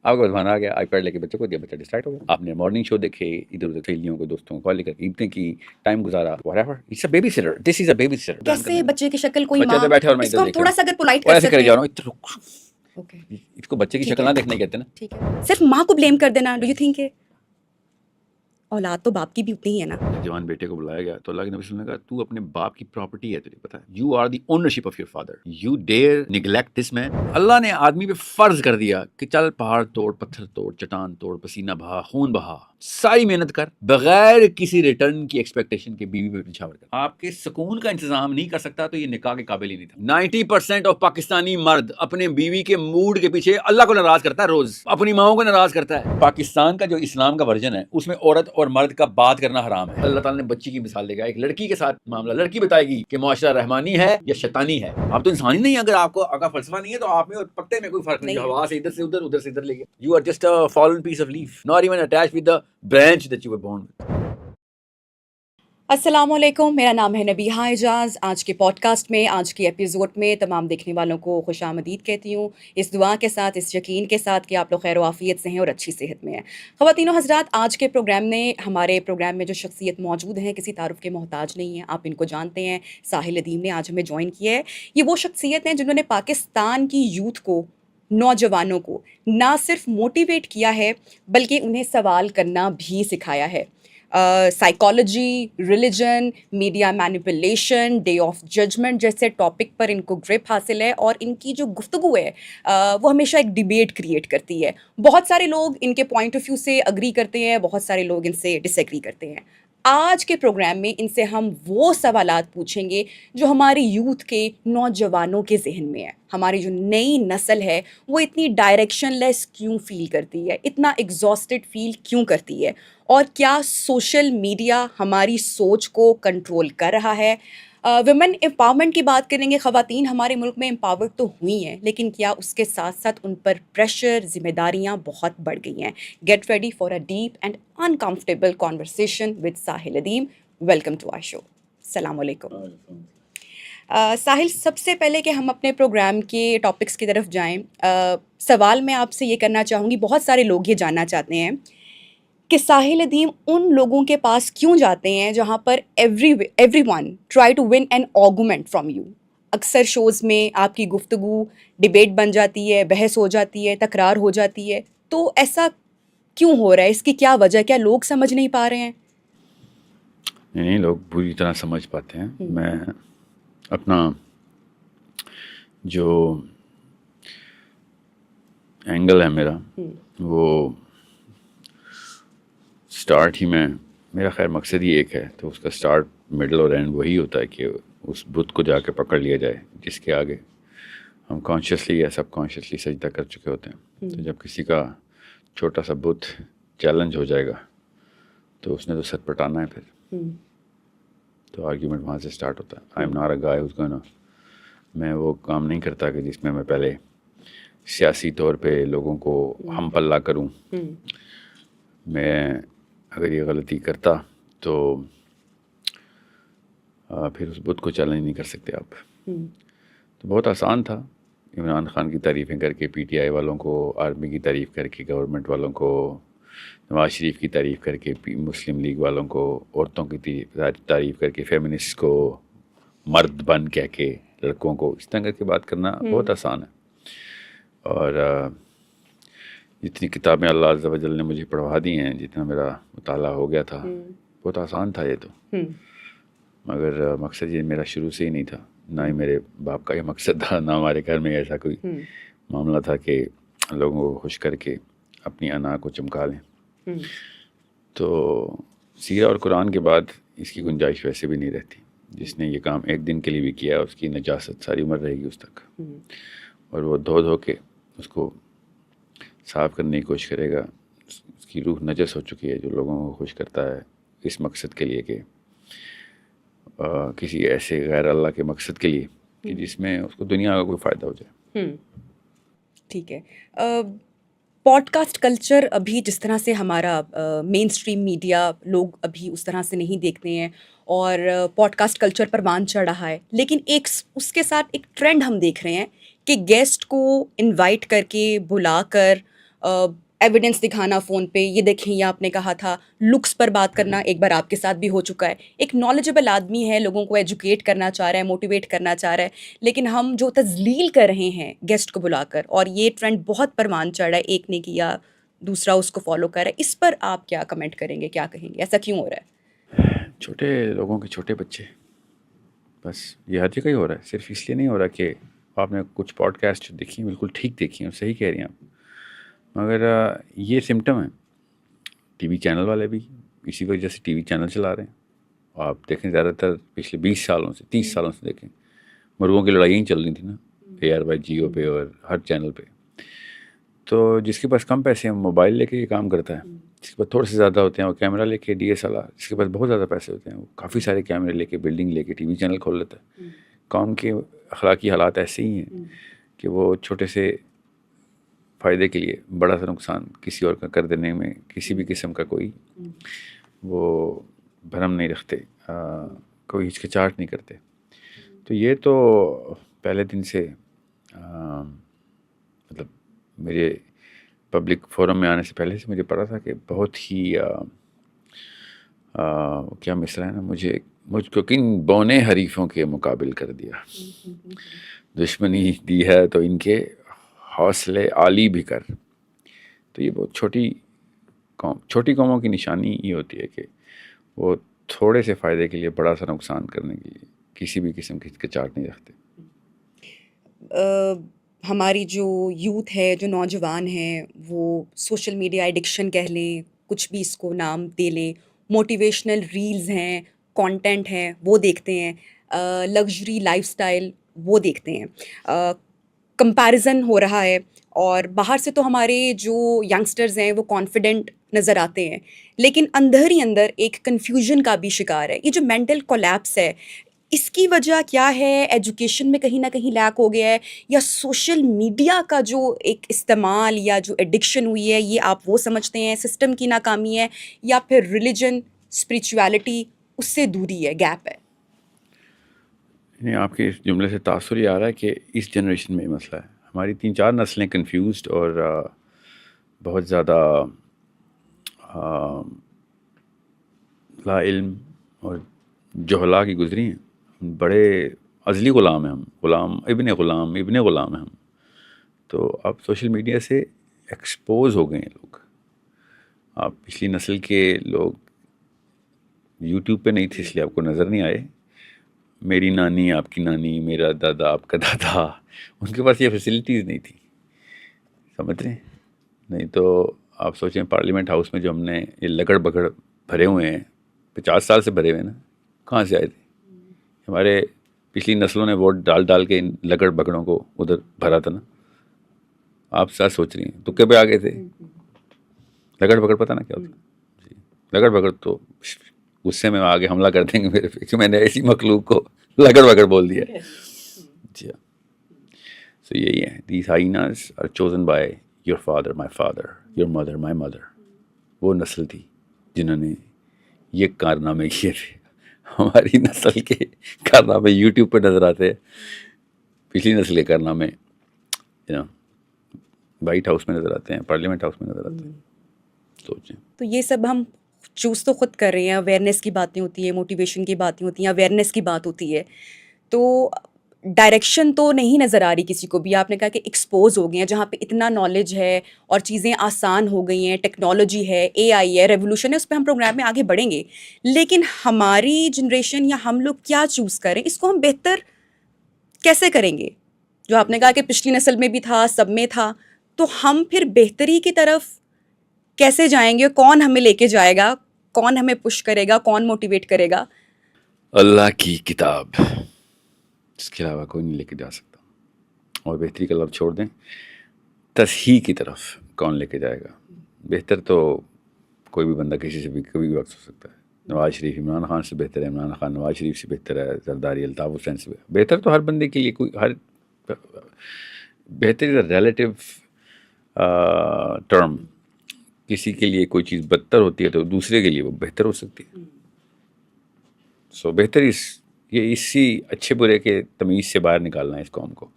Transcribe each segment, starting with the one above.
آپ کا بھان آ گیا, آئی پیڈ لے کے بچوں کو دیا, بچہ ڈسٹریکٹ ہو گیا. آپ نے مارننگ شو دیکھے, ادھر ادھر سہیلیوں کو دوستوں کو کال کر کے عیدیں کی, ٹائم گزارا, whatever. It's a babysitter. This is a babysitter. کیسے بچے کی شکل کوئی بچہ ماں, تو بیٹھے اور میں اس ادھر کو ہم دیکھ تھوڑا رہا سا اگر پولائٹ ہوں, کر ایسے سکتے کرے ہیں. جا رہا ہوں, اوکے اس کو بچے کی شکل نہ دیکھنے کہتے ہیں نا. ٹھیک ہے, صرف ماں کو بلیم کر دینا, ڈو یو تھنک کہ اولاد تو باپ کی بھی اتنی ہی ہے نا. جوان بیٹے کو بلایا گیا تو اللہ کے نبی صلی اللہ علیہ وسلم نے کہا تو اپنے باپ کی پراپرٹی ہے, تجھے پتا ہے, you are the ownership of your father, you dare neglect this man. اللہ نے آدمی پہ فرض کر دیا کہ چل پہاڑ توڑ, پتھر توڑ, چٹان توڑ, پسینہ بہا, خون بہا, ساری محنت کر, بغیر کسی ریٹرن کی ایکسپیکٹیشن کے بیوی پہ نچھاور کر. آپ کے سکون کا انتظام نہیں کر سکتا تو یہ نکاح کے قابل ہی نہیں تھا. 90% آف پاکستانی مرد اپنے بیوی کے موڈ کے پیچھے اللہ کو ناراض کرتا ہے, روز اپنی ماؤں کو ناراض کرتا ہے. پاکستان کا جو اسلام کا ورژن ہے اس میں عورت اور مرد کا بات کرنا حرام ہے. اللہ تعالیٰ نے بچی کی مثال دے گا, ایک لڑکی کے ساتھ معاملہ, لڑکی بتائے گی کہ معاشرہ رحمانی ہے یا شیطانی ہے. آپ تو انسان ہی نہیں, اگر آپ کو کا فلسفہ نہیں ہے تو آپ میں اور پتے میں کوئی فرق نہیں. ہوا سے ادھر سے ادھر, ادھر سے ادھر لے گئے. You are just a fallen piece of leaf, not even attached with the branch that you were born with. السلام علیکم, میرا نام ہے نبیہہ اعجاز. آج کے پوڈ کاسٹ میں, آج کے ایپیسوڈ میں تمام دیکھنے والوں کو خوش آمدید کہتی ہوں, اس دعا کے ساتھ, اس یقین کے ساتھ کہ آپ لوگ خیر و عافیت سے ہیں اور اچھی صحت میں ہیں. خواتین و حضرات, آج کے ہمارے پروگرام میں جو شخصیت موجود ہیں کسی تعارف کے محتاج نہیں ہیں, آپ ان کو جانتے ہیں. ساحل ادیم نے آج ہمیں جوائن کیا ہے. یہ وہ شخصیت ہیں جنہوں نے پاکستان کی یوتھ کو, نوجوانوں کو نہ صرف موٹیویٹ کیا ہے بلکہ انہیں سوال کرنا بھی سکھایا ہے. Psychology, religion, media manipulation, day of judgement جیسے ٹاپک پر ان کو گرپ حاصل ہے, اور ان کی جو گفتگو ہے وہ ہمیشہ ایک ڈیبیٹ کریٹ کرتی ہے. بہت سارے لوگ ان کے پوائنٹ آف ویو سے اگری کرتے ہیں, بہت سارے لوگ ان سے ڈس ایگری کرتے ہیں. آج کے پروگرام میں ان سے ہم وہ سوالات پوچھیں گے جو ہماری یوتھ کے, نوجوانوں کے ذہن میں ہے. ہماری جو نئی نسل ہے وہ اتنی ڈائریکشن لیس کیوں فیل کرتی ہے, اتنا ایگزاسٹڈ فیل کیوں کرتی ہے, اور کیا سوشل میڈیا ہماری سوچ کو کنٹرول کر رہا ہے. ویمن امپاورمنٹ کی بات کریں گے. خواتین ہمارے ملک میں امپاورڈ تو ہوئی ہیں, لیکن کیا اس کے ساتھ ساتھ ان پر پریشر, ذمہ داریاں بہت بڑھ گئی ہیں. Get ready for a deep and uncomfortable conversation with Sahil Adeem. Welcome to our show. السلام علیکم. ساحل, سب سے پہلے کہ ہم اپنے پروگرام کے ٹاپکس کی طرف جائیں, سوال میں آپ سے یہ کرنا چاہوں گی, بہت سارے لوگ یہ جاننا چاہتے ہیں کہ ساحل ادیم ان لوگوں کے پاس کیوں جاتے ہیں جہاں پر everyone try to win an argument from you. اکثر شوز میں آپ کی گفتگو ڈبیٹ بن جاتی ہے, بحث ہو جاتی ہے, تکرار ہو جاتی ہے, تو ایسا کیوں ہو رہا ہے, اس کی کیا وجہ, کیا لوگ سمجھ نہیں پا رہے ہیں؟ نہیں, لوگ بری طرح سمجھ پاتے ہیں. میں اپنا جو اینگل ہے میرا, وہ سٹارٹ ہی میں, میرا خیر مقصد ہی ایک ہے, تو اس کا سٹارٹ, مڈل اور اینڈ وہی ہوتا ہے کہ اس بت کو جا کے پکڑ لیا جائے جس کے آگے ہم کانشیسلی یا سب کانشیسلی سجدہ کر چکے ہوتے ہیں. تو جب کسی کا چھوٹا سا بت چیلنج ہو جائے گا تو اس نے تو سر پٹانا ہے پھر, تو آرگیومنٹ وہاں سے سٹارٹ ہوتا ہے. I'm not a guy who's gonna, میں وہ کام نہیں کرتا کہ جس میں پہلے سیاسی طور پہ لوگوں کو ہم پلہ کروں. میں اگر یہ غلطی کرتا تو پھر اس بت کو چیلنج نہیں کر سکتے آپ. تو بہت آسان تھا عمران خان کی تعریفیں کر کے, پی ٹی آئی والوں کو, آرمی کی تعریف کر کے, گورنمنٹ والوں کو, نواز شریف کی تعریف کر کے, مسلم لیگ والوں کو, عورتوں کی تعریف کر کے, فیمنسٹ کو مرد بن کہہ کے, لڑکوں کو اس طرح کر کے بات کرنا بہت آسان ہے. اور جتنی کتابیں اللہ عز و جل نے مجھے پڑھوا دی ہیں, جتنا میرا مطالعہ ہو گیا تھا, بہت آسان تھا یہ تو. مگر مقصد یہ میرا شروع سے ہی نہیں تھا, نہ ہی میرے باپ کا یہ مقصد تھا, نہ ہمارے گھر میں ایسا کوئی معاملہ تھا کہ لوگوں کو خوش کر کے اپنی انا کو چمکا لیں. تو سیرہ اور قرآن کے بعد اس کی گنجائش ویسے بھی نہیں رہتی. جس نے یہ کام ایک دن کے لیے بھی کیا, اس کی نجاست ساری عمر رہے گی اس تک, اور وہ دھو کے اس کو صاف کرنے کی کوشش کرے گا. اس کی روح نجس ہو چکی ہے جو لوگوں کو خوش کرتا ہے اس مقصد کے لیے کہ کسی ایسے غیر اللہ کے مقصد کے لیے کہ جس میں اس کو دنیا کا کوئی فائدہ ہو جائے. ٹھیک ہے. پوڈ کاسٹ کلچر ابھی جس طرح سے ہمارا مین اسٹریم میڈیا, لوگ ابھی اس طرح سے نہیں دیکھتے ہیں, اور پوڈ کاسٹ کلچر پر مان چڑھ رہا ہے, لیکن ایک اس کے ساتھ ایک ٹرینڈ ہم دیکھ رہے ہیں کہ گیسٹ کو انوائٹ کر کے, بلا کر ایویڈنس دکھانا فون پہ، یہ دیکھیں یہ آپ نے کہا تھا، لکس پر بات کرنا ایک بار آپ کے ساتھ بھی ہو چکا ہے. ایک نالجبل آدمی ہے، لوگوں کو ایجوکیٹ کرنا چاہ رہا ہے، موٹیویٹ کرنا چاہ رہا ہے، لیکن ہم جو تذلیل کر رہے ہیں گیسٹ کو بلا کر، اور یہ ٹرینڈ بہت پروان چڑھ رہا ہے، ایک نے کیا دوسرا اس کو فالو کر رہا ہے، اس پر آپ کیا کمنٹ کریں گے، کیا کہیں گے، ایسا کیوں ہو رہا ہے؟ چھوٹے لوگوں کے چھوٹے بچے، بس یہ ہر جگہ ہی ہو رہا ہے. صرف اس لیے نہیں ہو رہا کہ آپ نے کچھ پوڈ کاسٹ دیکھی ہیں، بالکل ٹھیک دیکھی ہیں، صحیح کہہ رہی ہیں آپ، مگر یہ سمٹم ہے. ٹی وی چینل والے بھی اسی وجہ سے ٹی وی چینل چلا رہے ہیں. آپ دیکھیں زیادہ تر پچھلے 20 سالوں سے 30 سالوں سے دیکھیں، مرغوں کی لڑائیاں چل رہی تھیں نا AR جیو پہ اور ہر چینل پہ. تو جس کے پاس کم پیسے ہیں موبائل لے کے یہ کام کرتا ہے، جس کے پاس تھوڑے سے زیادہ ہوتے ہیں وہ کیمرہ لے کے DSLR، جس کے پاس بہت زیادہ پیسے ہوتے ہیں وہ کافی سارے کیمرے لے کے بلڈنگ لے کے ٹی وی چینل کھول لیتا ہے. قوم کے اخلاقی حالات ایسے ہی ہیں کہ وہ چھوٹے سے فائدے کے لیے بڑا سا نقصان کسی اور کا کر دینے میں کسی بھی قسم کا کوئی وہ بھرم نہیں رکھتے، کوئی ہچکچاہٹ نہیں کرتے. تو یہ تو پہلے دن سے مطلب میرے پبلک فورم میں آنے سے پہلے سے مجھے پتا تھا کہ بہت ہی کیا مصرع ہے نا، مجھ کو کن بونے حریفوں کے مقابل کر دیا، دشمنی دی ہے تو ان کے حوصلے عالی بھی کر. تو یہ بہت چھوٹی قوموں کی نشانی یہ ہوتی ہے کہ وہ تھوڑے سے فائدے کے لیے بڑا سا نقصان کرنے کے لیے کسی بھی قسم کی ہچکچاہٹ نہیں رکھتے. ہماری جو یوتھ ہے، جو نوجوان ہیں، وہ سوشل میڈیا ایڈکشن کہہ لیں، کچھ بھی اس کو نام دے لیں، موٹیویشنل ریلز ہیں، کانٹینٹ ہیں، وہ دیکھتے ہیں، لگژری لائف سٹائل وہ دیکھتے ہیں. کمپیریزن ہو رہا ہے، اور باہر سے تو ہمارے جو ینگسٹرز ہیں وہ کانفیڈنٹ نظر آتے ہیں، لیکن اندر ہی اندر ایک کنفیوژن کا بھی شکار ہے. یہ جو مینٹل کولیپس ہے، اس کی وجہ کیا ہے؟ ایجوکیشن میں کہیں نہ کہیں لیک ہو گیا ہے، یا سوشل میڈیا کا جو ایک استعمال یا جو ایڈکشن ہوئی ہے، یہ آپ وہ سمجھتے ہیں سسٹم کی ناکامی ہے، یا پھر ریلیجن، اسپریچویلٹی اس سے دوری ہے، گیپ ہے؟ نہیں، آپ کے اس جملے سے تاثر یہ آ رہا ہے کہ اس جنریشن میں یہ مسئلہ ہے. ہماری 3-4 نسلیں کنفیوزڈ اور بہت زیادہ لا علم اور جہلا کی گزری ہیں. بڑے ازلی غلام ہیں ہم، ابن غلام ہیں ہم. تو اب سوشل میڈیا سے ایکسپوز ہو گئے ہیں لوگ. آپ پچھلی نسل کے لوگ یوٹیوب پہ نہیں تھے اس لیے آپ کو نظر نہیں آئے. میری نانی، آپ کی نانی، میرا دادا، آپ کا دادا، ان کے پاس یہ فیسلٹیز نہیں تھی، سمجھ رہے ہیں؟ نہیں تو آپ سوچیں پارلیمنٹ ہاؤس میں جو ہم نے یہ لگڑ بگڑ بھرے ہوئے ہیں، 50 سال سے بھرے ہوئے ہیں نا، کہاں سے آئے تھے؟ ہمارے پچھلی نسلوں نے ووٹ ڈال کے ان لگڑ بگڑوں کو ادھر بھرا تھا نا. آپ ساتھ سوچ رہی ہیں تو کب آ گئے تھے؟ لگڑ بگڑ پتہ نا کیا ہوتا؟ جی، لگڑ بگڑ تو غصے میں آگے حملہ کر دیں گے میرے پہ کہ میں نے ایسی مخلوق کو لگڑ بگڑ بول دیا. جی ہاں. سو یہی ہے، these hyenas are chosen by your father my father, your mother my mother. وہ نسل تھی جنہوں نے یہ کارنامے کیے تھے. ہماری نسل کے کارنامے یوٹیوب پہ نظر آتے ہیں، پچھلی نسل کے کارنامے وائٹ ہاؤس میں نظر آتے ہیں، پارلیمنٹ ہاؤس میں نظر آتے ہیں. سوچیں. تو یہ سب ہم چوز تو خود کر رہے ہیں. اویئرنیس کی باتیں ہوتی ہیں، موٹیویشن کی باتیں ہوتی ہیں، اویئرنیس کی بات ہوتی ہے، تو ڈائریکشن تو نہیں نظر آ رہی کسی کو بھی. آپ نے کہا کہ ایکسپوز ہو گئے ہیں، جہاں پہ اتنا نالج ہے اور چیزیں آسان ہو گئی ہیں، ٹیکنالوجی ہے، AI ہے، ریولوشن ہے، اس پہ ہم پروگرام میں آگے بڑھیں گے. لیکن ہماری جنریشن یا ہم لوگ کیا چوز کریں، اس کو ہم بہتر کیسے کریں گے؟ جو آپ نے کہا کہ پچھلی نسل میں بھی تھا، سب میں تھا، تو ہم پھر بہتری کی طرف کیسے جائیں گے؟ کون ہمیں لے کے جائے گا؟ کون ہمیں پش کرے گا؟ کون موٹیویٹ کرے گا؟ اللہ کی کتاب، اس کے علاوہ کوئی نہیں لے کے جا سکتا. اور بہتری کا لفظ چھوڑ دیں، تصحیح کی طرف کون لے کے جائے گا؟ بہتر تو کوئی بھی بندہ کسی سے بھی کبھی بھی وقت ہو سکتا ہے. نواز شریف عمران خان سے بہتر ہے، عمران خان نواز شریف سے بہتر ہے، زرداری الطاف حسین سے بہتر. تو ہر بندے کے لیے کوئی ہر بہتر از ریلیٹیو ٹرم. کسی کے لیے کوئی چیز بدتر ہوتی ہے تو دوسرے کے لیے وہ بہتر ہو سکتی ہے. سو بہتر یہ اسی اچھے برے کے تمیز سے باہر نکالنا ہے اس قوم کو،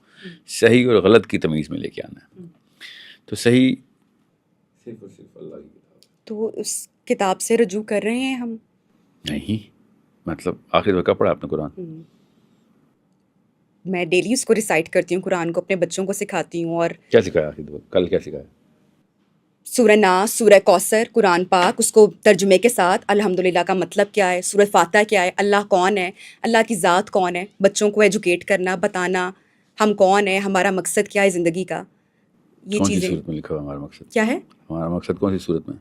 صحیح اور غلط کی تمیز میں لے کے آنا ہے. تو صحیح صرف اور صرف اللہ کی کتاب ہے. تو اس کتاب سے رجوع کر رہے ہیں ہم؟ نہیں، مطلب آخر میں کب پڑھا آپ نے قرآن؟ میں ڈیلی اس کو ریسائٹ کرتی ہوں، قرآن کو اپنے بچوں کو سکھاتی ہوں. اور کیا سکھایا آخر کل کیا سکھایا؟ سورہ ناس، سورہ کوثر، قرآن پاک، اس کو ترجمے کے ساتھ الحمدللہ کا مطلب کیا ہے، سورہ فاتحہ کیا ہے، اللہ کون ہے، اللہ کی ذات کون ہے، بچوں کو ایجوکیٹ کرنا، بتانا ہم کون ہیں، ہمارا مقصد کیا ہے زندگی کا. یہ کون سی چیزیں صورت میں لکھا ہوا ہمارا مقصد؟ کیا ہے؟ ہمارا مقصد کون سی صورت میں؟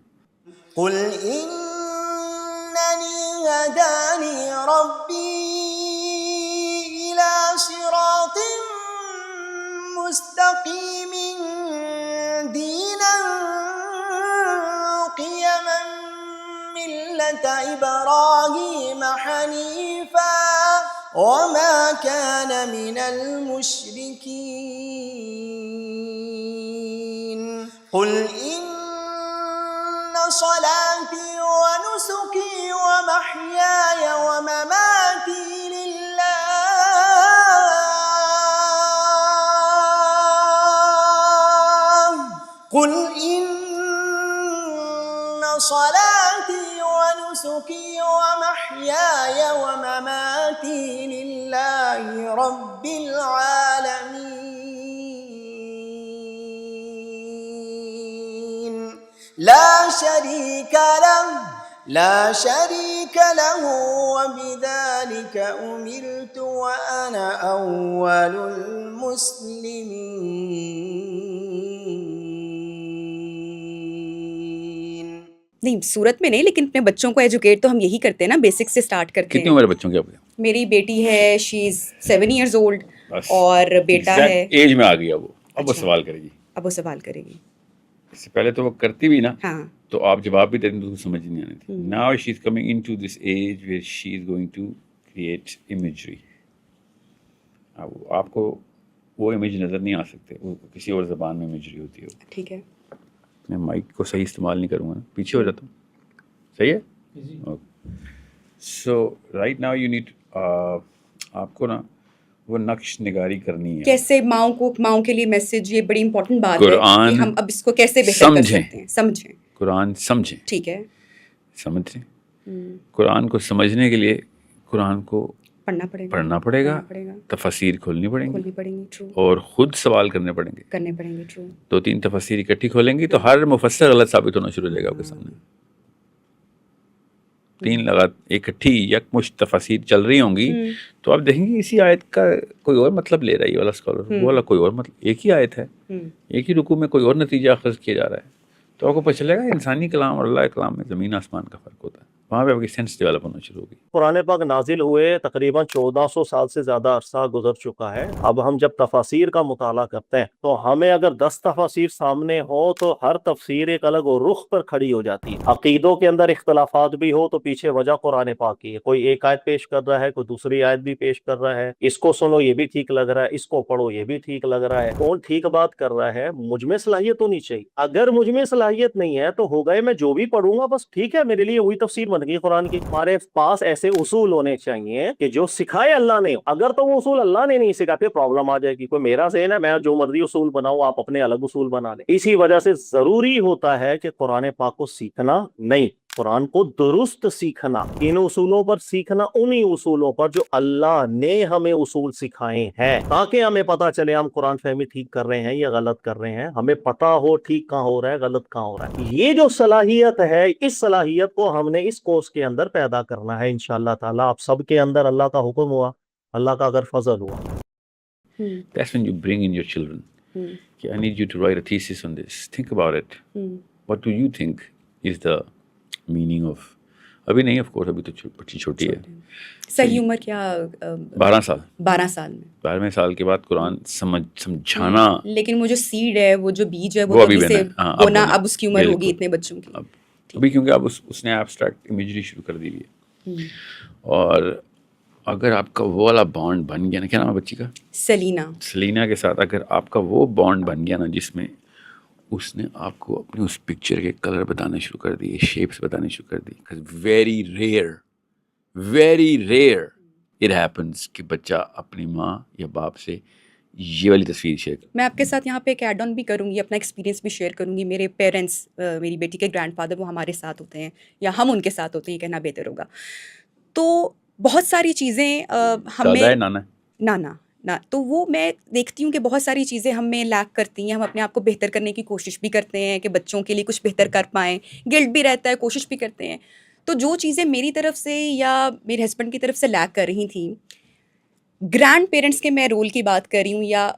قل إنني هداني ربي إلى صراط مستقيم دينا قيما ملة إبراهيم حنيفا وما كان من المشركين قل إن صلاتي ونسكي ومحياي ومماتي لله قل إن صلاتي ونسكي ومحياي ومماتي لله رب العالمين لا شريك له وبذلك أمرت وأنا أول المسلمين. نہیں سورت میں نہیں، لیکن اپنے بچوں کو ایجوکیٹ تو ہم یہی کرتے ہیں نا، بیسک سے اسٹارٹ کرتے کتنی ہیں. عمر ہے بچوں کی آپ کی؟ میری بیٹی ہے، شی از 7 years old، اور بیٹا ہے. ایج میں آ گیا وہ، اب وہ اچھا. سوال کرے گی. اب وہ سوال کرے گی. اس سے پہلے تو وہ کرتی بھی نا، ہاں تو آپ جواب بھی دیتے تو سمجھ نہیں آنی تھی. Now she is coming into this age where she is going to create imagery. اب آپ کو وہ امیج نظر نہیں آ سکتے، وہ کسی اور زبان میں امیجری ہوتی ہے. ٹھیک ہے. میں مائک کو صحیح استعمال نہیں کروں گا نا، پیچھے ہو جاتا ہوں. صحیح ہے. So right now you need, آپ کو نا وہ نقش نگاری کرنی ہے. کیسے ماؤں کے لیے میسج، یہ بڑی امپورٹنٹ بات ہے قرآن کہ ہم اب اس کو کیسے بہتر کر سمجھیں. سکتے ہیں. سمجھیں. قرآن سمجھیں. ٹھیک ہے. سمجھیں. قرآن کو سمجھنے کے لیے قرآن کو پڑھنا پڑھنا پڑے گا، تفاسیر کھولنی پڑیں گی، ٹرو. اور خود سوال کرنے پڑیں گے. ٹرو. 2-3 تفاسیر اکٹھی کھولیں گی تو ہر مفسر غلط ثابت ہونا شروع ہو جائے گا آپ کے سامنے. 3 لگات اکٹھی یکمشت تفاسیر چل رہی ہوں گی تو آپ دیکھیں گے اسی آیت کا کوئی اور مطلب لے رہا ہے یہ والا اسکالر، وہ والا کوئی اور مطلب. ایک ہی آیت ہے، ایک ہی رکوع میں کوئی اور نتیجہ اخذ کیا جا رہا ہے. تو آپ کو پتہ چلے گا انسانی کلام اور اللہ کلام میں زمین آسمان کا فرق ہوتا ہے. وہاں پہ آپ کی سینس ڈیولپ ہونا شروع ہوگی. قرآن پاک نازل ہوئے تقریباً 1400 سال سے زیادہ عرصہ گزر چکا ہے. اب ہم جب تفاسیر کا مطالعہ کرتے ہیں تو ہمیں اگر 10 تفاسیر سامنے ہو تو ہر تفسیر ایک الگ رخ پر کھڑی ہو جاتی ہے. عقیدوں کے اندر اختلافات بھی ہو تو پیچھے وجہ قرآن پاک کی ہے. کوئی ایک آیت پیش کر رہا ہے، کوئی دوسری آیت بھی پیش کر رہا ہے. اس کو سنو یہ بھی ٹھیک لگ رہا ہے، اس کو پڑھو یہ بھی ٹھیک لگ رہا ہے. کون ٹھیک بات کر رہا ہے؟ مجھ میں صلاحیت ہونی چاہیے. اگر مجھ میں صلاحیت نہیں ہے تو ہو گئے میں جو بھی پڑھوں گا بس ٹھیک ہے، میرے لیے وہی تفسیر بن گئی قرآن کی. ہمارے پاس ایسے اصول ہونے چاہیے کہ جو سکھائے اللہ نے. اگر تو وہ اصول اللہ نے نہیں سکھا پھر پرابلم آ جائے گی. کوئی میرا ذہن ہے، میں جو مرضی اصول بناؤں، آپ اپنے الگ اصول بنا لیں. اسی وجہ سے ضروری ہوتا ہے کہ قرآن پاک کو سیکھنا نہیں، قرآن کو درست سیکھنا. ان اصولوں پر سیکھنا، انہی اصولوں پر جو اللہ نے ہمیں اصول سکھائے ہیں، تاکہ ہمیں پتا چلے ہم قرآن فہمی ٹھیک کر رہے ہیں یا غلط کر رہے ہیں. ہمیں پتا ہو ٹھیک کہاں ہو رہا ہے، غلط کہاں ہو رہا ہے. یہ جو صلاحیت ہے، اس صلاحیت کو ہم نے اس کورس کے اندر پیدا کرنا ہے انشاءاللہ تعالی. آپ سب کے اندر اللہ کا حکم ہوا، اللہ کا اگر فضل ہوا. That's when you bring in your children. I need you to write a thesis on this. Think about it. What do you think is the meaning of... ابھی نہیں آف کورس، ابھی تو بچی چھوٹی ہے. صحیح عمر کیا؟ 12 سال. 12 سال میں 12ویں سال کے بعد قرآن سمجھانا. لیکن وہ جو سیڈ ہے، وہ جو بیج ہے، وہ ابھی سے بونا، اب اس کی عمر ہوگی اتنے بچوں کی. ابھی کیونکہ اب اس نے ایبسٹریکٹ امیجری شروع کر دی ہے. اور اگر آپ کا وہ والا بانڈ بن گیا نا، کیا نام ہے بچی کا؟ سلینا کے ساتھ اگر آپ کا وہ بانڈ بن گیا نا، جس میں اس نے آپ کو اپنے اس پکچر کے کلر بتانے شروع کر دیے، شیپس بتانے شروع کر دی. ویری ریئر اٹ ہیپنس کہ بچہ اپنی ماں یا باپ سے یہ والی تصویر شیئر کروں. میں آپ کے ساتھ یہاں پہ ایک ایڈ آن بھی کروں گی, اپنا ایکسپیرینس بھی شیئر کروں گی. میرے پیرنٹس, میری بیٹی کے گرینڈ فادر, وہ ہمارے ساتھ ہوتے ہیں یا ہم ان کے ساتھ ہوتے ہیں, یہ کہنا بہتر ہوگا. تو بہت ساری چیزیں ہمیں دادا ہے نانا ہے؟ نانا نہ, تو وہ میں دیکھتی ہوں کہ بہت ساری چیزیں ہمیں لیک کرتی ہیں. ہم اپنے آپ کو بہتر کرنے کی کوشش بھی کرتے ہیں کہ بچوں کے لیے کچھ بہتر کر پائیں, گلٹ بھی رہتا ہے, کوشش بھی کرتے ہیں. تو جو چیزیں میری طرف سے یا میرے ہسبینڈ کی طرف سے لیک کر رہی تھیں, گرینڈ پیرنٹس کے میں رول کی بات کر رہی ہوں, یا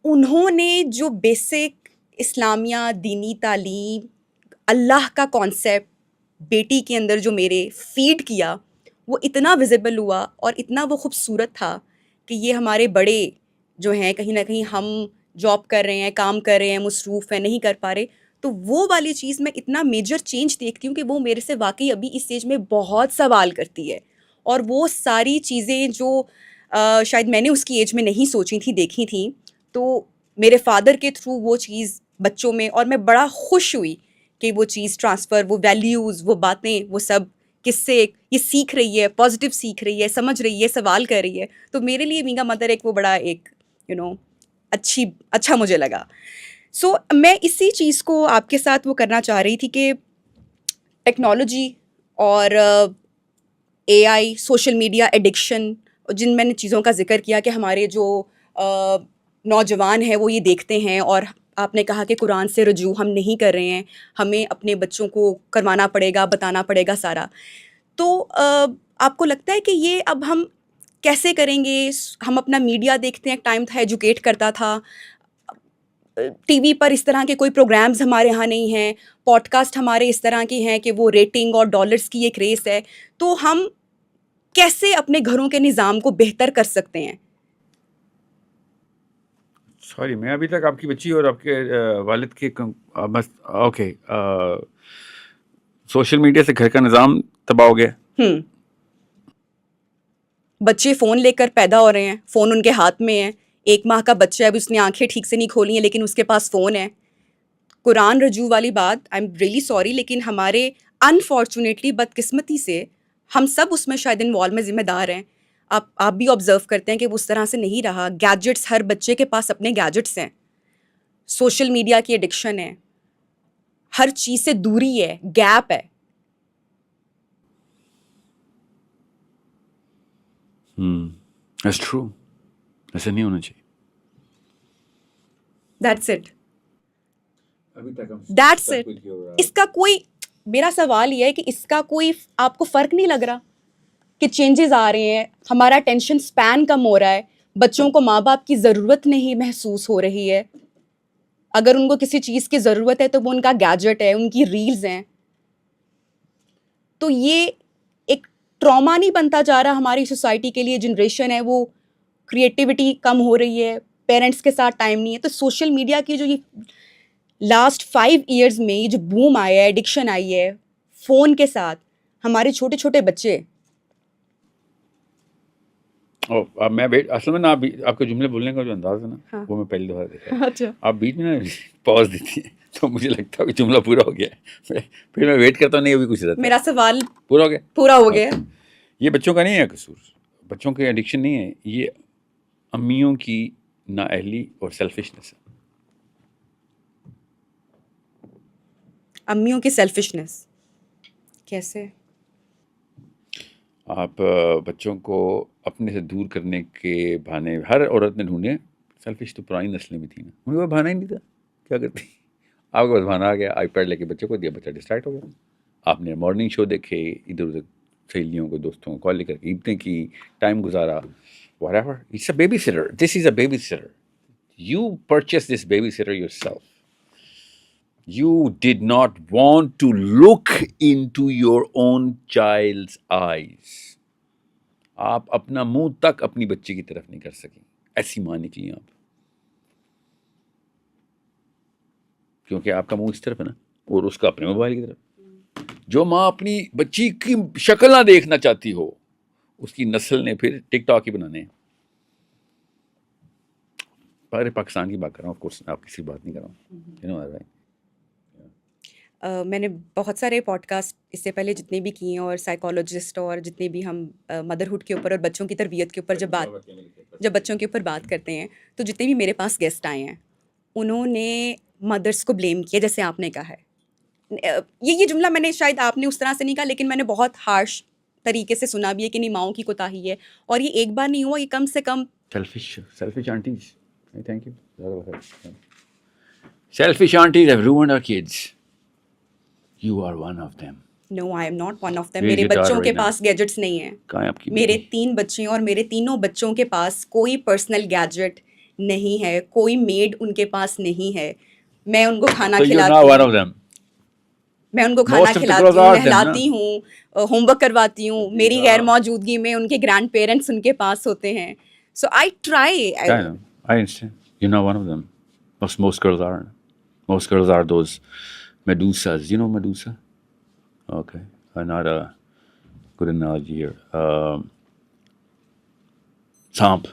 انہوں نے جو بیسک اسلامیہ دینی تعلیم, اللہ کا کانسیپٹ بیٹی کے اندر جو میرے فیڈ کیا, وہ اتنا ویزیبل ہوا اور اتنا وہ خوبصورت تھا کہ یہ ہمارے بڑے جو ہیں کہیں نہ کہیں ہم جاب کر رہے ہیں, کام کر رہے ہیں, مصروف ہیں, نہیں کر پا رہے, تو وہ والی چیز میں اتنا میجر چینج دیکھتی ہوں کہ وہ میرے سے واقعی ابھی اس ایج میں بہت سوال کرتی ہے. اور وہ ساری چیزیں جو شاید میں نے اس کی ایج میں نہیں سوچی تھیں, دیکھی تھیں, تو میرے فادر کے تھرو وہ چیز بچوں میں, اور میں بڑا خوش ہوئی کہ وہ چیز ٹرانسفر, وہ ویلیوز, وہ باتیں, وہ سب کس سے یہ سیکھ رہی ہے, پازیٹیو سیکھ رہی ہے, سمجھ رہی ہے, سوال کر رہی ہے. تو میرے لیے میگا مدر ایک وہ بڑا ایک اچھا مجھے لگا. سو میں اسی چیز کو آپ کے ساتھ وہ کرنا چاہ رہی تھی کہ ٹیکنالوجی اور اے آئی, سوشل میڈیا ایڈکشن, جن میں نے چیزوں کا ذکر کیا کہ ہمارے جو نوجوان ہیں وہ یہ دیکھتے ہیں, اور آپ نے کہا کہ قرآن سے رجوع ہم نہیں کر رہے ہیں, ہمیں اپنے بچوں کو کروانا پڑے گا, بتانا پڑے گا سارا. تو آپ کو لگتا ہے کہ یہ اب ہم کیسے کریں گے؟ ہم اپنا میڈیا دیکھتے ہیں, ٹائم تھا ایجوکیٹ کرتا تھا, ٹی وی پر اس طرح کے کوئی پروگرامز ہمارے ہاں نہیں ہیں, پوڈ کاسٹ ہمارے اس طرح کے ہیں کہ وہ ریٹنگ اور ڈالرز کی ایک ریس ہے. تو ہم کیسے اپنے گھروں کے نظام کو بہتر کر سکتے ہیں؟ سوری, میں ابھی تک آپ کی بچی اور آپ کے والد کے اوکے, سوشل میڈیا سے گھر کا نظام تباہ ہو گیا. بچے فون لے کر پیدا ہو رہے ہیں, فون ان کے ہاتھ میں ہے. 1 ماہ کا بچہ ہے, ابھی اس نے آنکھیں ٹھیک سے نہیں کھولی ہیں, لیکن اس کے پاس فون ہے. قرآن رجوع والی بات, آئی ایم ریئلی سوری, لیکن ہمارے انفارچونیٹلی, بدقسمتی سے, ہم سب اس میں شاید انوالو میں ذمہ دار ہیں. آپ بھی آبزرو کرتے ہیں کہ وہ اس طرح سے نہیں رہا. گیجٹس, ہر بچے کے پاس اپنے گیجٹس ہیں, سوشل میڈیا کی ایڈکشن ہے, ہر چیز سے دوری ہے, گیپ ہے. That's true. ایسا نہیں ہونا چاہیے. That's it. That's it. اس کا کوئی, میرا سوال یہ ہے کہ اس کا کوئی آپ کو فرق نہیں لگ رہا کہ چینجز آ رہے ہیں, ہمارا اٹینشن سپین کم ہو رہا ہے, بچوں کو ماں باپ کی ضرورت نہیں محسوس ہو رہی ہے. اگر ان کو کسی چیز کی ضرورت ہے تو وہ ان کا گیجٹ ہے, ان کی ریلز ہیں. تو یہ ایک ٹراما نہیں بنتا جا رہا ہماری سوسائٹی کے لیے؟ جنریشن ہے وہ, کریٹیوٹی کم ہو رہی ہے, پیرنٹس کے ساتھ ٹائم نہیں ہے. تو سوشل میڈیا کی جو یہ لاسٹ 5 ایئرز میں یہ جو بوم آیا ہے, ایڈکشن آئی ہے فون کے ساتھ, ہمارے چھوٹے چھوٹے بچے. میں اصل میں نا آپ کے جملے بولنے کا جو انداز ہے نا, وہ میں پہلی دفعہ دیکھا. اچھا, آپ بیچ میں نا پاز دیتی ہیں تو مجھے لگتا ہے کہ جملہ پورا ہو گیا ہے, پھر میں ویٹ کرتا ہوں, نہیں ابھی کچھ رہتا. میرا سوال پورا ہو گیا, پورا ہو گیا. یہ بچوں کا نہیں ہے قصور, بچوں کی ایڈکشن نہیں ہے, یہ امیوں کی نااہلی اور سیلفشنس ہے. امیوں کی سیلفشنس کیسے؟ آپ بچوں کو اپنے سے دور کرنے کے بہانے ہر عورت نے ڈھونڈے. سیلفش تو پرانی نسلیں بھی تھیں نا, ان کے پاس بہانا ہی نہیں تھا. کیا کرتی, آپ کے پاس بہانا آ گیا, آئی پیڈ لے کے بچے کو دیا, بچہ ڈسٹریکٹ ہو گیا. آپ نے مارننگ شو دیکھے, ادھر ادھر سہیلیوں کو, دوستوں کو کال لے کر کے عیدیں کی, ٹائم گزارا. whatever, it's a babysitter, this is a babysitter, you purchased this babysitter yourself. You did not want to look into your own child's eyes. آپ اپنا منہ تک اپنی بچی کی طرف نہیں کر سکیں, ایسی ماں نکلی آپ, کیونکہ آپ کا منہ اس طرف ہے نا, اور اس کا اپنے موبائل کی طرف. جو ماں اپنی بچی کی شکل نہ دیکھنا چاہتی ہو, اس کی نسل نے پھر ٹک ٹاک ہی بنانے ہیں. پاکستان کی بات کر رہا ہوں, آف کورس آپ کسی بات نہیں کر رہا ہوں. میں نے بہت سارے پوڈ کاسٹ اس سے پہلے جتنے بھی کیے ہیں اور سائیکالوجسٹ اور جتنے بھی ہم مدرہڈ کے اوپر اور بچوں کی تربیت کے اوپر جب بچوں کے اوپر بات کرتے ہیں تو جتنے بھی میرے پاس گیسٹ آئے ہیں انہوں نے مدرس کو بلیم کیا جیسے آپ نے کہا ہے. یہ جملہ میں نے شاید آپ نے اس طرح سے نہیں کہا لیکن میں نے بہت ہارش طریقے سے سنا بھی ہے کہ نہیں ماؤں کی کوتاہی ہے اور یہ ایک بار نہیں ہوا, یہ کم سے کم Selfish aunties. Thank you. Selfish aunties have ruined our kids. You are one of them. No, I am not one of them. Raise میرے your daughter بچوں کے right now. پاس گیجٹس نہیں ہیں. کہاں ہے آپ کی میرے 3 بچے ہیں اور میرے تینوں بچوں کے پاس کوئی پرسنل گیجٹ نہیں ہے, کوئی میڈ ان کے پاس نہیں ہے. میں ان کو کھانا So you're کھلاتی not one ہوں, of them. میں ان کو کھانا Most of the کھلاتی girls ہوں, are them, نہلاتی ہوں, ہوم ورک کرواتی ہوں. میری غیر موجودگی میں ان کے گرینڈ پیرنٹس ان کے پاس ہوتے ہیں. So I try. I know. I understand. You're not one of them. Most girls aren't. Most girls are those Medusas. You know Medusa? Okay. Not a good analogy here. سانپ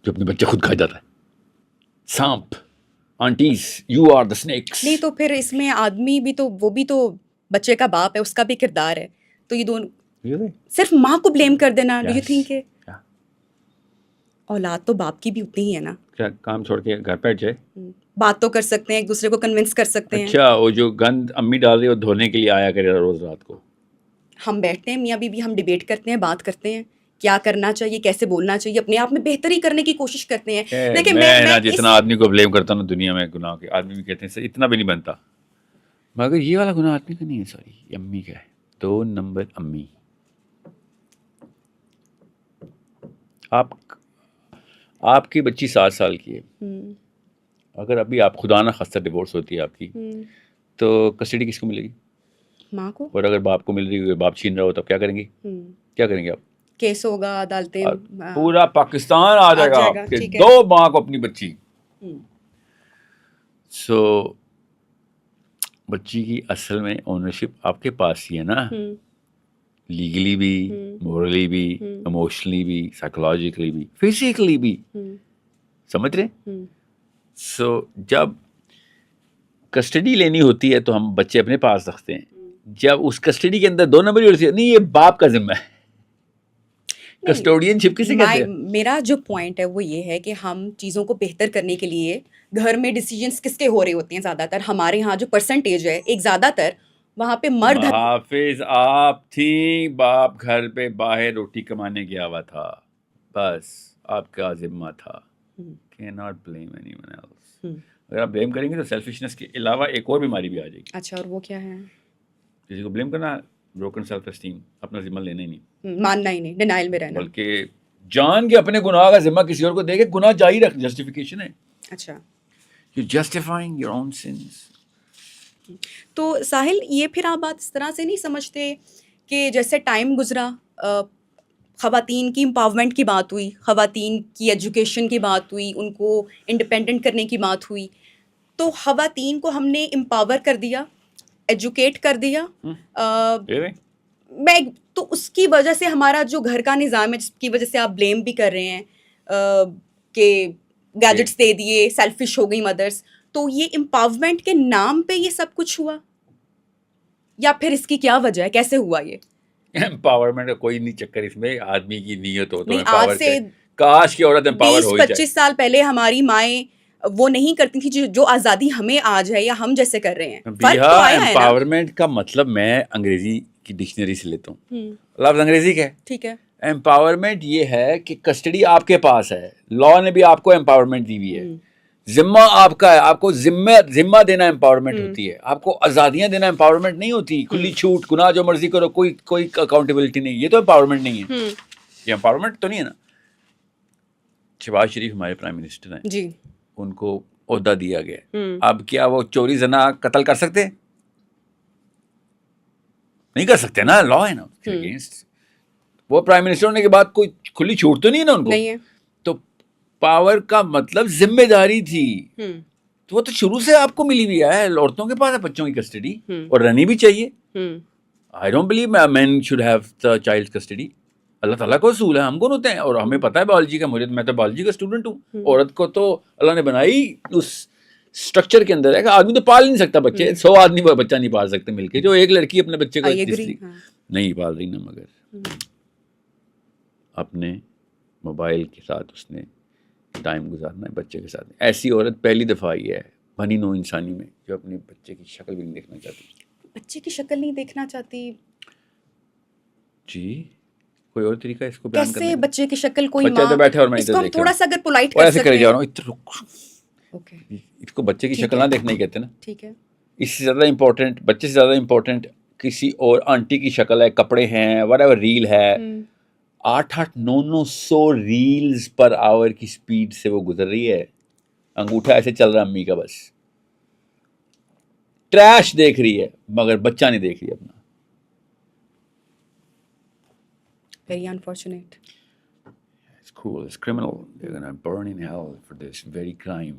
جو اپنے بچے خود کھا جاتا ہے. سانپ. Aunties, you are the snakes. نہیں تو پھر اس میں آدمی بھی تو وہ بھی تو بچے کا باپ ہے, اس کا بھی کردار ہے. تو یہ دونوں Really? صرف ماں کو بلیم کر دینا, ڈو یو Yes. تھنک کہ Yeah. اولاد تو باپ کی بھی اتنی ہی ہے نا. کیا کام چھوڑ کے گھر بیٹھ جائے؟ بات تو کر سکتے ہیں, ایک دوسرے کو کنونس کر سکتے ہیں. اچھا, وہ جو گند امی ڈال رہی ہے وہ دھونے کے لیے آیا کرے روز رات کو. ہم بیٹھتے ہیں میاں بیوی, ہم ڈیبیٹ کرتے ہیں, بات کرتے ہیں کیا کرنا چاہیے, کیسے بولنا چاہیے, اپنے آپ میں بہتری کرنے کی کوشش کرتے ہیں. دیکھیں میں جتنا آدمی کو بلیم کرتا ہوں دنیا میں گناہ کے, آدمی بھی کہتے ہیں اتنا بھی نہیں بنتا, مگر یہ والا گناہ آدمی کا نہیں ہے, سوری یہ امی کا ہے. 2 نمبر امی. آپ کی بچی 7 سال کی ہے, اگر ابھی آپ خدا نہ خواستہ ڈیورس ہوتی ہے آپ کی, تو کسٹڈی کس کو ملے گی؟ ماں کو. اور اگر باپ کو مل رہی ہے, باپ چھین رہا ہو, تب کیا کریں گے؟ کیا کریں گے آپ؟ کیس ہوگا, عدالتیں, پورا پاکستان آ جائے گا کہ 2 ماں کو اپنی بچی. سو بچی کی اصل میں اونرشپ آپ کے پاس ہی ہے نا, لیگلی بھی, مورلی بھی, ایموشنلی بھی, سائیکولوجیکلی بھی, فزیکلی بھی. سمجھ رہے؟ سو جب کسٹڈی لینی ہوتی ہے تو ہم بچے اپنے پاس رکھتے ہیں. جب اس کسٹڈی کے اندر 2 نمبر ہوتی ہے, نہیں یہ باپ کا ذمہ ہے. کسٹوڈین شپ کسے کہتے ہیں؟ میرا جو پوائنٹ ہے وہ یہ ہے کہ ہم چیزوں کو بہتر کرنے کے لیے گھر میں ڈیسیجنس کس کے ہو رہے ہوتے ہیں زیادہ تر. ہمارے ہاں جو پرسنٹیج ہے ایک زیادہ تر وہاں پہ مرد. حافظ آپ تھی, باپ گھر پہ باہر روٹی کمانے گیا ہوا تھا, بس آپ کا ذمہ تھا. cannot blame anyone else. اگر آپ بلیم کریں گے تو سیلفشنس کے علاوہ ایک اور بیماری بھی آ جائے گی. اچھا, اور وہ کیا ہے؟ کسی کو بلیم کرنا, بروکن سیلف اسٹیم, اپنا ذمہ لینا ہی نہیں, ماننا ہی نہیں, ڈینائل میں رہنا. بلکہ جان کے اپنے گناہ کا ذمہ کسی اور کو دے کے گناہ جاری رکھ, جسٹیفیکیشن ہے. اچھا, You're justifying your own sins. تو ساحل یہ پھر آپ بات اس طرح سے نہیں سمجھتے کہ جیسے ٹائم گزرا, خواتین کی امپاورمنٹ کی بات ہوئی, خواتین کی ایجوکیشن کی بات ہوئی, ان کو انڈیپینڈنٹ کرنے کی بات ہوئی, تو خواتین کو ہم نے امپاور کر دیا, ایجوکیٹ کر دیا. میں تو اس کی وجہ سے ہمارا جو گھر کا نظام ہے, جس کی وجہ سے آپ بلیم بھی کر رہے ہیں کہ گیجٹس دے دیے, سیلفش ہو گئی مدرس, تو یہ امپاورمنٹ کے نام پہ یہ سب کچھ ہوا, یا پھر اس کی کیا وجہ ہے, کیسے ہوا یہ امپاورمنٹ کا کوئی نہیں چکر اس میں, آدمی کی نیت ہو تو نہیں. امپاور آج سے کاش کی عورت امپاور ہو جائے. 20-25 سال پہلے ہماری مائیں وہ نہیں کرتی تھی جو آزادی ہمیں آج ہے یا ہم جیسے کر رہے ہیں. امپاورمنٹ کا مطلب میں انگریزی کی ڈکشنری سے لیتا ہوں, لفظ انگریزی کا ہے, ٹھیک ہے. امپاورمنٹ یہ ہے کہ کسٹڈی آپ کے پاس ہے, لا نے بھی آپ کو امپاورمنٹ دی ہوئی ہے, ذمہ آپ کا ہے, آپ کو ذمہ دینا امپاورمنٹ ہوتی ہے, آپ کو آزادیاں دینا امپاورمنٹ نہیں ہوتی, کھلی چھوٹ, گناہ جو مرضی کرو, کوئی اکاؤنٹیبلٹی نہیں, یہ تو امپاورمنٹ نہیں ہے. یہ امپاورمنٹ تو نہیں ہے نا. شہباز شریف ہمارے پرائم منسٹر ہیں جی, ان کو عہدہ دیا گیا, اب کیا وہ چوری زنا قتل کر سکتے؟ نہیں کر سکتے نا, لا ہے نا اگینسٹ. وہ پرائم منسٹر ہونے کے بعد کوئی کھلی چھوٹ تو نہیں ہے نا ان کو. نہیں ہے. تو پاور کا مطلب ذمہ داری تھی, تو وہ تو شروع سے آپ کو ملی ہوئی ہے. عورتوں کے پاس ہے بچوں کی کسٹڈی, اور رہنی بھی چاہیے. I don't believe men should have the child custody. اللہ تعالیٰ کو اصول ہے, ہم کون ہوتے ہیں, اور ہمیں پتہ ہے بایولوجی کا, میں تو بایولوجی کا اسٹوڈنٹ ہوں. عورت کو تو اللہ نے بنائی اس اسٹرکچر کے اندر ہے کہ آدمی تو پال نہیں سکتا بچے, 100 آدمی بچہ نہیں پال سکتے مل کے, جو ایک لڑکی اپنے بچے کو نہیں پال رہی نا, مگر اپنے موبائل کے ساتھ اس نے ٹائم گزارنا ہے بچے کے ساتھ. ایسی عورت پہلی دفعہ آئی ہے بنی نو انسانی میں جو اپنے بچے کی شکل بھی نہیں دیکھنا چاہتی. بچے کی شکل نہیں دیکھنا چاہتی جی, کوئی اور طریقہ ہے اس کو بیان کرنے کیسے؟ کا؟ بچے کی شکل کوئی بچہ تو بیٹھے اور میں اس کو ہم تھوڑا سا اگر پولائٹ کر ایسے سکتے کرے جا رہا ہیں. ہوں اوکے, اس کو بچے کی شکل نہ دیکھنا ہی کہتے ہیں نا. ٹھیک ہے, اس سے زیادہ امپورٹنٹ, بچے سے زیادہ امپورٹنٹ کسی اور آنٹی کی شکل ہے, کپڑے ہیں, وٹ ایور, ریل ہے. 800-900 ریلز پر آور کی سپیڈ سے وہ گزر رہی ہے, انگوٹھا ایسے چل رہا ہے امی کا, بس ٹریش دیکھ رہی ہے مگر بچہ نہیں دیکھ رہی اپنا. very unfortunate. It's cool, it's criminal. They're gonna burn in hell for this very crime.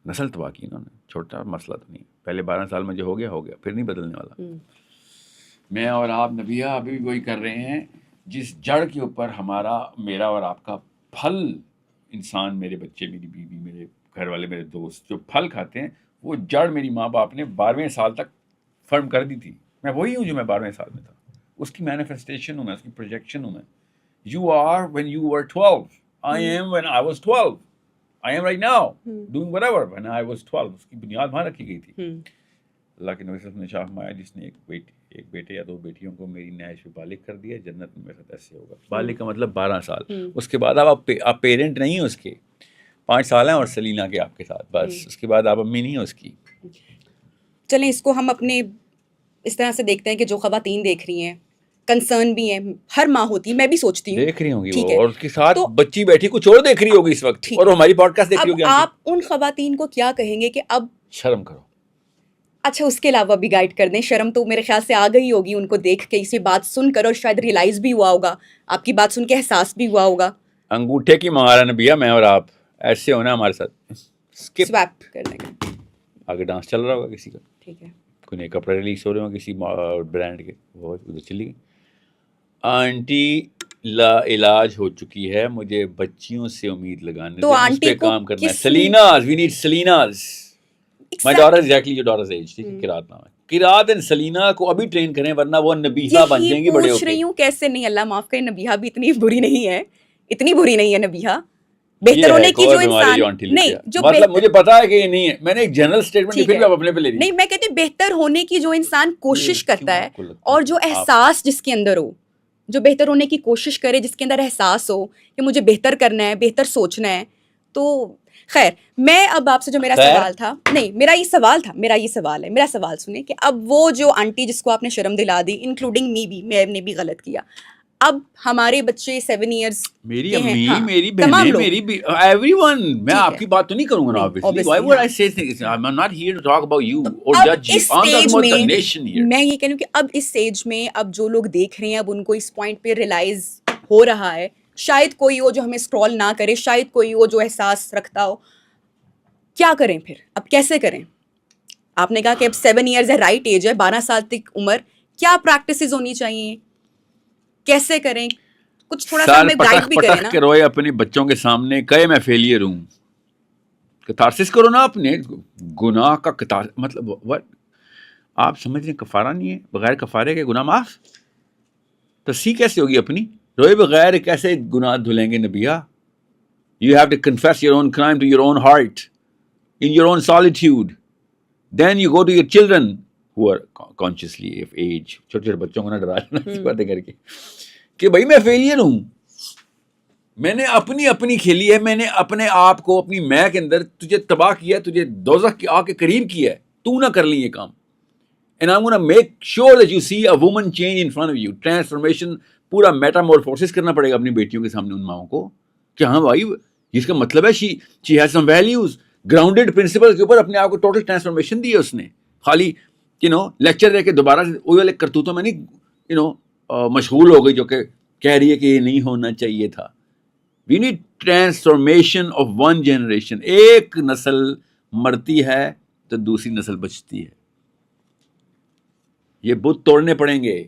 نسل تباہ کی انہوں نے, چھوٹا مسئلہ تو نہیں, پہلے 12 سال میں جو ہو گیا پھر نہیں بدلنے والا. میں اور آپ نبیہ ابھی بھی وہی کر رہے ہیں جس جڑ کے اوپر ہمارا, میرا اور آپ کا پھل, انسان, میرے بچے, میری بیوی, میرے گھر والے, میرے دوست جو پھل کھاتے ہیں, وہ جڑ میری ماں باپ نے 12ویں سال تک فرم کر دی تھی. میں وہی ہوں جو میں 12ویں سال میں تھا, اس کی مینیفیسٹیشن ہوں میں, اس کی پروجیکشن ہوں میں. You are when you were 12. I am when I was 12. I am right now doing whatever when I was 12. اس کی بنیاد وہاں رکھی گئی تھی. اللہ کے نبی صلی اللہ علیہ وسلم نے شاہ فرمایا جس نے ایک بیٹے یا 2 بیٹیوں کو میری نیش پہ بالغ کر دیا, جنت میں میرے ساتھ ایسے ہوگا. بالغ کا مطلب 12 سال. اس کے بعد آپ پیرنٹ نہیں ہیں اس کے, 5 سال ہیں اور سلینا کے آپ کے ساتھ, بس. اس کے بعد آپ امی نہیں ہیں اس کی. چلیں اس کو ہم اپنے اس طرح سے دیکھتے ہیں کہ جو خواتین دیکھ رہی ہیں, کنسرن بھی ہیں, ہر ماں ہوتی ہے, میں بھی سوچتی ہوں دیکھ رہی ہوں گی وہ, اور اس کے ساتھ بچی بیٹھی کچھ اور دیکھ رہی ہوگی اس وقت, اور ہماری پوڈ کاسٹ دیکھ رہی ہوگی. آپ ان خواتین کو کیا کہیں گے کہ اب شرم کرو. اچھا اس کے علاوہ بھی گائیڈ کر دیں. شرم تو میرے خیال سے آ گئی ہوگی ان کو دیکھ کے, اسی بات سن کر, اور شاید ریئلائز بھی ہوا ہوگا, آپ کی بات سن کے احساس بھی ہوا ہوگا. انگوٹھے کی مہارا نبیہ, میں اور آپ ایسے ہونا ہمارے ساتھ, سویپ کرنے کا آگے ڈانس چل رہا ہوگا کسی کا, ٹھیک ہے, کوئی نئے کپڑے ریلیز ہو رہے ہوں کسی برانڈ کے, وہ ادھر چلی گئی. آنٹی لا علاج ہو چکی ہے, مجھے بچیوں سے امید لگانے تو اس پہ کام کرنا ہے. سلیناز, وی نیڈ سلیناز. My daughter exactly your daughter's age, ٹھیک ہے, قرات نام ہے, قرات اینڈ سلینا کو ابھی ٹرین کریں ورنہ وہ نبیہہ بن جائیں گی بڑے ہو کے. پوچھ رہی ہوں کیسے نہیں, اللہ معاف کرے, نبیہہ بھی اتنی بری نہیں ہے, اتنی بری نہیں ہے نبیہہ. بہتر ہونے کی جو انسان نہیں, جو مطلب مجھے پتا ہے کہ یہ نہیں ہے, میں نے ایک جنرل سٹیٹمنٹ پھر بھی آپ اپنے پہ لے نہیں, میں کہتی ہوں بہتر ہونے کی جو انسان کوشش کرتا ہے, اور جو احساس جس کے اندر ہو, جو بہتر ہونے کی کوشش کرے, جس کے اندر احساس ہو کہ مجھے بہتر کرنا ہے, بہتر سوچنا ہے. تو خیر, میں اب آپ سے جو میرا سوال تھا, نہیں میرا یہ سوال تھا, میرا سوال سنیں کہ اب وہ جو آنٹی جس کو آپ نے شرم دلا دی, انکلوڈنگ می بھی, میں نے بھی غلط کیا, اب ہمارے بچے 7 ایئرس, میری امی, میری بہنیں, میری ایوری ون, میں آپ کی بات تو نہیں کروں گا نا, obviously. Why would I say things? I'm not here to talk about you or judge you. I'm talking about the nation here. میں یہ کہہ رہی ہوں کہ اب اس اسٹیج میں, اب جو لوگ دیکھ رہے ہیں, اب ان کو اس پوائنٹ پہ ریئلائز ہو رہا ہے, شاید کوئی ہو جو ہمیں اسکرول نہ کرے, شاید کوئی ہو جو احساس رکھتا ہو, کیا کریں پھر, اب کیسے کریں؟ آپ نے کہا کہ اب 7 ایئرز ہے, رائٹ ایج ہے, 12 سال تک عمر, کیا پریکٹسز ہونی چاہیے, کیسے کریں, کچھ تھوڑا سا ہمیں گائیڈ بھی کریں نا. کہ روئے اپنے بچوں کے سامنے کہے میں فیلئر ہوں, کتارسس کرو نا اپنے گناہ کا, مطلب what آپ سمجھ رہے ہیں کفارہ نہیں ہے, بغیر کفارے کے گناہ معاف, تصحیح کیسے ہوگی اپنی؟ روئے بغیر کیسے گناہ دھلیں گے Nabiha? You have to confess your own crime to your own heart, in your own solitude. Then you go to your children who are consciously of age. چھوٹے چھوٹے بچوں کو نہ ڈرا لینا باتیں کر کے کہ بھائی میں فیلئر ہوں, میں نے اپنی کھیلی ہے, میں نے اپنے آپ کو, اپنی میں کے اندر تجھے تباہ کیا ہے, تجھے دوزخ کی آگ کے قریب کیا ہے, تو نہ کر لی یہ کام. And I'm going to make sure that you see a woman change in front of you. Transformation, پورا میٹامورفوسس کرنا پڑے گا اپنی بیٹیوں کے سامنے ان ماؤں کو کہ ہاں بھائی, جس کا مطلب ہے she has some values, grounded principles کے اوپر اپنے آپ کو ٹوٹل ٹرانسفارمیشن دی ہے اس نے. خالی لیکچر دے کے دوبارہ سے وہی والے کرتوتوں میں نہیں مشغول ہو گئی جو کہ کہہ رہی ہے کہ یہ نہیں ہونا چاہیے تھا. We need transformation of one generation. ایک نسل مرتی ہے تو دوسری نسل بچتی ہے. یہ بت توڑنے پڑیں گے,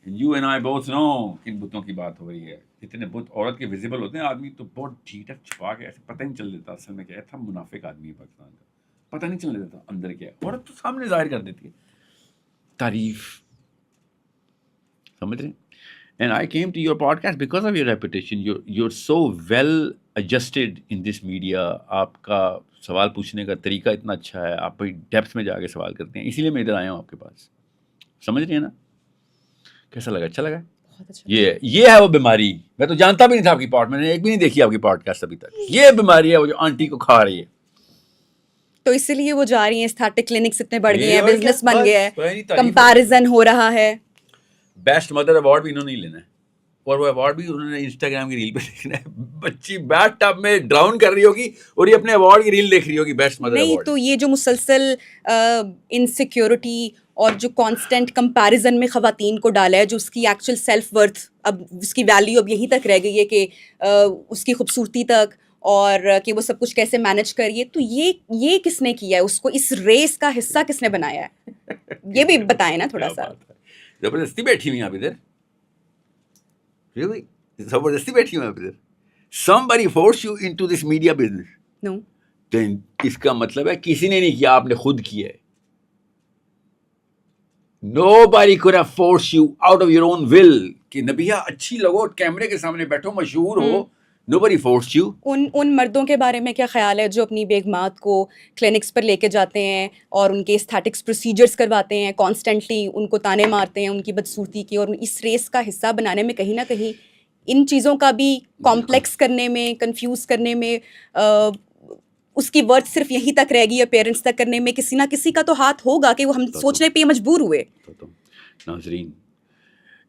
یو اینڈ آئی بوتھ نو کن بتوں کی بات ہو رہی ہے. اتنے بت عورت کے ویزیبل ہوتے ہیں, آدمی تو بہت ٹھیک ٹھاک چھپا کے ایسے پتہ نہیں چل دیتا اصل میں کیا ہے. تھا منافق آدمی ہے پاکستان کا, پتہ نہیں چل دیتا اندر کیا ہے. عورت تو سامنے ظاہر کر دیتی ہے تعریف, سمجھ رہے ہیں. And I came to your podcast because of your reputation. You're so well adjusted in this media. آپ کا سوال پوچھنے کا طریقہ اتنا اچھا ہے, آپ بڑی ڈیپتھ میں جا کے سوال کرتے ہیں, اسی لیے میں ادھر آیا ہوں آپ کے پاس. سمجھ رہی ہیں نا؟ کیسا لگا؟ اچھا لگا؟ یہ ہے وہ بیماری. میں تو جانتا بھی نہیں تھا آپ کی میں نے ایک بھی نہیں دیکھی آپ کی پوڈکاسٹ ابھی تک. یہ بیماری ہے وہ جو آنٹی کو کھا رہی ہے. تو اسی لیے وہ جا رہی ہیں, اسٹارٹک کلینکس اتنے بڑھ گئے ہیں, بزنس بن گیا ہے, کمپیریزن ہو رہا ہے. بیسٹ مدر ایوارڈ بھی انہوں نے لینا ہے, اور وہ ایوارڈ بھی انہوں نے انسٹاگرام کی ریل پہ دیکھنا ہے. بچی بیٹ ٹب میں ڈراؤن کر رہی ہوگی اور یہ اپنے ایوارڈ کی ریل دیکھ رہی ہوگی بیسٹ مدر ایوارڈ. نہیں تو یہ جو مسلسل انسیکیورٹی اور جو کانسٹنٹ کمپیریزن میں خواتین کو ڈالا ہے, جو اس کی ایکچوئل سیلف ورتھ, اب اس کی ویلیو اب یہیں تک رہ گئی ہے کہ اس کی خوبصورتی تک, اور کہ وہ سب کچھ کیسے مینج کریے. تو یہ کس نے کیا ہے, اس کو اس ریس کا حصہ کس نے بنایا ہے, یہ بھی بتائیں نا تھوڑا سا. زبردستی بیٹھی ہوئی ہیں آپ ادھر, really زبردستی بیٹھی ہوئی ہیں آپ ادھر. somebody forced you into this media business. No. then اس کا مطلب ہے کسی نے نہیں کیا, آپ نے خود کیا ہے. nobody could have forced you out of your own will کہ نبیہ اچھی لگو, کیمرے کے سامنے بیٹھو, مشہور ہو. nobody forced you. ان مردوں کے بارے میں کیا خیال ہے جو اپنی بیگمات کو کلینکس پر لے کے جاتے ہیں اور ان کے اسٹیٹکس پروسیجرز کرواتے ہیں, کانسٹنٹلی ان کو تانے مارتے ہیں ان کی بدصورتی کی, اور اس ریس کا حصہ بنانے میں کہیں نہ کہیں ان چیزوں کا بھی کمپلیکس کرنے میں, کنفیوز کرنے میں, اس کی ورتھ صرف یہیں تک رہ گئی ہے پیرنٹس تک کرنے میں, کسی نہ کسی کا تو ہاتھ ہوگا کہ وہ ہم سوچنے پہ مجبور ہوئے. ناظرین,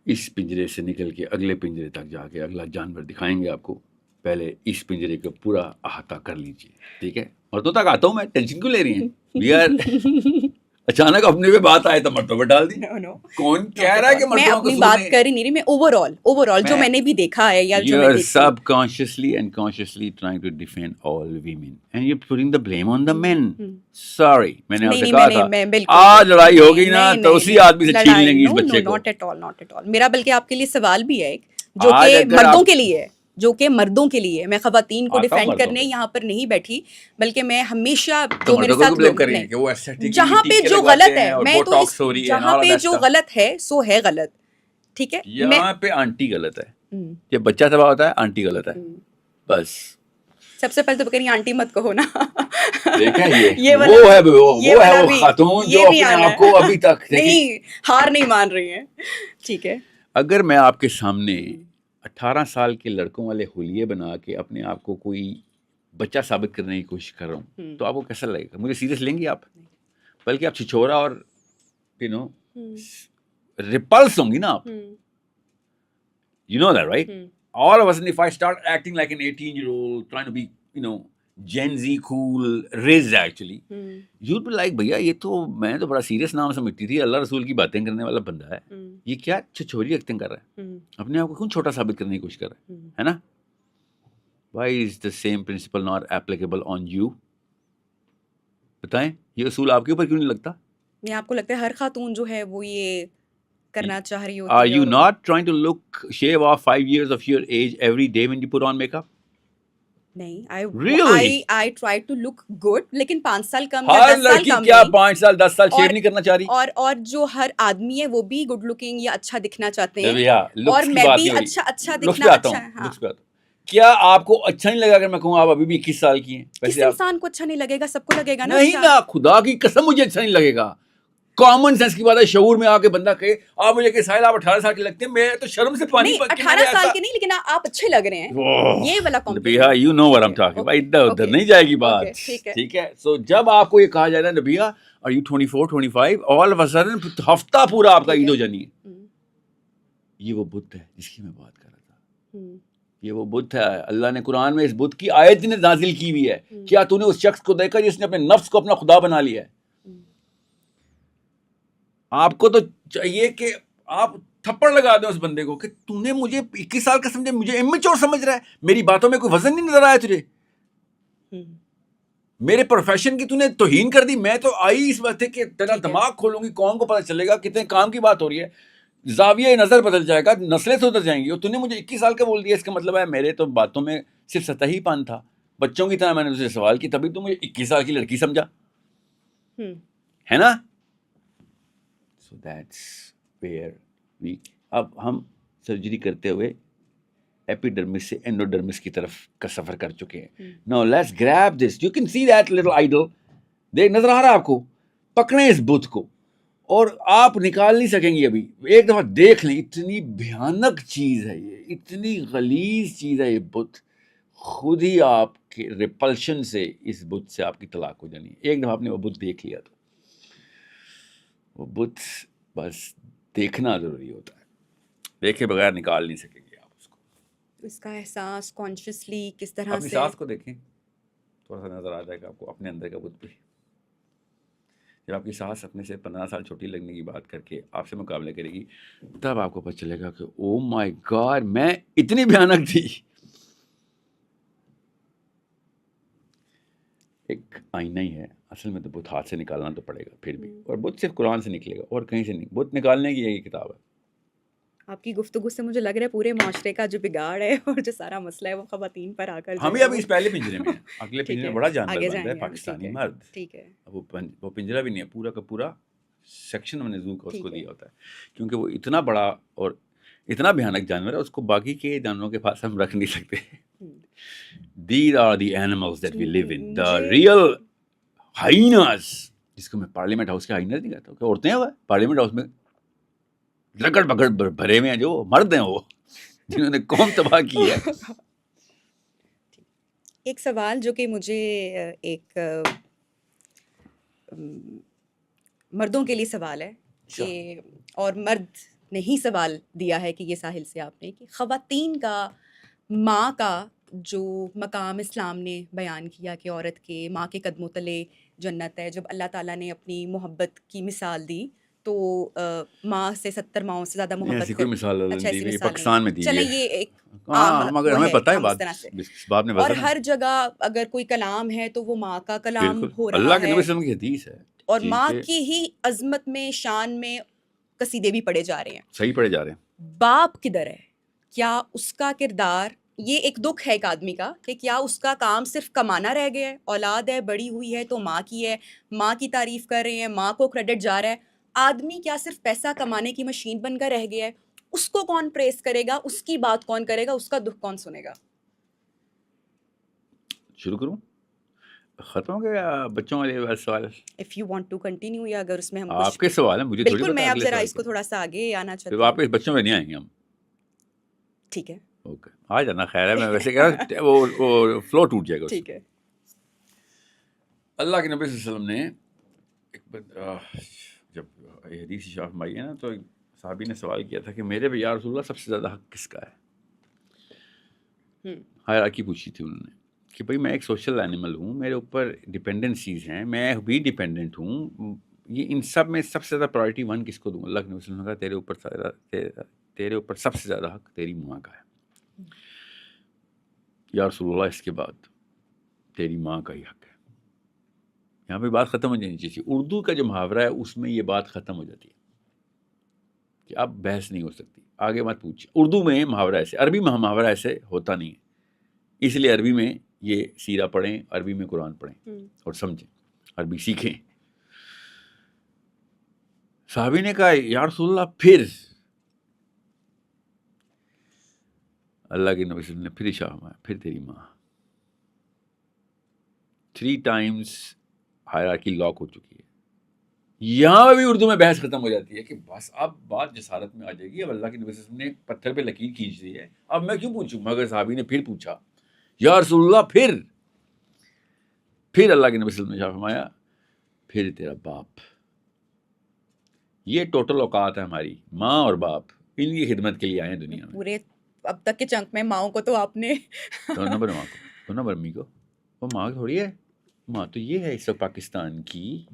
اس پنجرے سے نکل کے اگلے پنجرے تک جا کے اگلا جانور دکھائیں گے آپ کو. پہلے اس پنجرے کا پورا احاطہ کر لیجیے, ٹھیک ہے؟ مردوں تک آتا ہوں میں, ٹینشن کیوں لے رہی ہیں یار؟ اچانک اپنے پہ بات آئے تو مردوں پہ ڈال دی. کون کہہ رہا ہے کہ میں اپنی بات کر ہی نہیں رہی, میں اوور آل جو میں نے بھی دیکھا ہے یا جو میں دیکھتی ہوں. سب consciously and consciously trying to defend all women and you putting the blame on the man. Sorry, میں نے آپ سے کہا تھا آج لڑائی ہو گئی نا تو اسی آدمی سے چھین لیں گے اس بچے کو. Not at all. میرا بلکہ آپ کے لیے سوال بھی ہے جو کہ مردوں کے لیے ہے, جو کہ مردوں کے لیے. میں خواتین کو ڈیفینڈ کرنے یہاں پر نہیں بیٹھی, بلکہ میں ہمیشہ جو میرے ساتھ جہاں پہ جو غلط ہے, میں تو جہاں پہ جو غلط ہے سو ہے غلط, ٹھیک ہے. یہاں پہ آنٹی غلط ہے, یہ بچہ تباہ ہوتا ہے, آنٹی غلط ہے بس. سب سے پہلے تو بکری آنٹی مت کہو نا. یہ وہ ہے وہ خاتون جو اپنے آپ کو ابھی تک نہیں ہار نہیں مان رہی ہیں, ٹھیک ہے. اگر میں آپ کے سامنے 18 سال کے لڑکوں والے حلیے بنا کے اپنے آپ کو کوئی بچہ ثابت کرنے کی کوشش کر رہا ہوں تو آپ کو کیسا لگے گا؟ مجھے سیریس لیں گی آپ؟ بلکہ آپ چھچورا اور ریپلس ہوں گی نا آپ. You know that, right? All of a sudden, if I start acting like an 18-year-old, trying to be, Gen Z cool, Riz actually, you'd be like, بھیا یہ تو میں تو بڑا سیریس نام سمجھتی تھی, اللہ رسول کی باتیں کرنے والا بندہ ہے, یہ کیا چھچوری ایکٹنگ کر رہا ہے, اپنے آپ کو کیوں چھوٹا ثابت کرنے کی کوشش کر رہا ہے نا. Why is the same principle not applicable on you? بتائیں, یہ اصول آپ کے اوپر کیوں نہیں لگتا؟ یہ آپ کو لگتا ہے ہر خاتون جو ہے وہ یہ کرنا چاہ رہی ہوتی ہے. Are you not trying to shave off 5 years of your age every day when you put on makeup? نہیں, I try to look good, لیکن 5 سال کم یا 10 ہر سال لڑکی کم کیا 5 سال 10 سال شیو نہیں کرنا چاہ رہی, اور جو ہر آدمی ہے وہ بھی گڈ لکنگ یا اچھا دکھنا چاہتے ہیں, اور اور میں بھی اچھا دکھنا اچھا. کیا آپ کو اچھا نہیں لگا اگر میں کہوں آپ ابھی بھی 21 سال کی ہیں؟ کس انسان کو اچھا نہیں لگے گا, سب کو لگے گا نا. نہیں نا, خدا کی قسم مجھے اچھا نہیں لگے گا. کامن سینس کی بات ہے, شعور میں آ کے بندہ کہے آپ مجھے کہ ساحل آپ 18 سال کے لگتے ہیں, میں تو شرم سے پانی 18 سال کے نہیں, لیکن آپ اچھے لگ رہے ہیں, یہ والا Nabiha you know what I'm talking about. ادھر نہیں جائے گی بات, ٹھیک ہے. سو جب آپ کو یہ کہا جائے نا Nabiha are you 24 25, all of a sudden ہفتہ پورا آپ کا عید ہو جانی ہے. یہ وہ بت ہے جس کی میں بات کر رہا تھا, یہ وہ بت ہے. اللہ نے قرآن میں اس بت کی آیت نازل کی ہوئی ہے. کیا تو نے اس شخص کو دیکھا جس نے اپنے نفس کو اپنا خدا بنا لیا ہے؟ آپ کو تو چاہیے کہ آپ تھپڑ لگا دیں اس بندے کو کہ تو نے مجھے 21 سال کا سمجھے, مجھے امیچور سمجھ رہا ہے, میری باتوں میں کوئی وزن نہیں نظر آیا تجھے, میرے پروفیشن کی تو نے توہین کر دی. میں تو آئی اس بات ہے کہ تیرا دماغ کھولوں گی, قوم کو پتہ چلے گا کتنے کام کی بات ہو رہی ہے. زاویہ نظر بدل جائے گا, نسلیں سدھر جائیں گی. اور تو نے مجھے 21 سال کا بول دیا, اس کا مطلب ہے میرے تو باتوں میں صرف سطحی پن تھا, بچوں کی طرح میں نے تجھے سوال کی, تبھی تو مجھے 21 سال کی لڑکی سمجھا, ہے نا. سو دیٹس ویئر وی, اب ہم سرجری کرتے ہوئے ایپیڈرمس سے اینڈوڈرمس کی طرف کا سفر کر چکے ہیں. Now let's grab this, you can see that little idol, دیکھ نظر آ رہا ہے آپ کو, پکڑیں اس بت کو, اور آپ نکال نہیں سکیں گے ابھی. ایک دفعہ دیکھ لیں, اتنی بھیانک چیز ہے یہ, اتنی غلیظ چیز ہے یہ بت, خود ہی آپ کے ریپلشن سے اس بت سے آپ کی طلاق ہو جانی. ایک دفعہ آپ نے وہ بت دیکھ لیا تو وہ بت بس دیکھنا ضروری ہوتا ہے, دیکھے بغیر نکال نہیں سکیں گے آپ اس کو. اس کا احساس کانشیسلی کس طرح اپنی سے, سانس کو دیکھیں, تھوڑا سا نظر آ جائے گا آپ کو اپنے اندر کا بت بھی. جب آپ کی سانس اپنے سے 15 سال چھوٹی لگنے کی بات کر کے آپ سے مقابلہ کرے گی, تب آپ کو پتہ چلے گا کہ او مائی گاڈ میں اتنی بھیانک تھی. ایک آئینہ ہی ہے اصل میں, تو بت ہاتھ سے نکالنا تو پڑے گا پھر بھی, اور بت صرف قرآن سے نکلے گا اور کہیں سے نہیں. بت نکالنے کی یہی کتاب ہے. آپ کی گفتگو سے مجھے لگ رہا ہے پورے معاشرے کا جو بگاڑ ہے اور جو سارا مسئلہ ہے وہ خواتین پر آ کر ہم بھی ابھی اس پہلے پنجرے میں ہیں, اگلے ٹھیک پنجرے ہے, میں بڑا جانور آگے بن رہا جائیں ہے گے, پاکستانی مرد. ٹھیک ہے, وہ پنجرا بھی نہیں ہے, پورا کا پورا سیکشن ہم نے زو کا اس کو ٹھیک ہے. دیا ہوتا ہے, کیونکہ وہ اتنا بڑا اور اتنا بھیانک جانور ہے, اس کو باقی کے جانوروں کے پاس ہم رکھ نہیں سکتے. These are the animals that we live in, the real hyenas, جس کو میں پارلیمنٹ ہاؤس کے ہائیناز نہیں کہتا, کہ عورتیں ہیں وہ پارلیمنٹ ہاؤس میں لکڑ پکڑ بھرے ہوئے ہیں, جو مرد ہیں وہ جنہوں نے قوم تباہ کی ہے. ایک سوال جو کہ مجھے ایک مردوں کے لیے سوال ہے کہ, اور مرد نے ہی سوال دیا ہے کہ یہ ساحل سے آپ نے, کہ خواتین کا ماں کا جو مقام اسلام نے بیان کیا کہ عورت کے ماں کے قدموں تلے جنت ہے. جب اللہ تعالیٰ نے اپنی محبت کی مثال دی تو ماں سے 70 ماؤں سے زیادہ محبت ایسی کوئی مثال اچھا ایسی دی مثال پاکستان میں دی چلیں ہے. یہ ایک ہاں مگر ہمیں پتہ ہے بات, بات میں اور وزن ہے. ہر جگہ اگر کوئی کلام ہے تو وہ ماں کا کلام بالکل, ہو اللہ رہا کے ہے, نبی صلی اللہ علیہ وسلم کی حدیث ہے, اور ماں کی ہی عظمت میں شان میں قصیدے بھی پڑھے جا رہے ہیں. صحیح پڑھے جا رہے ہیں. باپ کدھر ہے؟ کیا اس کا کردار, یہ ایک دکھ ہے ایک آدمی کا کہ کیا اس کا کام صرف کمانا رہ گیا ہے؟ اولاد ہے, بڑی ہوئی ہے تو ماں کی ہے, ماں کی تعریف کر رہے ہیں, ماں کو کریڈٹ جا رہا ہے. آدمی کیا صرف پیسہ کمانے کی مشین بن کر رہ گیا ہے؟ اس کو کون پریس کرے گا, اس کی بات کون کرے گا, اس کا دکھ کون سنے گا؟ شروع کروں, ختم ہو گیا بچوں والے سوال؟ If you want to continue, یا اگر اس میں ہم آپ کے سوال ہیں, مجھے تھوڑی بالکل, پتہ میں اب اگلے ذرا سوال اس کو تھوڑا سا آگے آنا چاہتی پھر ہوں. واپس بچوں میں نہیں آئیں گے ہم. ٹھیک ہے, اوکے, آ جانا, خیر ہے, میں ویسے کہہ رہا ہوں وہ فلو ٹوٹ جائے گا. ٹھیک ہے. اللہ کے نبی صلی اللہ علیہ وسلم نے جب یہ حدیث شاف فرمائی ہے نا, تو صحابی نے سوال کیا تھا کہ میرے بھی یا رسول اللہ سب سے زیادہ حق کس کا ہے؟ ہائرارکی پوچھی تھی انہوں نے کہ بھائی میں ایک سوشل اینیمل ہوں, میرے اوپر ڈپینڈنسیز ہیں, میں بھی ڈپینڈنٹ ہوں, یہ ان سب میں سب سے زیادہ پرائرٹی 1 کس کو دوں؟ اللہ کے نبی صلی اللہ علیہ وسلم نے کہا تیرے اوپر سب سے زیادہ حق تیری ماں کا ہے. یا رسول اللہ اس کے بعد تیری ماں کا ہی حق ہے. یہاں پہ بات ختم ہو جانی چاہیے. اردو کا جو محاورہ ہے اس میں یہ بات ختم ہو جاتی ہے کہ اب بحث نہیں ہو سکتی, آگے مت پوچھ. اردو میں محاورہ ایسے, عربی میں محاورہ ایسے ہوتا نہیں ہے, اس لیے عربی میں یہ سیرہ پڑھیں, عربی میں قرآن پڑھیں اور سمجھیں, عربی سیکھیں. صحابی نے کہا یا رسول اللہ پھر؟ اللہ کے نبی صلی اللہ علیہ وسلم نے پھر ارشاد فرمایا پھر تیری ماں. 3 times ہائرارکی لاک ہو چکی ہے. یہاں بھی اردو میں بحث ختم ہو جاتی ہے کہ بس اب بات جسارت میں آ جائے گی. اب اللہ کے نبی صلی اللہ علیہ وسلم نے پتھر پہ لکیر کھینچ دی ہے, اب میں کیوں پوچھوں؟ مگر صحابی نے پھر پوچھا یا رسول اللہ پھر اللہ کے نبی صلی اللہ علیہ وسلم نے فرمایا پھر تیرا باپ. یہ ٹوٹل اوقات ہے ہماری, ماں اور باپ, ان کی خدمت کے لیے آئے ہیں دنیا میں. پورے اب تک کے چنک میں ماؤں کو تو آپ نے 2 نمبر ماں کو, 2 نمبر امی کو. وہ ماں تھوڑی ہے, ماں تو یہ ہے اس وقت پاکستان کی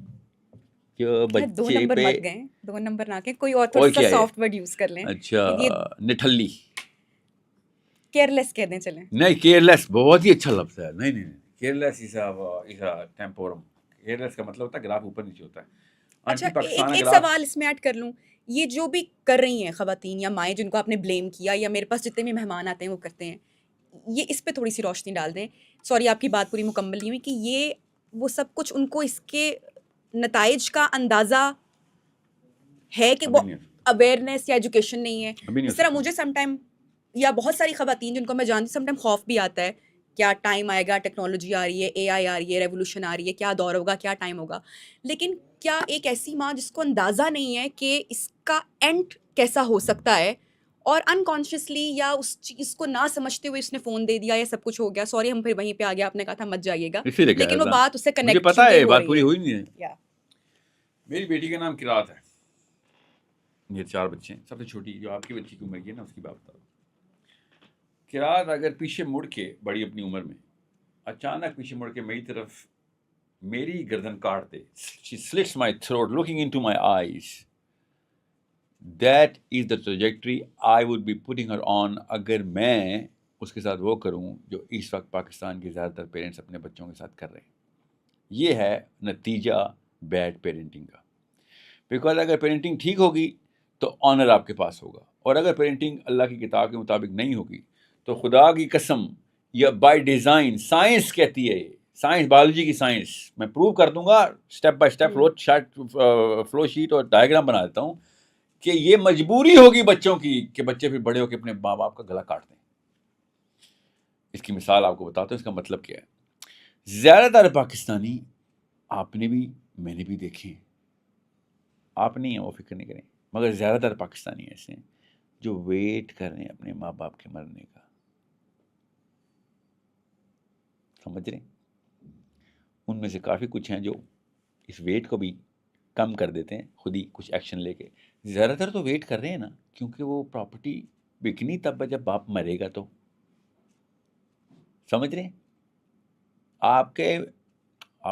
جو 2 بچے نمبر پہ. مت گئے, 2 نمبر نہ کہ کوئی اور تھوڑا سا سافٹ ورڈ یوز کر لیں. اچھا, نٹھلی, کیئر لیس کہنے چلیں. نہیں کیئر لیس بہت ہی اچھا لفظ ہے. نہیں کیئر لیس ٹیمپورم. کیئر لیس کا مطلب ہوتا ہے گراف اوپر نیچے ہوتا ہے. اچھا پاکستان ایک اگر آپ سوال اس میں ایڈ کر لوں, یہ جو بھی کر رہی ہیں خواتین یا مائیں جن کو آپ نے بلیم کیا, یا میرے پاس جتنے بھی مہمان آتے ہیں وہ کرتے ہیں, یہ اس پہ تھوڑی سی روشنی ڈال دیں. سوری آپ کی بات پوری مکمل نہیں ہوئی, کہ یہ وہ سب کچھ ان کو اس کے نتائج کا اندازہ ہے کہ وہ ابھی نہیں ہو اویئرنیس یا ایجوکیشن نہیں ہے. ابھی نہیں اس ہو طرح سکتا. مجھے سم ٹائم یا بہت ساری خواتین جن کو میں جانتی ہوں, سم ٹائم خوف بھی آتا ہے, کیا ٹائم آئے گا, ٹیکنالوجی آ رہی ہے, اے آئی آ رہی ہے, ریولیوشن آ رہی ہے, کیا دور ہوگا, کیا ٹائم ہوگا. لیکن کیا ایک ایسی ماں جس کو اندازہ نہیں ہے کہ اس کا اینڈ کیسا ہو سکتا ہے, اور انکانشیسلی یا اس چیز کو نہ سمجھتے ہوئے اس نے فون دے دیا یا سب کچھ ہو گیا, سوری ہم پھر وہیں پہ آ گیا, آپ نے کہا تھا مت جائیے گا, اسی لیے لیکن وہ کہا بات اس سے تھا, مجھے کنیکٹ پتا ہے ہو بات رہی پوری ہے. ہوئی نہیں ہے. یا میری بیٹی کا نام قرات ہے, میرے 4 بچے ہیں, سب سے چھوٹی جو آپ کی بچی کی عمر کی ہے نا اس کی بات بتا رہا ہوں. قرات اگر پیچھے مڑ کے بڑی اپنی عمر میں اچانک پیچھے مڑ کے میری طرف میری گردن کاٹ دے, she slits my throat looking into my eyes, that is the trajectory I would be putting her on. اگر میں اس کے ساتھ وہ کروں جو اس وقت پاکستان کے زیادہ تر پیرنٹس اپنے بچوں کے ساتھ کر رہے ہیں, یہ ہے نتیجہ بیڈ پیرنٹنگ کا. بیکاز اگر پیرنٹنگ ٹھیک ہوگی تو آنر آپ کے پاس ہوگا, اور اگر پیرنٹنگ اللہ کی کتاب کے مطابق نہیں ہوگی تو خدا کی قسم یا بائی ڈیزائن, سائنس کہتی ہے, سائنس بایولوجی کی سائنس, میں پروو کر دوں گا step by step flow sheet اور ڈائیگرام بنا دیتا ہوں, کہ یہ مجبوری ہوگی بچوں کی کہ بچے پھر بڑے ہو کے اپنے ماں باپ کا گلا کاٹ دیں. اس کی مثال آپ کو بتاتا ہوں, اس کا مطلب کیا ہے. زیادہ تر پاکستانی, آپ نے بھی میں نے بھی دیکھے, آپ نہیں ہیں وہ فکر نہیں کریں, مگر زیادہ تر پاکستانی ایسے ہیں جو ویٹ کر رہے ہیں اپنے ماں باپ کے مرنے کا. سمجھ رہے ہیں؟ ان میں سے کافی کچھ ہیں جو اس ویٹ کو بھی کم کر دیتے ہیں خود ہی کچھ ایکشن لے کے. زیادہ تر تو ویٹ کر رہے ہیں نا, کیونکہ وہ پراپرٹی بکنی تب ہے جب باپ مرے گا. تو سمجھ رہے ہیں آپ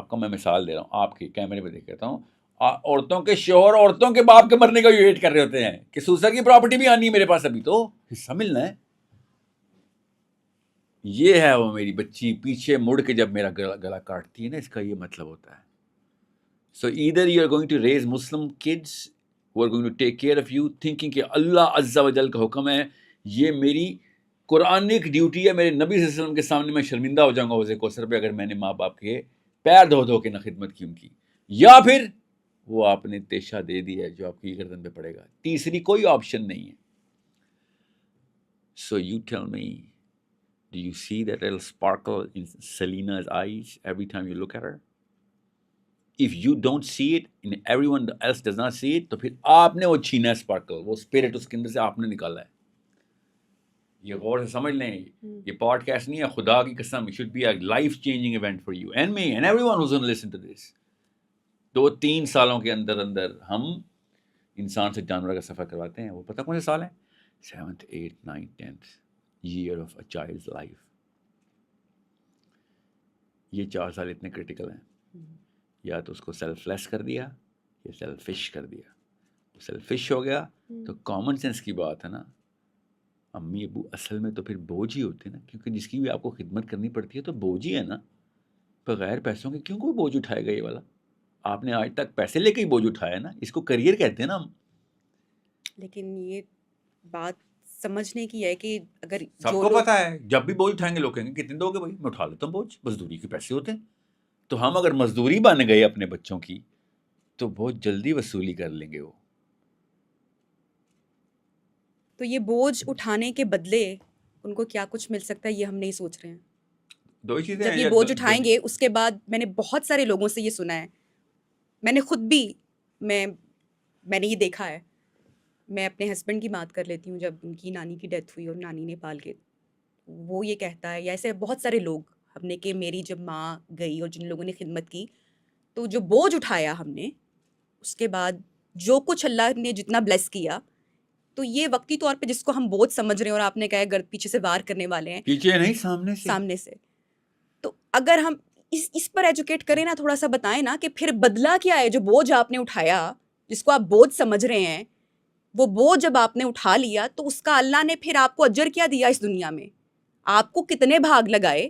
کا میں مثال دے رہا ہوں, آپ کے کیمرے پہ دیکھ کہتا ہوں, عورتوں کے شوہر عورتوں کے باپ کے مرنے کا بھی ویٹ کر رہے ہوتے ہیں کہ سوسر کی پراپرٹی بھی آنی ہے میرے پاس, ابھی تو حصہ ملنا ہے. یہ ہے وہ میری بچی پیچھے مڑ کے جب میرا گلا کاٹتی ہے نا, اس کا یہ مطلب ہوتا ہے. So either you are going to raise Muslim kids who are going to take care of you thinking کہ اللہ عز و جل کا حکم ہے, یہ میری قرآنک ڈیوٹی ہے, میرے نبی صلی اللہ علیہ وسلم کے سامنے میں شرمندہ ہو جاؤں گا حوض کوثر پہ اگر میں نے ماں باپ کے پیر دھو دھو کے نہ خدمت کی ان کی, یا پھر وہ آپ نے تیشہ دے دیا ہے جو آپ کی گردن پہ پڑے گا. تیسری کوئی آپشن نہیں ہے. So you tell me, do you see that little sparkle in Selina's eyes every time you look at her? If you don't see it and everyone else does not see it, تو پھر آپ نے وہ چھینا ہے sparkle, وہ spirit اس کے اندر سے آپ نے نکالا ہے. یہ غور سے سمجھ لیں, یہ پوڈ کاسٹ نہیں ہے, خدا کی قسم, it should be a life changing event for you and me and everyone who's going to listen to this. 2-3 سالوں کے اندر ہم انسان سے جانور کا سفر کرواتے ہیں. وہ پتہ کون سے سال ہیں؟ 7th 8th 9th 10th year of a child's life. یہ 4 سال اتنے کرٹیکل ہیں. یا تو اس کو سیلف لیس کر دیا یا سیلفش کر دیا. سیلفش ہو گیا تو کامن سینس کی بات ہے نا, امی ابو اصل میں تو پھر بوجھ ہی ہوتے ہیں نا, کیونکہ جس کی بھی آپ کو خدمت کرنی پڑتی ہے تو بوجھ ہی ہے نا. بغیر پیسوں کے کیوں کوئی بوجھ اٹھائے گا یہ والا؟ آپ نے آج تک پیسے لے کے ہی بوجھ اٹھایا نا, اس کو کریئر کہتے ہیں نا ہم. لیکن یہ بات سمجھنے کی ہے کہ اگر سب کو پتا ہے جب بھی بوجھ اٹھائیں گے لوگ کہیں گے کتنے دو گے بھائی, میں اٹھا لیتا ہوں بوجھ, مزدوری کے پیسے ہوتے ہیں. تو ہم اگر مزدوری بن گئے اپنے بچوں کی تو بہت جلدی وصولی کر لیں گے وہ. تو یہ بوجھ اٹھانے کے بدلے ان کو کیا کچھ مل سکتا ہے یہ ہم نہیں سوچ رہے ہیں. 2 چیزیں جب یہ بوجھ اٹھائیں گے اس کے بعد, میں نے بہت سارے لوگوں سے یہ سنا ہے, میں نے خود بھی میں نے یہ دیکھا ہے. میں اپنے ہسبینڈ کی بات کر لیتی ہوں, جب ان کی نانی کی ڈیتھ ہوئی اور نانی نیپال کے, وہ یہ کہتا ہے, یا ایسے بہت سارے لوگ ہم نے, کہ میری جب ماں گئی اور جن لوگوں نے خدمت کی تو جو بوجھ اٹھایا ہم نے, اس کے بعد جو کچھ اللہ نے جتنا بلیس کیا, تو یہ وقتی طور پہ جس کو ہم بوجھ سمجھ رہے ہیں, اور آپ نے کہا گرد پیچھے سے وار کرنے والے ہیں, پیچھے نہیں سامنے سے, تو اگر ہم اس پر ایجوکیٹ کریں نا, تھوڑا سا بتائیں نا کہ پھر بدلہ کیا ہے. جو بوجھ آپ نے اٹھایا, جس کو آپ بوجھ سمجھ رہے ہیں, وہ بوجھ جب آپ نے اٹھا لیا تو اس کا اللہ نے پھر آپ کو اجر کیا دیا اس دنیا میں, آپ کو کتنے بھاگ لگائے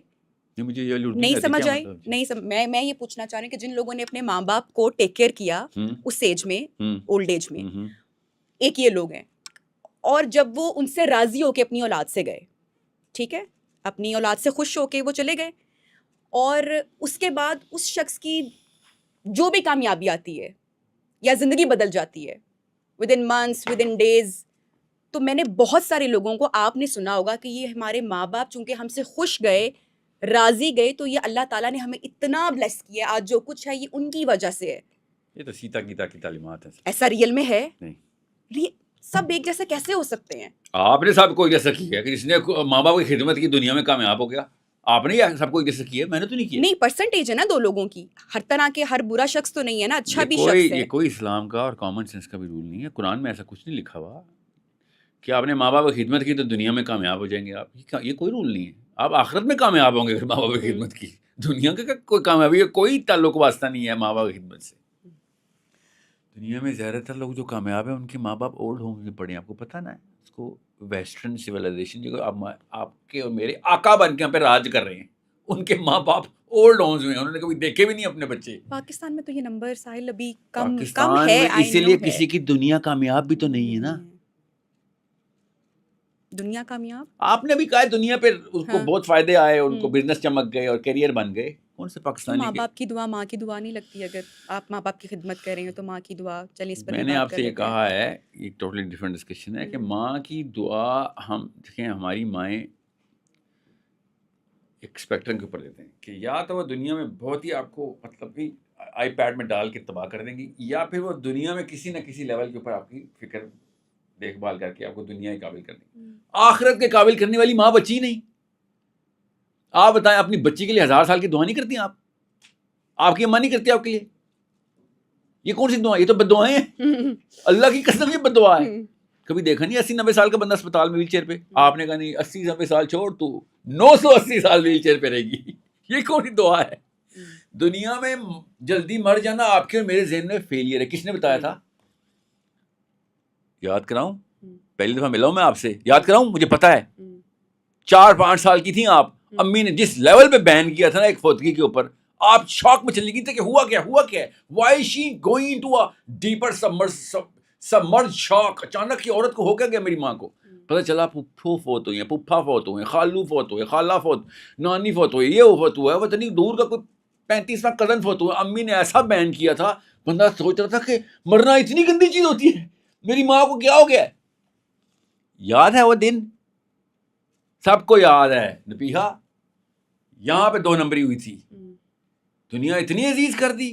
مجھے یہ اردو نہیں آتی، سمجھ کیا آئی؟ مطلب؟ نہیں میں یہ پوچھنا چاہ رہی ہوں کہ جن لوگوں نے اپنے ماں باپ کو ٹیک کیئر کیا اس ایج میں، اولڈ ایج میں، ایک یہ لوگ ہیں، اور جب وہ ان سے راضی ہو کے اپنی اولاد سے گئے، ٹھیک ہے، اپنی اولاد سے خوش ہو کے وہ چلے گئے، اور اس کے بعد اس شخص کی جو بھی کامیابی آتی ہے یا زندگی بدل جاتی ہے within months, within days, تو میں نے بہت سارے لوگوں کو، آپ نے سنا ہوگا کہ یہ ہمارے ماں باپ چونکہ ہم سے خوش گئے، راضی گئے، تو یہ اللہ تعالیٰ نے ہمیں اتنا بلیس کیا، آج جو کچھ ہے یہ ان کی وجہ سے ہے. یہ تو سیتا گیتا کی تعلیمات ہیں. ایسا ریئل میں ہے؟ نہیں، سب ایک جیسے کیسے ہو سکتے ہیں؟ آپ نے سب کو جیسا کیا کہ جس نے ماں باپ کی خدمت کی دنیا میں کامیاب ہو گیا. آپ نے سب کو جیسا کیا، میں نے تو نہیں کیا. نہیں، پرسنٹیج ہے نا دو لوگوں کی، ہر طرح کے، ہر برا شخص تو نہیں ہے نا، اچھا بھی شخص ہے. یہ کوئی اسلام کا اور کامن سینس کا بھی رول نہیں ہے. قرآن میں ایسا کچھ نہیں لکھا ہوا کہ آپ نے ماں باپ کی خدمت کی تو دنیا میں کامیاب ہو جائیں گے آپ. یہ کوئی رول نہیں ہے. آپ آخرت میں کامیاب ہوں گے اگر ماں باپ کی خدمت کی. دنیا کا کوئی کامیابی کا کوئی تعلق واسطہ نہیں ہے ماں باپ کی خدمت سے. دنیا میں زیادہ تر لوگ جو کامیاب ہیں ان کے ماں باپ اولڈ ہوں گے پڑے. آپ کو پتہ نا ہے اس کو. ویسٹرن سویلائزیشن جو آپ کے اور میرے آقا بن کے یہاں پہ راج کر رہے ہیں، ان کے ماں باپ اولڈ ہومز میں ہیں، انہوں نے کبھی دیکھے بھی نہیں اپنے بچے. پاکستان میں تو یہ نمبر ساحل ابھی کم ہے. پاکستان میں اسی لیے کسی کی دنیا کامیاب بھی تو نہیں ہے نا. دنیا کامیاب آپ نے بھی کہا دنیا پہ اس کو بہت فائدے آئے، ان کو بزنس چمک گئے اور کیریئر بن گئے. کون سے پاکستانی ماں باپ کی دعا ماں کی دعا نہیں لگتی؟ اگر آپ ماں باپ کی خدمت کر رہے ہیں تو ماں کی دعا، چلیے اس پر میں نے آپ سے یہ کہا ہے، ایک ٹوٹلی ڈفرینٹ ڈسکشن ہے کہ ماں کی دعا ہم دیکھیں، ہماری مائیں ایک اسپیکٹرم کے اوپر لیتے ہیں کہ یا تو وہ دنیا میں بہت ہی آپ کو مطلب کہ آئی پیڈ میں ڈال کے تباہ کر دیں گی، یا پھر وہ دنیا میں کسی نہ کسی لیول کے اوپر آپ کی فکر دیکھ بھال کر کے آپ کو دنیا کے قابل کر دیں گی. آخرت کے قابل کرنے والی ماں بچی نہیں. آپ بتائیں اپنی بچی کے لیے 1000 سال کی دعا نہیں کرتی آپ کی اماں نہیں کرتی آپ کے لیے؟ یہ کون سی دعا؟ یہ تو بد دعائیں ہیں. اللہ کی قسم یہ بد دعا ہے. کبھی دیکھا نہیں 80-90 سال کا بندہ اسپتال میں ویل چیئر پہ؟ آپ نے کہا نہیں 80-90 سال چھوڑ، تو 980 سال ویل چیئر پہ رہے گی. یہ کون سی دعا ہے؟ دنیا میں جلدی مر جانا آپ کے اور میرے ذہن میں فیلئر ہے. کس نے بتایا تھا؟ یاد کراؤں؟ پہلی دفعہ ملا ہوں میں آپ سے، یاد کراؤں؟ مجھے پتا ہے 4-5 سال کی تھیں آپ، امی نے جس لیول پہ بین کیا تھا نا ایک فوتگی کے اوپر، آپ شاک میں چلی گئی تھی کہ ہوا کیا ہے. Why she going to a deeper submerge shock. اچانک کی عورت کو ہو گیا میری ماں کو پتہ چلا پھپھو فوت ہوئی ہیں، پھپھا فوت ہوئے ہیں، خالو فوت ہوئے، خالہ فوت، نانی فوت ہوئی، یہ فوت ہوا ہے، وہ اتنی دور کا کوئی 35واں کزن فوت ہوا. امی نے ایسا بین کیا تھا، بندہ سوچ رہا تھا کہ مرنا اتنی گندی چیز ہوتی ہے. میری ماں کو کیا ہو گیا ہے؟ یاد ہے وہ دن؟ سب کو یاد ہے. نبیہا یہاں پہ 2 نمبری ہوئی تھی، دنیا اتنی عزیز کر دی.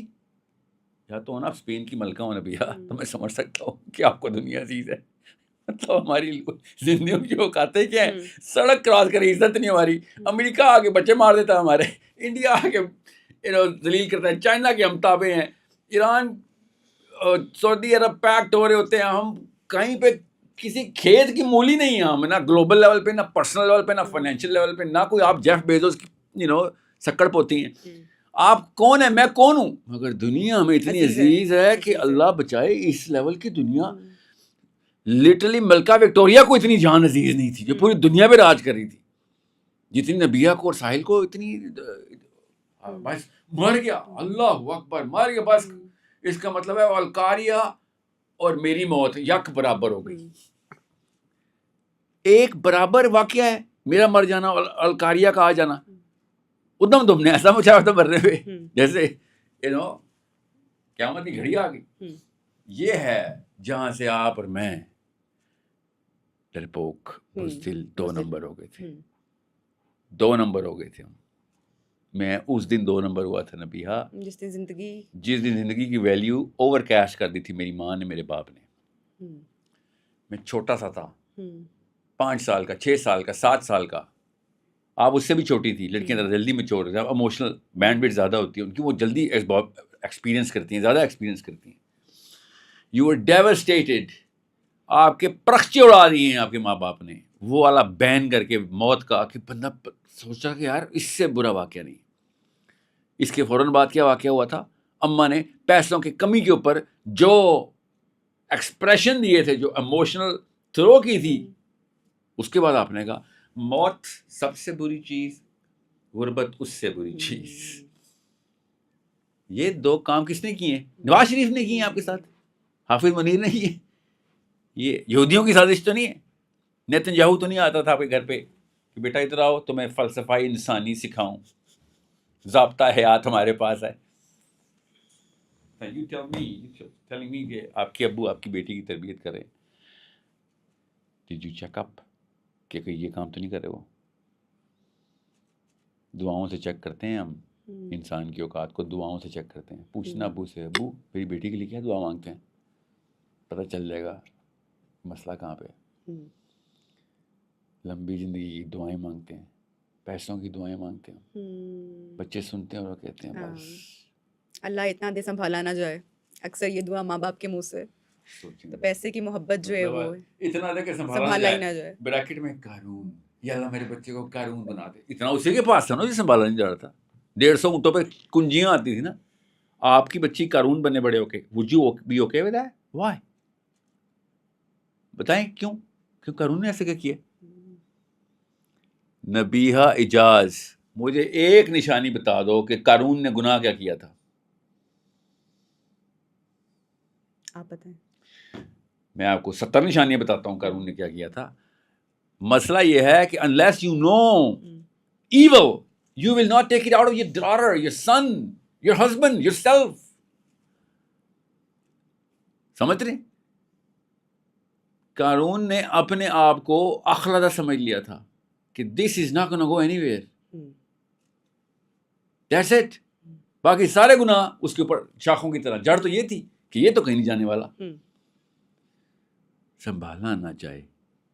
یا تو نا اسپین کی ملکہ ہو نبیہا، تو میں سمجھ سکتا ہوں کہ آپ کو دنیا عزیز ہے. مطلب ہماری زندگیوں کی اوقاتیں کیا ہیں؟ سڑک کراس کرے عزت نہیں ہماری. امریکہ آ کے بچے مار دیتا ہے ہمارے، انڈیا آ کے ذلیل کرتا ہے، چائنا کے ہم تابع ہیں، ایران سعودی عرب پیکٹ ہو رہے ہوتے ہیں. ہم کہیں پہ کسی کھیت کی مولی نہیں ہیں ہم، نہ گلوبل لیول پہ، نہ پرسنل لیول پہ، نہ فائنینشیل لیول پہ، نہ کوئی آپ جیف بیزوس کی سکڑ پوتی ہیں. آپ کون ہیں؟ میں کون ہوں؟ مگر دنیا ہمیں اتنی عزیز ہے کہ اللہ بچائے اس لیول کی دنیا. لٹرلی ملکہ وکٹوریا کو اتنی جان عزیز نہیں تھی جو پوری دنیا پہ راج کر رہی تھی جتنی نبیہ کو اور ساحل کو. اتنی بس مر گیا، اللہ اکبر، مر گیا. بس اس کا مطلب ہے الکاریہ اور میری موت یک برابر ہو گئی. ایک برابر واقعہ ہے میرا مر جانا اور الکاریہ کا آ جانا. ادھم دم نے ایسا مچھا تھا مرنے پہ جیسے قیامت کی گھڑی آ گئی. یہ ہے جہاں سے آپ اور میں ڈرپوک بزدل 2 نمبر ہو گئے تھے. 2 نمبر ہو گئے تھے ہم. میں اس دن 2 نمبر ہوا تھا نبیہا، جس دن زندگی کی ویلیو اوور کیش کر دی تھی میری ماں نے، میرے باپ نے. میں چھوٹا سا تھا، 5 سال کا، 6 سال کا، 7 سال کا. آپ اس سے بھی چھوٹی تھی. لڑکیاں ذرا جلدی میچور ہوتی ہیں، اموشنل بینڈ وڈ زیادہ ہوتی ہے ان کی، وہ جلدی ایکسپیرینس کرتی ہیں، زیادہ ایکسپیرینس کرتی ہیں. You are devastated. آپ کے پرخچے اڑا دیے ہیں آپ کے ماں باپ نے، وہ والا بین کر کے موت کا، کہ بندہ سوچا کہ یار اس سے برا واقعہ نہیں. اس کے فوراً بعد کیا واقعہ ہوا تھا؟ اماں نے پیسوں کی کمی کے اوپر جو ایکسپریشن دیے تھے، جو ایموشنل تھرو کی تھی، اس کے بعد آپ نے کہا موت سب سے بری چیز غربت اس سے بری چیز. یہ 2 کام کس نے کیے ہیں؟ نواز شریف نے کیے ہیں آپ کے ساتھ, حافظ منیر نے کیے. یہ یہودیوں کی سازش تو نہیں ہے. نیتن یاہو تو نہیں آتا تھا آپ کے گھر پہ کہ بیٹا ادھر آؤ تو میں فلسفہ انسانی سکھاؤں, ضابطہ حیات ہمارے پاس ہے. telling me کہ آپ کے ابو آپ کی بیٹی کی تربیت کریں. Did you check up کہ یہ کام تو نہیں کرے وہ؟ دعاؤں سے چیک کرتے ہیں ہم انسان کی اوقات کو, دعاؤں سے چیک کرتے ہیں. پوچھنا ابو سے, ابو میری بیٹی کے لیے کیا دعا مانگتے ہیں, پتہ چل جائے گا مسئلہ کہاں پہ. لمبی زندگی کی دعائیں مانگتے ہیں, پیسوں کی دعائیں مانگتے ہیں. بچے سنتے ہیں اور کہتے ہیں بس اللہ اتنا دے سنبھالا نہ جائے. اکثر یہ دعا ماں باپ کے منہ سے, تو پیسے کی محبت جو ہے وہ اتنا دے کہ سنبھالا ہی نہ جائے. بریکٹ میں قارون, یا اللہ میرے بچے کو قارون بنا دے. اتنا اسی کے پاس تھا نا, جو سنبھالا نہیں جا رہا تھا. 150 اونٹوں پہ کنجیاں آتی تھی نا. آپ کی بچی قارون بنے بڑے ہو کے, would you be okay with that? Why? بتائیں کیوں قارون نے ایسے کیا کیا؟ نبیہہ اجاز, مجھے ایک نشانی بتا دو کہ قارون نے گناہ کیا کیا تھا. آپ بتائیں. میں آپ کو 70 نشانیاں بتاتا ہوں قارون نے کیا کیا تھا. مسئلہ یہ ہے کہ unless you know evil, you will not take it out of your daughter, your son, your husband, yourself. سمجھ رہے؟ قارون نے اپنے آپ کو اخلدہ سمجھ لیا تھا کہ this is not gonna go anywhere. That's it. باقی سارے گناہ اس کے اوپر شاخوں کی طرح, جڑ تو یہ تھی کہ یہ تو کہیں نہیں جانے والا. سنبھالنا نہ چاہے,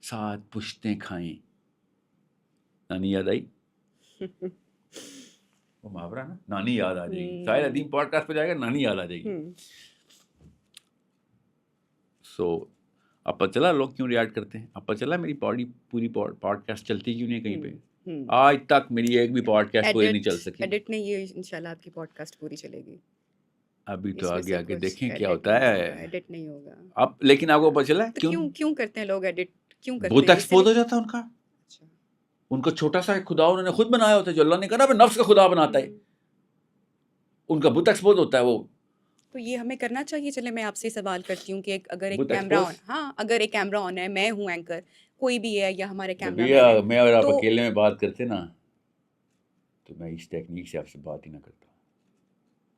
7 پشتیں کھائیں. نانی یاد آئی؟ وہ محاورہ نا, نانی یاد آ جائے گی. ساحل ادیم پوڈ کاسٹ پہ جائے گا, نانی یاد آ جائے گی. سو اب پتہ چلا لوگ کیوں ریاکٹ کرتے ہیں. اب پتہ چلا میری پوری پوڈ کاسٹ چلتی کیوں نہیں کہیں پہ. آج تک میری ایک بھی پوڈ کاسٹ پوری نہیں چل سکی. ایڈٹ نہیں, یہ انشاءاللہ آپ کی پوڈ کاسٹ پوری چلے گی. ابھی تو آگے آگے دیکھیں کیا ہوتا ہے. ایڈٹ نہیں ہوگا اب لیکن آپ کو پتہ چلا کیوں کرتے ہیں لوگ ایڈٹ, کیوں کرتے بت ہیں؟ ایکسپوز ہو جاتا ہے ان کا. ان کا چھوٹا سا ایک خدا انہوں نے خود بنایا ہوتا ہے, جو اللہ نے کہا نا نفس کا خدا بناتا ہے, ان کا بت ایکسپوز ہوتا ہے وہ. تو یہ ہمیں کرنا چاہیے. چلے میں آپ سے سوال کرتی ہوں کہ اگر ایک کیمرہ آن, ہاں اگر ایک کیمرہ آن ہے, میں ہوں اینکر, کوئی بھی ہے, یا ہمارے کیمرہ میں اور آپ اکیلے میں بات کرتے نا, تو میں اس ٹیکنیک سے آپ سے بات ہی نہ کرتا.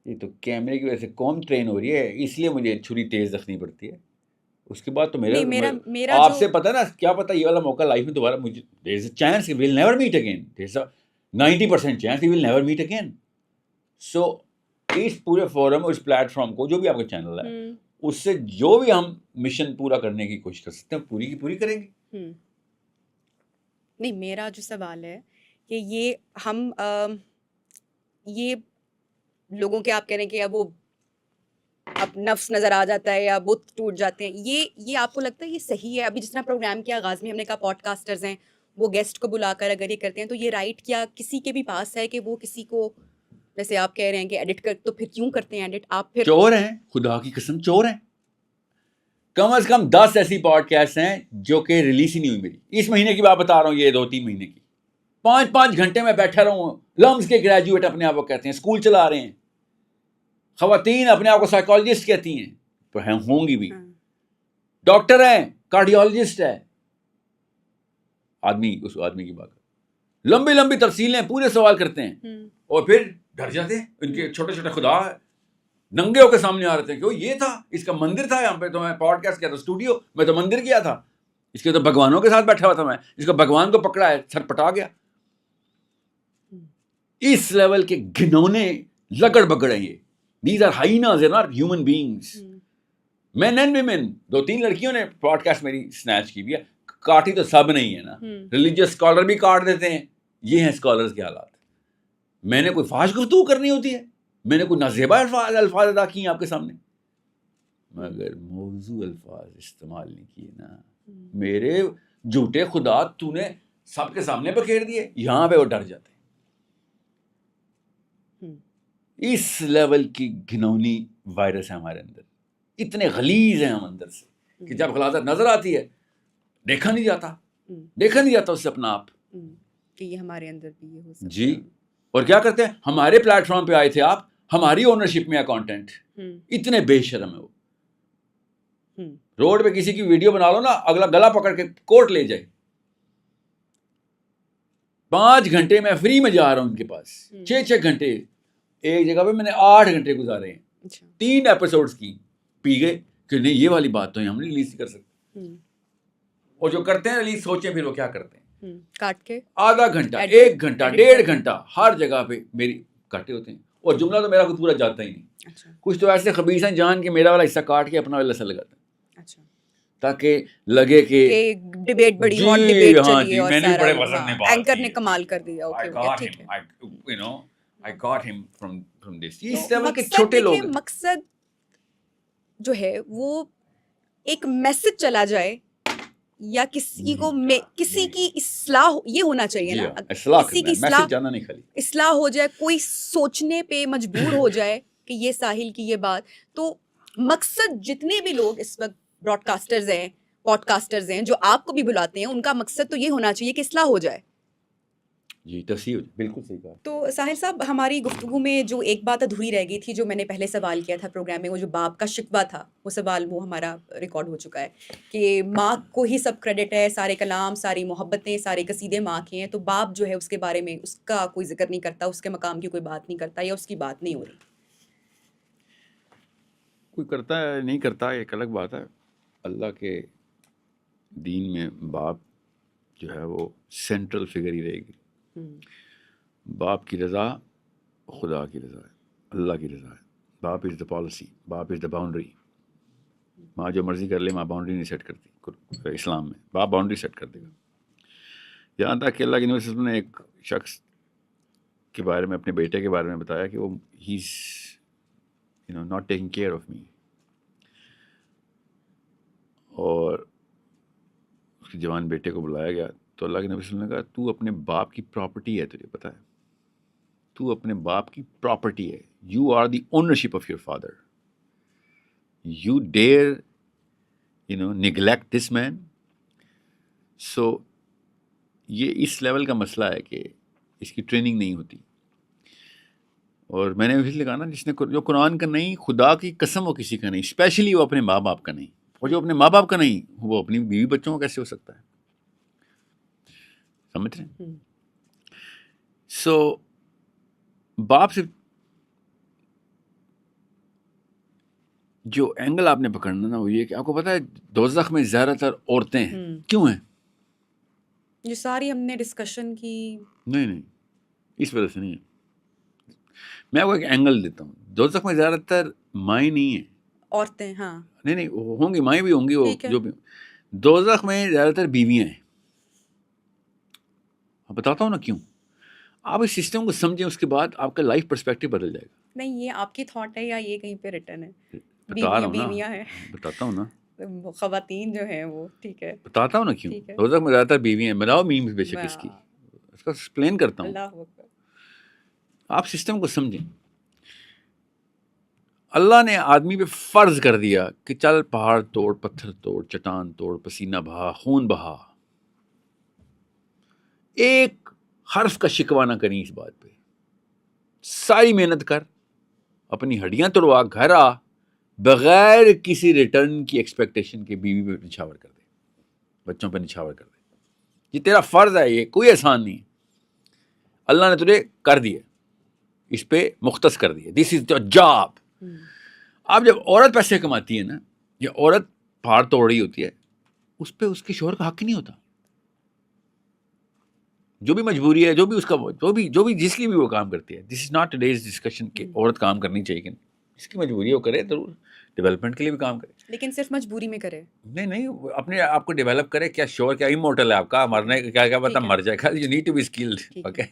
یہ تو کیمرے کی وجہ سے قوم ٹرین ہو رہی ہے, اس لیے مجھے چھری تیز رکھنی پڑتی ہے. اس کے بعد تو میرا آپ سے پتہ نا کیا پتہ, یہ والا موقع لائف میں دوبارہ مجھے there is a chance we will never meet again. there is a 90% chance we will never meet again. So اس پورے فورم, اس پلیٹ فارم کو, جو بھی آپ کا چینل ہے, اس سے جو بھی ہم مشن پورا کرنے کی کوشش کر سکتے ہیں پوری کی پوری کریں گے. نہیں, میرا جو سوال ہے کہ یہ ہم یہ لوگوں کے آپ کہہ رہے ہیں کہ اب وہ اب نفس نظر آ جاتا ہے یا بت ٹوٹ جاتے ہیں, یہ آپ کو لگتا ہے یہ صحیح ہے؟ ابھی جس طرح پروگرام کے آغاز میں ہم نے کہا پوڈ کاسٹرز ہیں, وہ گیسٹ کو بلا کر اگر یہ کرتے ہیں تو یہ رائٹ کیا کسی کے بھی پاس ہے کہ وہ کسی کو, جیسے آپ کہہ رہے ہیں کہ ایڈٹ کر, تو پھر کیوں کرتے ہیں ایڈٹ؟ آپ پھر چور ہیں, خدا کی قسم چور ہیں. کم از کم 10 ایسی پوڈ کاسٹ ہیں جو کہ ریلیز ہی نہیں ہوئی میری. اس مہینے کی بات بتا رہا ہوں, یہ 2-3 مہینے کی. 5 گھنٹے میں بیٹھا رہا ہوں. لمز کے گریجویٹ اپنے آپ کو کہتے ہیں, اسکول چلا رہے ہیں. خواتین اپنے آپ کو سائیکالوجسٹ کہتی ہیں, تو ہوں گی بھی. ڈاکٹر ہیں, کارڈیولوجسٹ ہے آدمی, اس آدمی کی بات لمبی لمبی تفصیلیں, پورے سوال کرتے ہیں, اور پھر ڈر جاتے ہیں. ان کے چھوٹے چھوٹے خدا ننگے ہو کے سامنے آ رہے تھے کہ وہ یہ تھا, اس کا مندر تھا یہاں پہ, تو میں پوڈ کاسٹ کیا تھا اسٹوڈیو, میں تو مندر گیا تھا, اس کے تو بھگوانوں کے ساتھ بیٹھا ہوا تھا میں, اس کو بھگوان کو پکڑا ہے, سر پٹا گیا. اس لیول کے گھنونے لگڑ بگڑ ہیں یہ. These are hyenas, they're not human beings. Men and women, 2-3 لڑکیوں نے پوڈ کاسٹ میری سنیچ کی بھی ہے. کاٹی تو سب نہیں ہے نا, ریلیجیس اسکالر بھی کاٹ دیتے ہیں. یہ ہیں اسکالرز کے حالات. میں نے کوئی فحش گفتگو کرنی ہوتی ہے, میں نے کوئی نازیبا الفاظ ادا کیے ہیں آپ کے سامنے, مگر موضوع الفاظ استعمال نہیں کیے نا. میرے جھوٹے خدا تو نے سب کے سامنے بکھیر دیے, یہاں پہ وہ ڈر جاتے ہیں. اس لیول کی گھنونی وائرس ہے ہمارے اندر, اتنے غلیظ ہیں ہم اندر سے کہ جب غلاظت نظر آتی ہے دیکھا نہیں جاتا اس سے اپنا آپ کہ یہ ہمارے اندر بھی یہ ہو سکتا ہے. جی اور کیا کرتے ہیں, ہمارے پلیٹ فارم پہ آئے تھے آپ, ہماری اونرشپ میں ہے کانٹینٹ. اتنے بے شرم ہے وہ. روڈ پہ کسی کی ویڈیو بنا لو نا, اگلا گلا پکڑ کے کورٹ لے جائے. 5 گھنٹے میں فری میں جا رہا ہوں ان کے پاس, 6 گھنٹے ایک جگہ پہ میں نے 8 گھنٹے گزارے ہیں. 3 ایپیسوڈز کی پی گئے کہ نہیں یہ والی بات تو ہم نہیں ریلیز کر سکتے. اور جو کرتے ہیں ریلیز, سوچیں پھر وہ کیا کرتے ہیں, کاٹ کے آدھا گھنٹہ, 1 گھنٹہ, 1.5 گھنٹہ ہر جگہ پہ میری کاٹے ہوتے ہیں. اور جملہ تو میرا خود پورا جاتا ہی نہیں. کچھ تو ایسے خبیث ہیں جان کے میرا والا حصہ کاٹ کے اپنا والا حصہ لگاتا ہے تاکہ لگے کہ ڈیبیٹ بڑی ہاٹ ڈیبیٹ ہاں چلی جی, اور میں نے بڑے وزن میں بات اینکر کی نے ہے. کمال کر دیا. I اوکے got ٹھیک him. ہے. I got him from this. یہ اس لیول کے چھوٹے لوگ ہیں. مقصد جو ہے وہ ایک میسج چلا جائے یا کسی کو کسی کی اصلاح یہ ہونا چاہیے نا, کسی کی میسج جانا نہیں خالی اصلاح ہو جائے, کوئی سوچنے پہ مجبور ہو جائے کہ یہ ساحل کی یہ بات. تو مقصد جتنے بھی لوگ اس وقت براڈ کاسٹرز ہیں, پوڈ کاسٹرز ہیں, جو آپ کو بھی بلاتے ہیں, ان کا مقصد تو یہ ہونا چاہیے کہ اصلاح ہو جائے. جی تصحیح, بالکل صحیح کہا. تو ساحل صاحب, ہماری گفتگو میں جو ایک بات ادھوری رہ گئی تھی, جو میں نے پہلے سوال کیا تھا پروگرام میں, وہ جو باپ کا شکوہ تھا, وہ سوال وہ ہمارا ریکارڈ ہو چکا ہے کہ ماں کو ہی سب کریڈٹ ہے, سارے کلام, ساری محبتیں, سارے قصیدے ماں کے ہیں, تو باپ جو ہے اس کے بارے میں اس کا کوئی ذکر نہیں کرتا, اس کے مقام کی کوئی بات نہیں کرتا, یا اس کی بات نہیں ہو رہی. کوئی کرتا ہے نہیں کرتا ایک الگ بات ہے. اللہ کے دین میں باپ جو ہے وہ سینٹرل فگر ہی رہے گی. باپ کی رضا خدا کی رضا ہے, اللہ کی رضا ہے. باپ از دا پالیسی, باپ از دا باؤنڈری. ماں جو مرضی کر لے, ماں باؤنڈری نہیں سیٹ کرتی اسلام میں, باپ باؤنڈری سیٹ کر دے گا. یہاں تک کہ اللہ کی یونیورسٹی نے ایک شخص کے بارے میں, اپنے بیٹے کے بارے میں بتایا کہ وہ he is not taking care of me. اور اس کے جوان بیٹے کو بلایا گیا تو اللہ کے نبی صلی اللہ علیہ وسلم نے کہا تو اپنے باپ کی پراپرٹی ہے, تجھے پتہ ہے, تو اپنے باپ کی پراپرٹی ہے. You are the ownership of your father. You dare neglect this man. So یہ اس لیول کا مسئلہ ہے کہ اس کی ٹریننگ نہیں ہوتی. اور میں نے اس لیے کہا نا, جس نے جو قرآن کا نہیں, خدا کی قسم وہ کسی کا نہیں, اسپیشلی وہ اپنے ماں باپ کا نہیں. اور جو اپنے ماں باپ کا نہیں, وہ اپنی بیوی بچوں کا کیسے ہو سکتا ہے؟ سمجھ رہے ہیں؟ سو باپ سے جو اینگل آپ نے پکڑنا نا, وہ یہ کہ آپ کو پتا ہے دوزخ میں زیادہ تر عورتیں ہیں. کیوں ہیں؟ یہ ساری ہم نے ڈسکشن کی. نہیں, اس وجہ سے نہیں ہے. میں آپ کو ایک اینگل دیتا ہوں. دوزخ میں زیادہ تر مائیں نہیں ہیں, عورتیں. ہاں نہیں ہوں گی, مائیں بھی ہوں گی, وہ جو بھی. دوزخ میں زیادہ تر بیویاں ہیں. آپ بتاتا ہوں نا کیوں. آپ اس سسٹم کو سمجھیں, اس کے بعد آپ کا لائف پرسپیکٹیو بدل جائے گا. نہیں, یہ آپ کی تھاٹ ہے یا یہ کہیں پہ ریٹن ہے؟ بتا رہا ہوں بیویاں نا, ہیں, بتاتا ہوں نا, خواتین جو ہیں وہ. ٹھیک ہے, بتاتا ہوں نا کیوں. دوزخ میں زیادہ تر بیویاں ہیں. بناؤ میمز بے شک اس کی, اس کا ایکسپلین کرتا ہوں. اللہ اکبر. آپ سسٹم کو سمجھیں. اللہ نے آدمی پہ فرض کر دیا کہ چل پہاڑ توڑ, پتھر توڑ, چٹان توڑ, پسینہ بہا, خون بہا. ایک حرف کا شکوہ نہ کریں اس بات پہ. ساری محنت کر, اپنی ہڈیاں توڑوا, گھر آ, بغیر کسی ریٹرن کی ایکسپیکٹیشن کے بیوی پہ نچھاور کر دے, بچوں پہ نچھاور کر دے. یہ تیرا فرض ہے, یہ کوئی احسان نہیں ہے. اللہ نے تجھے کر دیا, اس پہ مختص کر دیا. دس از یور جاب. اب جب عورت پیسے کماتی ہے نا, یا عورت پہاڑ توڑ رہی ہوتی ہے, اس پہ اس کے شوہر کا حق ہی نہیں ہوتا. جو بھی مجبوری ہے, جو بھی اس کا, جو بھی جس لیے بھی وہ کام کرتی ہے. دس از ناٹ ٹوڈیز ڈسکشن کہ عورت کام کرنی چاہیے کہ نہیں. اس کی مجبوری ہے, وہ کرے ضرور, ڈیولپمنٹ کے لیے بھی کام کرے. لیکن صرف مجبوری میں کرے. نہیں, اپنے آپ کو ڈیولپ کرے. کیا شوہر کیا امورٹل ہے آپ کا, مرنے کا کیا پتہ, مر جائے گا. You need to be skilled. Okay,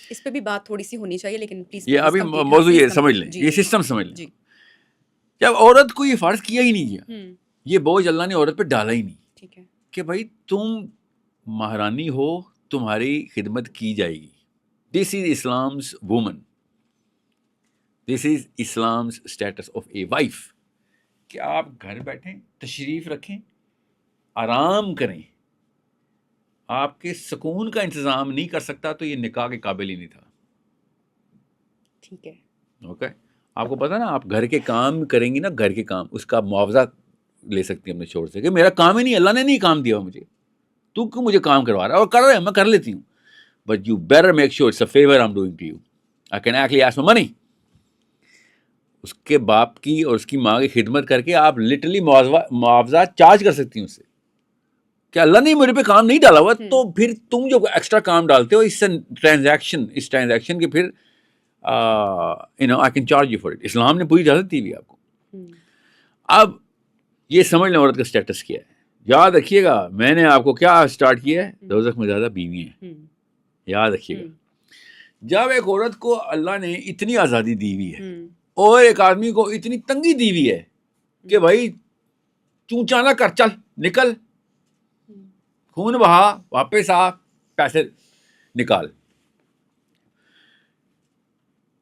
اس پہ بھی بات تھوڑی سی ہونی چاہیے, لیکن پلیز یہ ابھی موضوع یہ سمجھ لیں, یہ سسٹم سمجھ لیں. جب عورت کو یہ فرض کیا ہی نہیں گیا, یہ بوجھ اللہ نے عورت پہ ڈالا ہی نہیں. ٹھیک ہے, کہ بھائی تم مہرانی ہو, تمہاری خدمت کی جائے گی. دس از اسلام's وومن, دس از اسلام's اسٹیٹس آف اے وائف. کہ آپ گھر بیٹھیں, تشریف رکھیں, آرام کریں. آپ کے سکون کا انتظام نہیں کر سکتا تو یہ نکاح کے قابل ہی نہیں تھا. ٹھیک ہے. اوکے. آپ کو پتا نا آپ گھر کے کام کریں گی نا, گھر کے کام, اس کا معاوضہ لے سکتی ہیں اپنے شوہر سے کہ میرا کام ہی نہیں, اللہ نے نہیں کام دیا مجھے, تو کیوں مجھے کام کروا رہا ہے, اور کر رہے ہیں, میں کر لیتی ہوں, but you better make sure it's a favour I'm doing to you, I can actually ask for money. اس کے باپ کی اور اس کی ماں کی خدمت کر کے آپ لٹرلی معاوضہ چارج کر سکتی ہیں اس سے کہ اللہ نے میرے پہ کام نہیں ڈالا ہوا, تو پھر تم جو ایکسٹرا کام ڈالتے ہو اس سے ٹرانزیکشن کے پھر I can charge you for it. اسلام نے پوری اجازت دی ہوئی آپ کو. اب یہ سمجھ لیں عورت کا اسٹیٹس کیا ہے. یاد رکھیے گا میں نے آپ کو کیا اسٹارٹ کیا ہے, دوزخ میں زیادہ بیوی ہیں. یاد رکھیے گا جب ایک عورت کو اللہ نے اتنی آزادی دی ہوئی ہے اور ایک آدمی کو اتنی تنگی دی ہوئی ہے کہ بھائی چونچانا کر, چل نکل, خون بہا, واپس آ, پیسے نکال.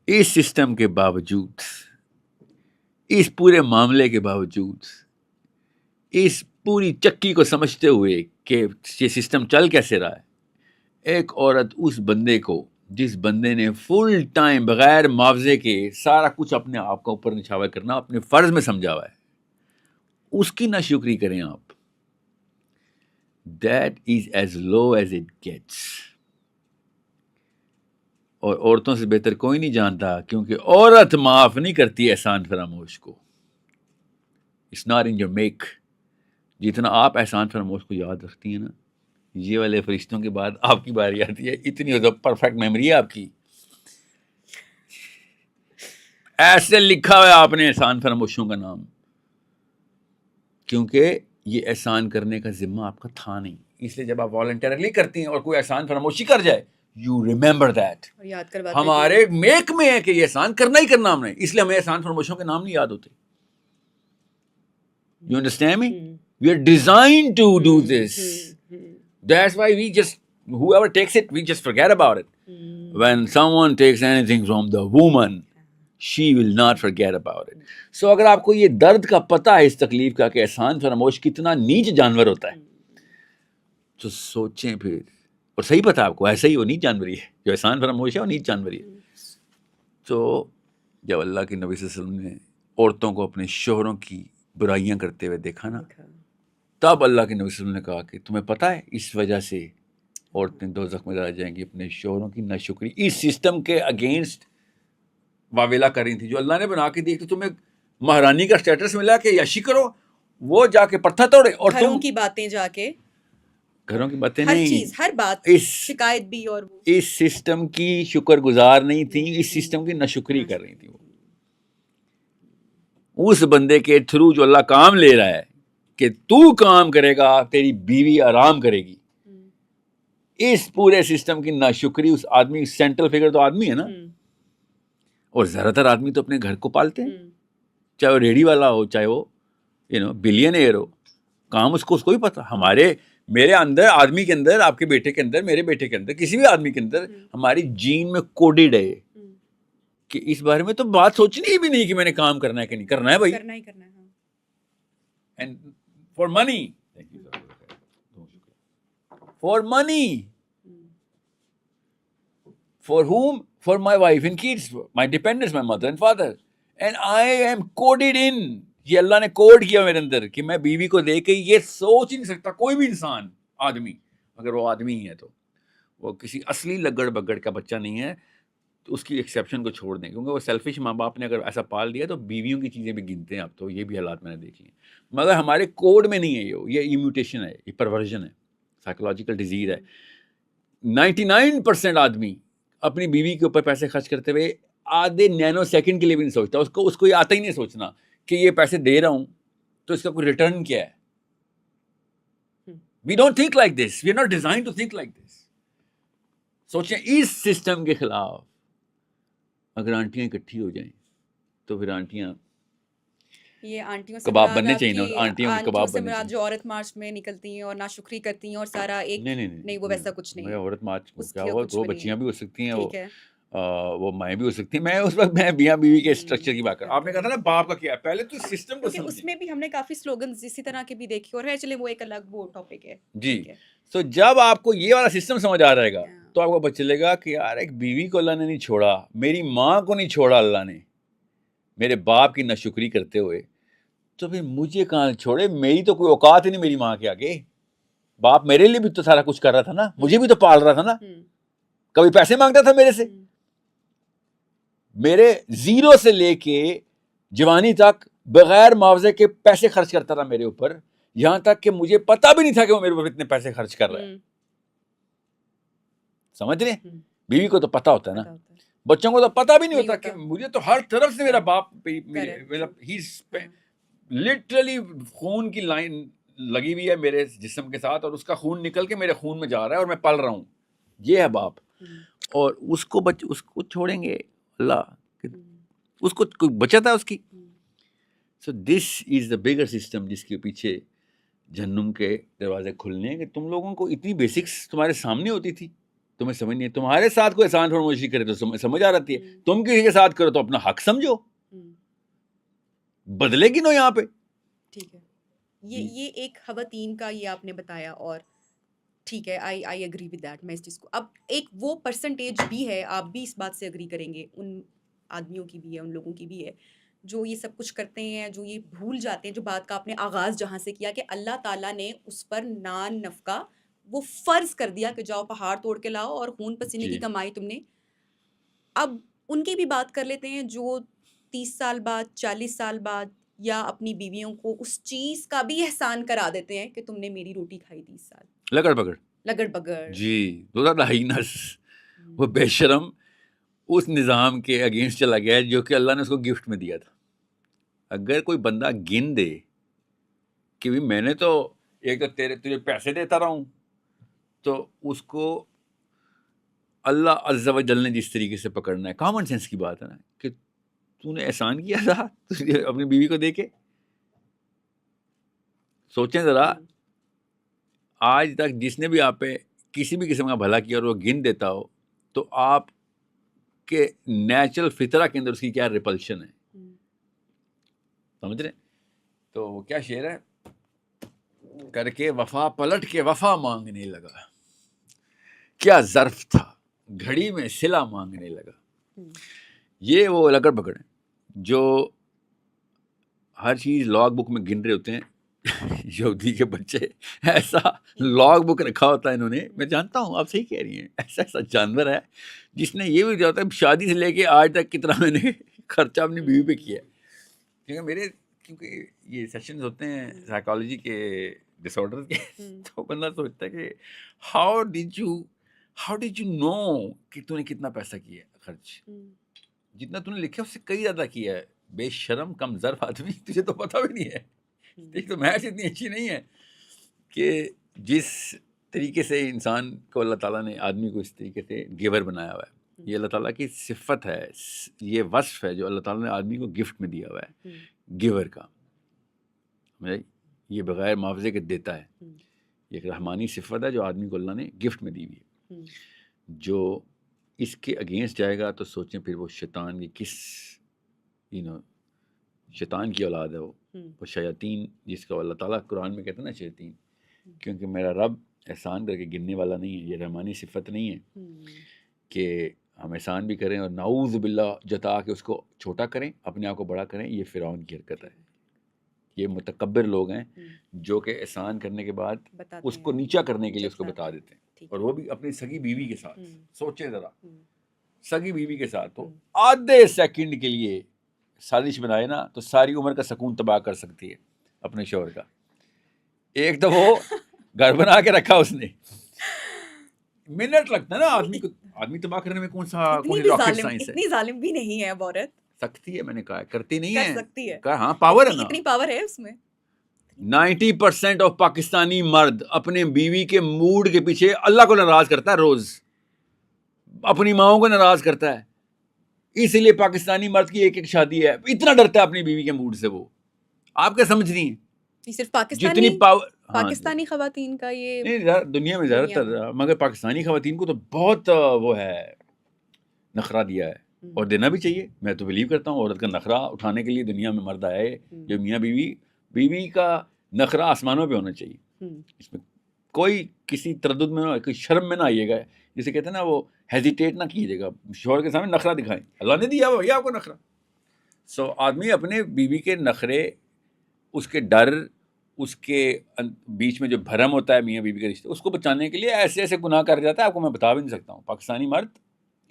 اس سسٹم کے باوجود, اس پورے معاملے کے باوجود, اس پوری چکی کو سمجھتے ہوئے کہ یہ سسٹم چل کیسے رہا ہے, ایک عورت اس بندے کو, جس بندے نے فل ٹائم بغیر معاوضے کے سارا کچھ اپنے آپ کا اوپر نچھاور کرنا اپنے فرض میں سمجھا ہوا ہے, اس کی ناشکری کریں آپ. That is as low as it gets. اور عورتوں سے بہتر کوئی نہیں جانتا, کیونکہ عورت معاف نہیں کرتی احسان فراموش کو. It's not in your make. جتنا آپ احسان فراموش کو یاد رکھتی ہیں نا, یہ والے فرشتوں کے بعد آپ کی باری آتی ہے. اتنی پرفیکٹ میموری ہے آپ کی, ایسے لکھا ہوا ہے آپ نے احسان فراموشوں کا نام, کیونکہ یہ احسان کرنے کا ذمہ آپ کا تھا نہیں. اس لیے جب آپ والنٹرلی کرتی ہیں اور کوئی احسان فراموشی کر جائے, یو ریمبر دیٹ. ہمارے میک میں ہے کہ یہ احسان کرنا ہی کرنا ہم نے, اس لیے ہمیں احسان فراموشوں کے نام نہیں یاد ہوتے. You understand me, we are designed to do this. That's why we just, whoever takes it, we just forget about it. When someone takes anything from the woman, she will not forget about it. So اگر آپ کو یہ درد کا پتہ ہے اس تکلیف کا کہ احسان فراموش کتنا نیچ جانور ہوتا ہے, تو سوچیں پھر, اور صحیح پتہ آپ کو ایسا ہی وہ نیچ جانوری ہے, جو احسان فراموش ہے وہ نیچ جانوری ہے. تو جب اللہ کے نبی صلی اللہ علیہ وسلم نے عورتوں کو اپنے شوہروں کی برائیاں کرتے ہوئے دیکھا نا, تب اللہ کے نبی صلی اللہ علیہ وسلم نے کہا کہ تمہیں پتہ ہے اس وجہ سے عورتیں دوزخ میں جائیں گی اپنے شوہروں کی ناشکری, اس سسٹم کے اگینسٹ واویلا کر رہی تھی جو اللہ نے بنا کے دی. تو تمہیں مہارانی کا اسٹیٹس ملا کہ یاشی کرو, وہ جا کے پتھر توڑے, اور گھروں کی باتیں جا کے, گھروں کی باتیں ہر نہیں, چیز, ہر بات, شکایت بھی, اور اس سسٹم کی شکر گزار نہیں تھی, اس سسٹم کی ناشکری کر رہی تھی. وہ اس بندے کے تھرو جو اللہ کام لے رہا ہے کہ تو کام کرے گا تیری بیوی آرام کرے گی, اس پورے سسٹم کی ناشکری اس آدمی, سینٹرل فگر تو آدمی ہے نا, اور زیادہ تر آدمی تو اپنے گھر کو پالتے ہیں, چاہے وہ ریڈی والا ہو, چاہے وہ بلین ایئر ہو, کام اس کو ہی پتا. میرے اندر, آدمی کے اندر, آپ کے بیٹے کے اندر, میرے بیٹے کے اندر, کسی بھی آدمی کے اندر ہماری جین میں کوڈڈ ہے کہ اس بارے میں تو بات سوچنی بھی نہیں کہ میں نے کام کرنا ہے کہ نہیں کرنا ہے. بھائی کرنا ہی کرنا ہے. And for money, for money, for whom? For my wife and kids, my dependents, my mother and father. And I am coded in. یہ اللہ نے کوڈ کیا میرے اندر کہ میں بیوی کو دے کے یہ سوچ ہی نہیں سکتا کوئی بھی انسان, آدمی, اگر وہ آدمی ہی ہے تو وہ کسی اصلی لگڑ بگڑ کا بچہ نہیں ہے, تو اس کی ایکسیپشن کو چھوڑ دیں, کیونکہ وہ سیلفش ماں باپ نے اگر ایسا پال دیا تو بیویوں کی چیزیں بھی گنتے ہیں اب تو. یہ بھی حالات میں نے دیکھی ہیں, مگر ہمارے کوڈ میں نہیں ہے. یہ میوٹیشن ہے, یہ پرورژن ہے, سائیکولوجیکل ڈیزیز ہے. 99% آدمی اپنی بیوی کے اوپر پیسے خرچ کرتے ہوئے آدھے نینو سیکنڈ کے لیے بھی نہیں سوچتا. اس کو یہ آتا ہی نہیں سوچنا کہ یہ پیسے دے رہا ہوں تو اس کا کوئی ریٹرن کیا ہے. We don't think like this, we are not design to think like this. سوچیں اس سسٹم کے خلاف اگر آنٹیاں اکٹھی ہو جائیں تو پھر آنٹیاں, یہ آنٹیوں سے کباب بننے چاہیے نا, آنٹیوں کے کباب بننے چاہیے. جو عورت مارچ میں نکلتی ہیں اور ناشکری کرتی ہیں اور سارا ایک, نہیں وہ ویسا کچھ نہیں ہے. عورت مارچ کیا ہوا, وہ بچیاں بھی ہو سکتی ہیں, وہ مائیں بھی ہو سکتی ہیں. میں اس وقت میں میاں بیوی کے اسٹرکچر کی بات کر رہا ہوں. آپ نے کہا تھا نا باپ کا کیا ہے, پہلے تو سسٹم کو سمجھیں. اس میں بھی ہم نے کافی سلوگنز اسی طرح کے بھی دیکھے اور ہے, چلے وہ ایک الگ وہ ٹاپک ہے. جی, تو جب آپ کو یہ والا سسٹم سمجھ آ رہے گا تو آپ کو پتہ چلے گا کہ یار ایک بیوی کو اللہ نے نہیں چھوڑا, میری ماں کو نہیں چھوڑا اللہ نے, میرے باپ کی ناشکری کرتے ہوئے, تو پھر مجھے کہاں چھوڑے, میری تو کوئی اوقات ہی نہیں میری ماں کے آگے. باپ میرے لیے بھی تو سارا کچھ کر رہا تھا نا, مجھے بھی تو پال رہا تھا نا, کبھی پیسے مانگتا تھا میرے سے, میرے زیرو سے لے کے جوانی تک بغیر معاوضے کے پیسے خرچ کرتا رہا میرے اوپر, یہاں تک کہ مجھے پتا بھی نہیں تھا کہ وہ میرے اوپر اتنے پیسے خرچ کر رہا ہے. سمجھ رہے ہیں, بیوی کو تو پتا ہوتا ہے نا, بچوں کو تو پتا بھی نہیں ہوتا کہ مجھے تو ہر طرف سے میرا باپ لٹرلی خون کی لائن لگی ہوئی ہے میرے جسم کے ساتھ, اور اس کا خون نکل کے میرے خون میں جا رہا ہے اور میں پل رہا ہوں. یہ ہے باپ. اور اس کو چھوڑیں گے اللہ, اس کو کوئی بچت ہے اس کی. سو دس از دا بگر سسٹم جس کے پیچھے جہنم کے دروازے کھلنے ہیں, کہ تم لوگوں کو اتنی بیسکس تمہارے سامنے ہوتی تھی, تمہیں سمجھ نہیں ہے. تمہارے ساتھ کوئی احسان فرمائشی کرے تو سمجھ آ رہتی ہے, تم کسی کے ساتھ کرو تو اپنا حق سمجھو, بدلے گی نو یہاں پہ. ٹھیک ہے, یہ ایک خواتین کا یہ آپ نے بتایا, اور ٹھیک ہے, آئی ایگری ود دیٹ. میں اس چیز کو, اب ایک وہ پرسنٹیج بھی ہے, آپ بھی اس بات سے ایگری کریں گے, ان آدمیوں کی بھی ہے, ان لوگوں کی بھی ہے جو یہ سب کچھ کرتے ہیں, جو یہ بھول جاتے ہیں, جو بات کا آپ نے آغاز جہاں سے کیا کہ اللہ تعالیٰ نے اس پر نان نفقہ وہ فرض کر دیا کہ جاؤ پہاڑ توڑ کے لاؤ اور خون پسینے کی کمائی تم نے. اب ان کی بھی بات کر لیتے ہیں جو 30 سال بعد 40 سال بعد یا اپنی بیویوں کو اس چیز کا بھی احسان کرا دیتے ہیں کہ تم نے میری روٹی کھائی 30 سال. لگڑ بگڑ جی, وہ بے شرم اس نظام کے اگینسٹ چلا گیا جو کہ اللہ نے اس کو گفٹ میں دیا تھا. اگر کوئی بندہ گن دے کہ بھی میں نے تو ایک تو تجھے پیسے دیتا رہا ہوں, تو اس کو اللہ عز و جل نے جس طریقے سے پکڑنا ہے, کامن سینس کی بات ہے نا, کہ تو نے احسان کیا تھا اپنی بیوی کو دے کے. سوچیں ذرا, آج تک جس نے بھی آپ پہ کسی بھی قسم کا بھلا کیا اور وہ گن دیتا ہو, تو آپ کے نیچرل فطرہ کے اندر اس کی کیا ریپلشن ہے, سمجھ رہے ہیں؟ تو وہ کیا شعر ہے, کر کے وفا پلٹ کے وفا مانگنے لگا, کیا ظرف تھا گھڑی میں صلہ مانگنے لگا. یہ وہ لگڑ بگڑ ہیں جو ہر چیز لاگ بک میں گن رہے ہوتے ہیں. یہودی کے بچے ایسا لاگ بک رکھا ہوتا ہے انہوں نے, میں جانتا ہوں آپ صحیح کہہ رہی ہیں, ایسا جانور ہے جس نے یہ بھی جو ہوتا ہے شادی سے لے کے آج تک کتنا میں نے خرچہ اپنی بیوی پہ کیا ہے. کیونکہ یہ سیشنز ہوتے ہیں سائیکالوجی کے ڈس آرڈر کے, تو بندہ سوچتا ہے کہ ہاؤ ڈیڈ یو نو کہ تو نے کتنا پیسہ کیا خرچ, جتنا تو نے لکھا اس سے کئی زیادہ کیا ہے. بے شرم کم ظرف آدمی, تجھے تو پتہ بھی نہیں ہے. ایک تو میچ اتنی اچھی نہیں ہے کہ جس طریقے سے انسان کو اللہ تعالیٰ نے آدمی کو اس طریقے سے گیور بنایا ہوا ہے. یہ اللہ تعالیٰ کی صفت ہے, یہ وصف ہے جو اللہ تعالیٰ نے آدمی کو گفٹ میں دیا ہوا ہے, گیور کا. یہ بغیر معاوضے کے دیتا ہے. یہ ایک رحمانی صفت ہے جو آدمی کو اللہ نے گفٹ میں دی ہوئی ہے. جو اس کے اگینسٹ جائے گا تو سوچیں پھر وہ شیطان کی کس شیطان کی اولاد ہے. وہ شیاطین جس کا اللہ تعالیٰ قرآن میں کہتے ہیں نا شیاطین, کیونکہ میرا رب احسان کر کے گننے والا نہیں ہے. یہ رحمانی صفت نہیں ہے کہ ہم احسان بھی کریں اور نعوذ باللہ جتا کے اس کو چھوٹا کریں, اپنے آپ کو بڑا کریں. یہ فرعون کی حرکت ہے. یہ متکبر لوگ ہیں جو کہ احسان کرنے کے بعد اس کو نیچا کرنے کے لیے اس کو بتا دیتے ہیں, اور وہ بھی اپنی سگی بیوی کے ساتھ. سوچیں ذرا, سگی بیوی کے ساتھ تو آدھے سیکنڈ کے لیے سازش بنائے نا تو ساری عمر کا سکون تباہ کر سکتی ہے اپنے شوہر کا. ایک تو وہ گھر بنا کے رکھا اس نے, منٹ لگتا ہے نا آدمی کو, آدمی تباہ کرنے میں کون سا کوئی راکٹ سائنس ہے. اتنی ظالم بھی نہیں ہے عورت, سکتی ہے, میں نے کہا کرتی نہیں کر ہے, سکتی ہے, کہا ہاں پاور ہے نا, اتنی پاور ہے اس میں. 90% آف پاکستانی مرد اپنے بیوی کے موڈ کے پیچھے اللہ کو ناراض کرتا ہے, روز اپنی ماؤں کو ناراض کرتا ہے. اسی لیے پاکستانی مرد کی ایک شادی ہے, اتنا ڈرتا ہے اپنی بیوی کے موڈ سے. وہ آپ کیا سمجھ رہی ہیں, صرف جتنی پاور پاکستانی خواتین کا یہ نہیں, دنیا میں زیادہ تر, مگر پاکستانی خواتین کو تو بہت وہ ہے, نخرہ دیا ہے, اور دینا بھی چاہیے. میں تو بلیو کرتا ہوں عورت کا نخرہ اٹھانے کے لیے دنیا میں مرد آئے, جو میاں بیوی کا نخرہ آسمانوں پہ ہونا چاہیے, اس میں کوئی کسی تردد میں نہ، کوئی شرم میں نہ آئیے گا. جسے کہتے ہیں نا وہ ہیزیٹیٹ نہ کیجیے گا, شوہر کے سامنے نخرہ دکھائیں, اللہ نے دیا بھیا آپ کو نخرہ. سو آدمی اپنے بیوی کے نخرے, اس کے ڈر, اس کے بیچ میں جو بھرم ہوتا ہے میاں بیوی کے رشتے, اس کو بچانے کے لیے ایسے ایسے گناہ کر جاتا ہے, آپ کو میں بتا بھی نہیں سکتا ہوں. پاکستانی مرد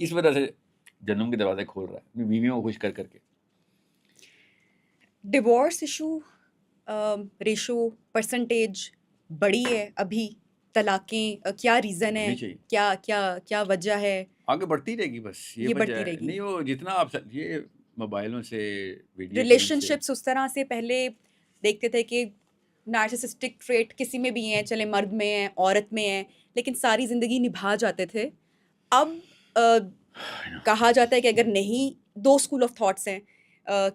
اس وجہ سے جنم کے دروازے کھول رہا ہے اپنی بیویوں کو خوش کر کر کے. ڈیورس ایشو ریشو پرسنٹیج بڑی ہے ابھی, طلاقیں کیا ریزن ہے, کیا کیا کیا وجہ ہے؟ آگے بڑھتی رہے گی بس, یہ بڑھتی رہے گی. نہیں وہ جتنا آپ یہ موبائلوں سے ریلیشن شپس اس طرح سے پہلے دیکھتے تھے کہ نارسسسٹک ٹریٹ کسی میں بھی ہیں, چلے مرد میں ہیں عورت میں ہیں, لیکن ساری زندگی نبھا جاتے تھے. اب کہا جاتا ہے کہ اگر نہیں, دو اسکول آف تھاٹس ہیں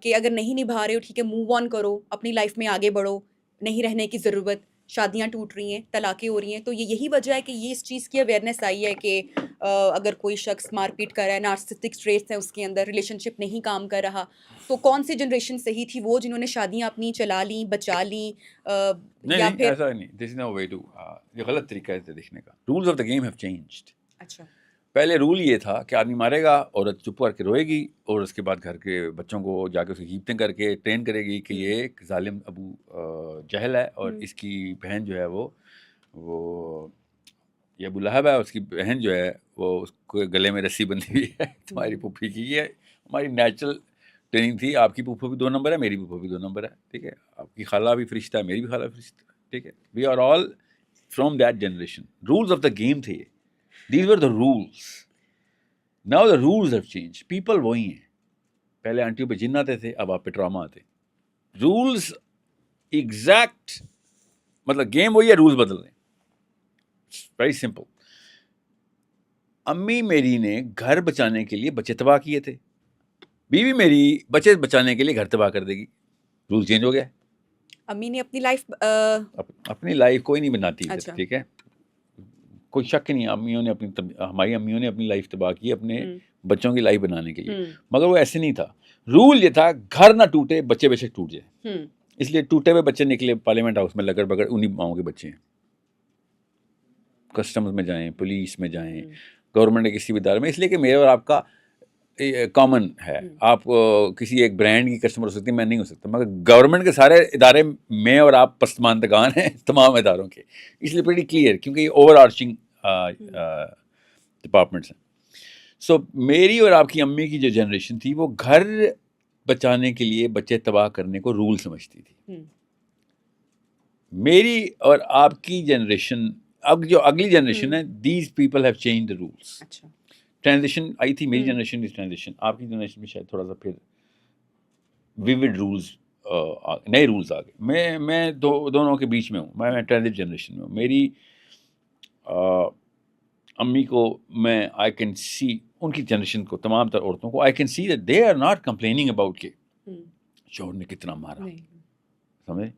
کہ اگر نہیں نبھا رہے ہو ٹھیک ہے, موو آن کرو, اپنی لائف میں آگے بڑھو, نہیں رہنے کی ضرورت, شادیاں ٹوٹ رہی ہیں, طلاقیں ہو رہی ہیں. تو یہی وجہ ہے کہ یہ اس چیز کی اویئرنیس آئی ہے کہ اگر کوئی شخص مار پیٹ کر رہا ہے, نارسسٹک ٹریٹس ہیں اس کے اندر, ریلیشن شپ نہیں کام کر رہا, تو کون سی جنریشن صحیح تھی, وہ جنہوں نے شادیاں اپنی چلا لیں, بچا لیں, یا پھر ایسا نہیں, دس از نو وے ٹو, یہ غلط طریقہ ہے دیکھنے کا. Rules of the game have changed. اچھا, پہلے رول یہ تھا کہ آدمی مارے گا, عورت چپ کر کے روئے گی, اور اس کے بعد گھر کے بچوں کو جا کے اسے غیبتیں کر کے ٹرین کرے گی کہ یہ ایک ظالم ابو جہل ہے, اور اس کی بہن جو ہے وہ یہ ابو لہب ہے, اس کی بہن جو ہے وہ اس کو گلے میں رسی بندھی ہوئی ہے تمہاری پھوپھی کی. یہ ہماری نیچرل ٹریننگ تھی. آپ کی پھوپھو بھی 2 نمبر ہے, میری پھوپھو بھی 2 نمبر ہے, ٹھیک ہے. آپ کی خالہ بھی فرشتہ ہے, میری بھی خالہ فرشتہ ہے, ٹھیک ہے. We are all from that generation. Rules of the game تھے یہ. These were the rules. Now the rules have changed. People وہی ہیں. پہلے آنٹیوں پہ جن آتے تھے, اب آپ پہ ڈرامہ آتے. رولز ایگزیکٹ, مطلب گیم وہی ہے, رولز بدل رہے ہیں. Very simple. امی میری نے گھر بچانے کے لیے بچے تباہ کیے تھے, بیوی میری بچے بچانے کے لیے گھر تباہ کر دے گی. رول چینج ہو گیا. امی نے اپنی لائف کوئی نہیں بناتی, اچھا. ٹھیک ہے, کوئی شک نہیں. ہماری امیوں نے اپنی لائف تباہ کی اپنے بچوں کی لائف بنانے کے لیے, مگر وہ ایسے نہیں تھا. رول یہ تھا گھر نہ ٹوٹے, بچے بے شک ٹوٹ جائے. اس لیے ٹوٹے ہوئے بچے نکلے پارلیمنٹ ہاؤس میں لگڑ بگڑ, انہیں ماؤں کے بچے ہیں. کسٹمز میں جائیں, پولیس میں جائیں, گورنمنٹ کے کسی بھی ادارے میں, اس لیے کہ میرے اور آپ کا کامن ہے. آپ کسی ایک برانڈ کی کسٹمر ہو سکتی, میں نہیں ہو سکتا, مگر گورنمنٹ کے سارے ادارے میں اور آپ پسماندگان ہیں تمام اداروں کے. اس لیے بڑی کلیئر, کیونکہ یہ اوور آرچنگ ڈپارٹمنٹس ہیں. سو میری اور آپ کی امی کی جو جنریشن تھی وہ گھر بچانے کے لیے بچے تباہ کرنے کو رول سمجھتی تھی. میری اور آپ کی جنریشن, اب جو اگلی جنریشن ہے, these people have change the rules. Transition آئی تھی, میری جنریشن کی ٹرانزیشن, آپ کی جنریشن میں شاید تھوڑا سا پھر ویوڈ رولز, نئے رولز آ گئے. میں دونوں کے بیچ میں ہوں, میں ٹرانزٹ جنریشن میں ہوں. میری امی کو میں آئی کین سی, ان کی جنریشن کو, تمام تر عورتوں کو I can see that they are not complaining about کہ شوہر نے کتنا مارا, سمجھے,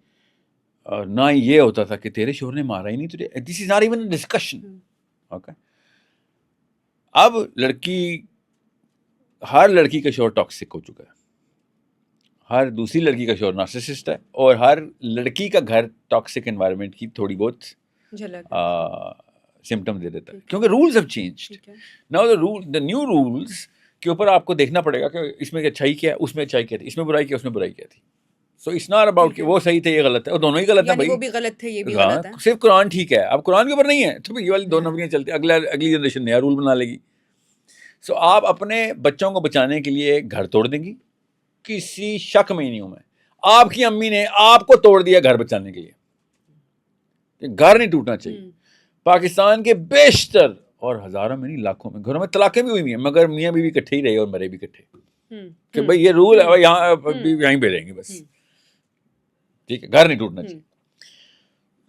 اور نہ یہ ہوتا تھا کہ تیرے شوہر نے مارا ہی نہیں تجھے. This is not even a discussion. Okay, اب ہر لڑکی کا شوہر ٹاکسک ہو چکا ہے, ہر دوسری لڑکی کا شوہر نارسسسٹ ہے, اور ہر لڑکی کا گھر ٹاکسک انوائرمنٹ کی تھوڑی بہت سمٹم دے دیتا ہے, کیونکہ rules have changed. Now the new rules کے اوپر آپ کو دیکھنا پڑے گا کہ اس میں اچھائی کیا ہے, اس میں اچھائی کیا تھی, اس میں برائی کیا, اس میں برائی کیا تھی. سو اٹس ناٹ اباؤٹ کہ وہ صحیح تھے یہ غلط ہے, اور دونوں ہی غلط ہیں بھائی, وہ بھی غلط تھے یہ بھی غلط ہے. صرف قرآن ٹھیک ہے, اب قرآن کے اوپر نہیں ہے تو یہ والی 2 نمبریاں چلتی, اگلی جنریشن نیا رول بنا لے گی. سو آپ اپنے بچوں کو بچانے کے لیے گھر توڑ دیں گی, کسی شک میں ہی نہیں ہوں میں. آپ کی امی نے آپ کو توڑ دیا گھر بچانے کے لیے. گھر نہیں ٹوٹنا چاہیے. پاکستان کے بیشتر اور ہزاروں میں نہیں لاکھوں میں گھروں میں طلاقیں بھی ہوئی ہیں, مگر میاں بیوی اکٹھے ہی رہے اور مرے بھی اکٹھے, کہ بھائی یہ رول ہے, یہاں یہیں پہ رہیں گے بس, ٹھیک ہے, گھر نہیں ٹوٹنا چاہیے.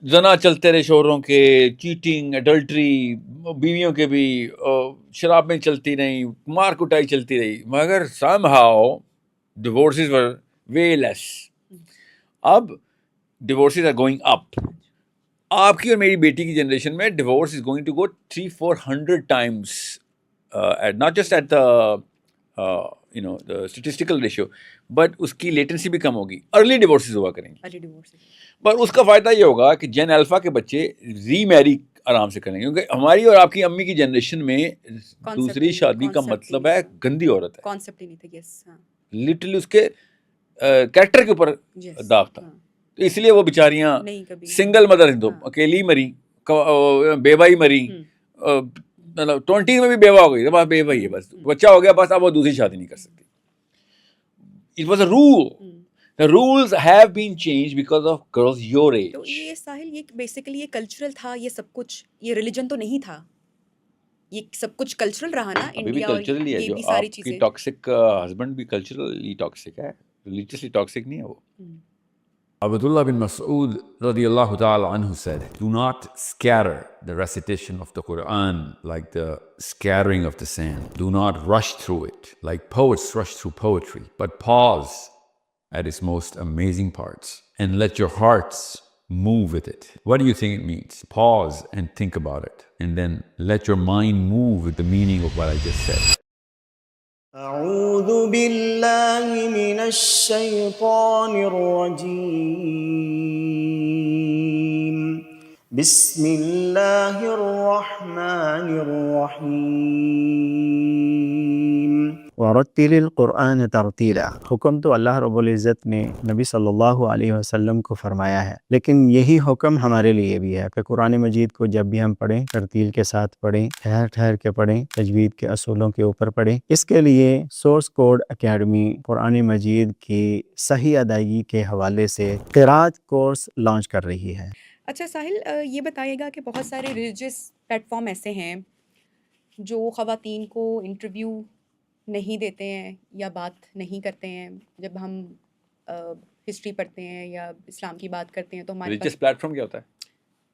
زنا چلتے رہے شوہروں کے, چیٹنگ, ایڈلٹری, بیویوں کے بھی, شرابیں چلتی رہیں, مار کٹائی چلتی رہی, مگر سم ہاؤ ڈیورسز ور وے لیس. اب ڈیورسز آر گوئنگ اپ. آپ کی اور میری بیٹی کی جنریشن میں divorce is going to go 300-400 times, not just at the you know statistical ratio, but اس کی لیٹنسی بھی کم ہوگی, ارلی ڈیورسز ہوا کریں گے. Early divorce. پر اس کا فائدہ یہ ہوگا کہ جین الفا کے بچے ری میری آرام سے کریں گے, کیونکہ ہماری اور آپ کی امی کی جنریشن میں دوسری شادی کا مطلب ہے گندی عورت ہے, کانسیپٹ ہی نہیں تھا. یس, ہاں, لٹرلی اس کے کریکٹر کے اوپر داغ تھا. تو اس لیے وہ بیچاریاں سنگل مدر, اکیلی مری, بیوائی مری, مطلب 20 میں بھی بیوہ ہو گئی, بس بیوہ ہی ہے, بس بچہ ہو گیا بس, اب وہ دوسری شادی نہیں کر سکتی. It was a rule. The rules have been changed because of girls your age. تو یہ ساحل, یہ بیسیکلی یہ کلچرل تھا, یہ سب کچھ, یہ ریلیجن تو نہیں تھا, یہ سب کچھ کلچرل رہا نا انڈیا, اور یہ بھی ساری چیزیں. ٹاکسک ہسبینڈ بھی کلچرلی ٹاکسک ہے, ریلیجیسلی ٹاکسک نہیں ہے وہ. Abdullah bin Mas'ud radiyallahu ta'ala anhu said, do not scatter the recitation of the Quran like the scattering of the sand. Do not rush through it like poets rush through poetry, but pause at its most amazing parts and let your hearts move with it. What do you think it means? Pause and think about it, and then let your mind move with the meaning of what I just said. أعوذ بالله من الشيطان الرجيم. بسم الله الرحمن الرحيم. ورتل القرآن ترتیلا. حکم تو اللہ رب العزت نے نبی صلی اللہ علیہ وسلم کو فرمایا ہے, لیکن یہی حکم ہمارے لیے بھی ہے کہ قرآن مجید کو جب بھی ہم پڑھیں ترتیل کے ساتھ پڑھیں, ٹھہر ٹھہر کے پڑھیں, تجوید کے اصولوں کے اوپر پڑھیں. اس کے لیے سورس کوڈ اکیڈمی قرآن مجید کی صحیح ادائیگی کے حوالے سے قرات کورس لانچ کر رہی ہے. اچھا ساحل, یہ بتائیے گا کہ بہت سارے ریلیجیس پلیٹ فارم ایسے ہیں جو خواتین کو انٹرویو نہیں دیتے ہیں یا بات نہیں کرتے ہیں. جب ہم ہسٹری پڑھتے ہیں یا اسلام کی بات کرتے ہیں تو ہمارے ریلیجیس پلیٹ فارم کیا ہوتا ہے؟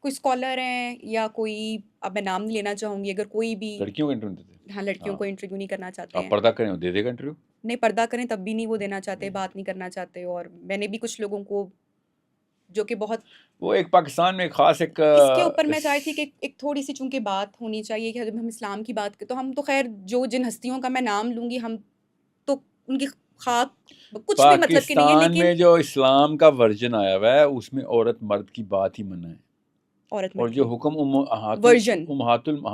کوئی اسکالر ہیں یا کوئی, اب میں نام نہیں لینا چاہوں گی, اگر کوئی بھی لڑکیوں کو انٹرویو دیتے ہیں. ہاں, لڑکیوں کو انٹرویو نہیں کرنا چاہتے آپ ہیں. پردہ کریں دے دے گا انٹرویو, نہیں پردہ کریں تب بھی نہیں وہ دینا چاہتے, بات نہیں کرنا چاہتے. اور میں نے بھی کچھ لوگوں کو جو کہ بہت, وہ ایک پاکستان میں خاص ایک اس کے اوپر میں چاہتی تھی کہ ایک تھوڑی سی چونکہ بات ہونی چاہیے کہ جب ہم اسلام کی بات کریں تو ہم تو خیر جو جن ہستیوں کا میں نام لوں گی ہم تو ان کی خاک کچھ بھی مطلب کہ نہیں ہے, پاکستان میں لیکن جو اسلام کا ورژن آیا ہوا ہے اس میں عورت مرد کی بات ہی منع ہے. عورت اور جو حکم ورژن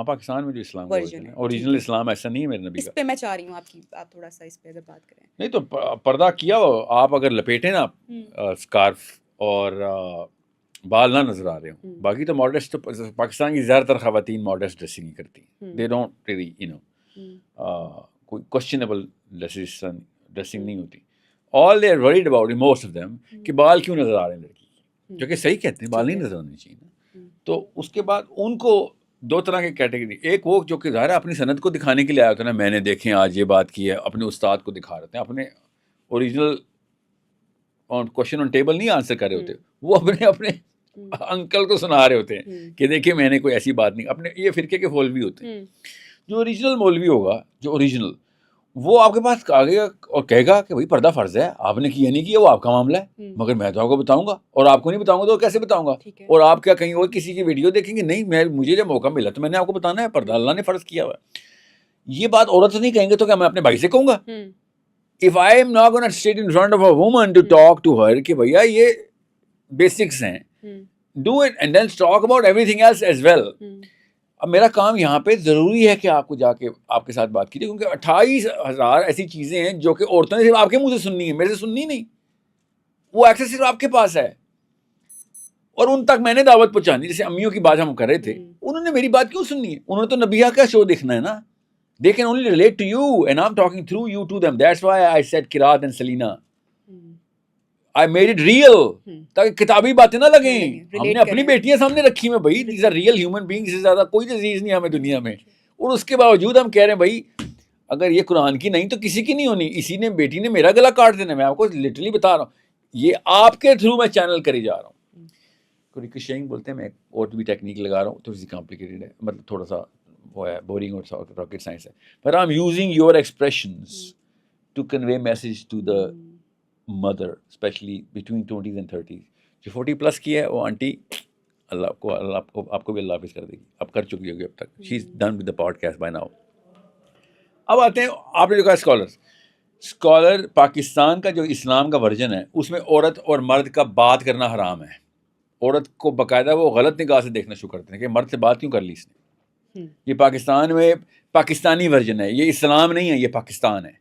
پاکستان میں جو اسلام کا ورژن ہے, اوریجنل اسلام ایسا نہیں ہے میرے نبی اس کا. پہ میں چاہ رہی ہوں آپ تھوڑا سا اس پہ اگر بات کریں. نہیں تو پردہ کیا ہو آپ, اگر لپیٹیں نا اسکارف اور بال نہ نظر آ رہے ہوں. باقی تو ماڈسٹ, پاکستان کی زیادہ تر خواتین ماڈسٹ ڈریسنگ ہی کرتی ہیں. They don't really you know کوئی کوشچنیبل ڈریسنگ نہیں ہوتی. All they are worried about most of them کہ بال کیوں نظر آ رہے ہیں لڑکی کی, جو کہ صحیح کہتے ہیں, بال نہیں نظر آنے چاہیے نا. تو اس کے بعد ان کو دو طرح کی کیٹیگری, ایک وہ جو کہ ظاہر ہے اپنی سند کو دکھانے کے لیے آیا ہوتا ہے نا, میں نے دیکھیں آج یہ بات کی ہے, اپنے استاد کو دکھا رہے ہیں, اپنے اوریجنل کوشچن آن ٹیبل نہیں آنسر کر رہے ہوتے, وہ اپنے انکل کو سنا رہے ہوتے ہیں کہ دیکھیں میں نے کوئی ایسی بات نہیں. اپنے یہ فرقے کے مولوی ہوتے ہیں. جو اوریجنل مولوی ہوگا, جو اوریجنل, وہ آپ کے پاس آگے گا اور کہے گا کہ بھائی پردہ فرض ہے, آپ نے کیا نہیں کیا وہ آپ کا معاملہ ہے, مگر میں تو آپ کو بتاؤں گا, اور آپ کو نہیں بتاؤں گا تو کیسے بتاؤں گا. اور آپ کیا کہیں اور کسی کی ویڈیو دیکھیں گے, نہیں مجھے جب موقع ملا تو میں نے آپ کو بتانا ہے, پردہ اللہ نے فرض کیا ہوا ہے. یہ بات عورت نہیں کہیں گے تو کیا میں اپنے بھائی سے کہوں گا؟ If I am not going to sit in front of a woman to talk to her کہ بھیا یہ بیسکس ہیں, do it and then talk about everything else as well. اب میرا کام یہاں پہ ضروری ہے کہ آپ کو جا کے آپ کے ساتھ بات کیجیے, کیونکہ 28,000 ایسی چیزیں ہیں جو کہ عورتوں نے صرف آپ کے منہ سے سننی ہے, میرے سے سننی نہیں. وہ ایکسس صرف آپ کے پاس ہے, اور ان تک میں نے دعوت پہنچانی. جیسے امیوں کی بات ہم کر رہے تھے, انہوں نے میری بات کیوں سننی ہے؟ انہوں نے تو نبیہ کا شو دیکھنا ہے نا. They can only relate to you and I'm talking through you to them. That's why I said Kirat and Selena. I made it real. تاکہ کتابی باتیں نہ لگیں. ہم نے اپنی بیٹیاں سامنے رکھی ہیں بھائی. These are real human beings. اس سے زیادہ کوئی ڈیزیز نہیں ہمیں دنیا میں. اور اس کے باوجود ہم کہہ رہے ہیں بھائی اگر یہ قرآن کی نہیں تو کسی کی نہیں ہونی. اسی نے بیٹی نے میرا گلا کاٹ دینا. میں آپ کو لٹرلی بتا رہا ہوں, یہ آپ کے تھرو میں چینل کری جا رہا ہوں. ریکوشنگ بولتے ہیں, میں اور بھی ٹیکنیک لگا رہا ہوں, تھوڑی سی کمپلیکیٹڈ ہے, مطلب تھوڑا سا وہ ہے بورنگ اور راکٹ سائنس ہے, but I'm using your expressions to convey message to the mother, especially between 20s and 30s. جو 40 پلس کی ہے وہ آنٹی اللہ کو آپ کو بھی اللہ حافظ کر دے گی, اب کر چکی ہوگی اب تک. She's done with the podcast by now. اب آتے ہیں آپ نے جو کہا اسکالرس. اسکالر پاکستان کا جو اسلام کا ورژن ہے اس میں عورت اور مرد کا بات کرنا حرام ہے. عورت کو باقاعدہ وہ غلط نگاہ سے دیکھنا شروع کرتے ہیں کہ مرد سے بات کیوں کر لی اس نے. یہ پاکستان میں پاکستانی ورژن ہے, یہ اسلام نہیں ہے, یہ پاکستان ہے.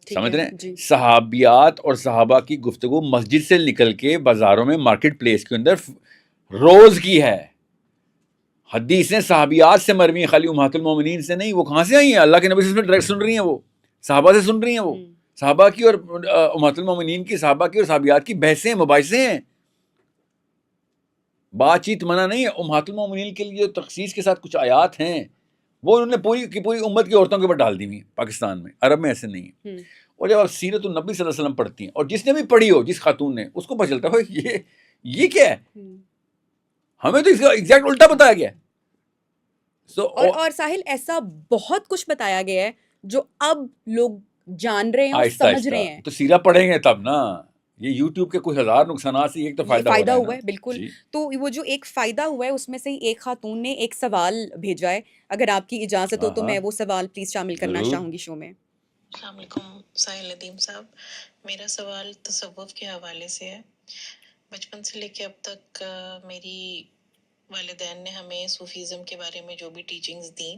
سمجھ رہے ہیں؟ صحابیات اور صحابہ کی گفتگو مسجد سے نکل کے بازاروں میں مارکیٹ پلیس کے اندر روز کی ہے. حدیثیں صحابیات سے مروی ہیں, خالی امہات المومنین سے نہیں. وہ کہاں سے آئی ہیں؟ اللہ کے نبی سے ڈائریکٹ سن رہی ہیں, وہ صحابہ سے سن رہی ہیں. وہ صحابہ کی اور امہات المومنین کی, صحابہ کی اور صحابیات کی بحثیں مباحثے ہیں. بات چیت منع نہیں ہے. امہات المومنین کے لیے تخصیص کے ساتھ کچھ آیات ہیں وہ انہوں نے پوری کی پوری امت کی عورتوں کے اوپر ڈال دی ہوئی پاکستان میں. عرب میں ایسے نہیں ہے. اور جب آپ سیرت النبی صلی اللہ علیہ وسلم پڑھتی ہیں, اور جس نے بھی پڑھی ہو, جس خاتون نے, اس کو پتہ چلتا ہے یہ کیا ہے. ہمیں تو اس کا ایگزیکٹ الٹا بتایا گیا ہے. اور ساحل ایسا بہت کچھ بتایا گیا ہے جو اب لوگ جان رہے ہیں اور سمجھ رہے ہیں. تو سیرہ پڑھیں گے تب نا. یہ یوٹیوب کے کچھ ہزار نقصانات سے ایک تو فائدہ ہوا ہے. بالکل. تو وہ جو ایک فائدہ ہوا ہے اس میں سے ایک خاتون نے ایک سوال بھیجا ہے, اگر آپ کی اجازت ہو تو میں وہ سوال پلیز شامل کرنا چاہوں گی شو میں. السلام علیکم ساحل ندیم صاحب. میرا سوال تصوف کے حوالے سے ہے. بچپن سے لے کے اب تک میری والدین نے ہمیں صوفیزم کے بارے میں جو بھی ٹیچنگز دیں,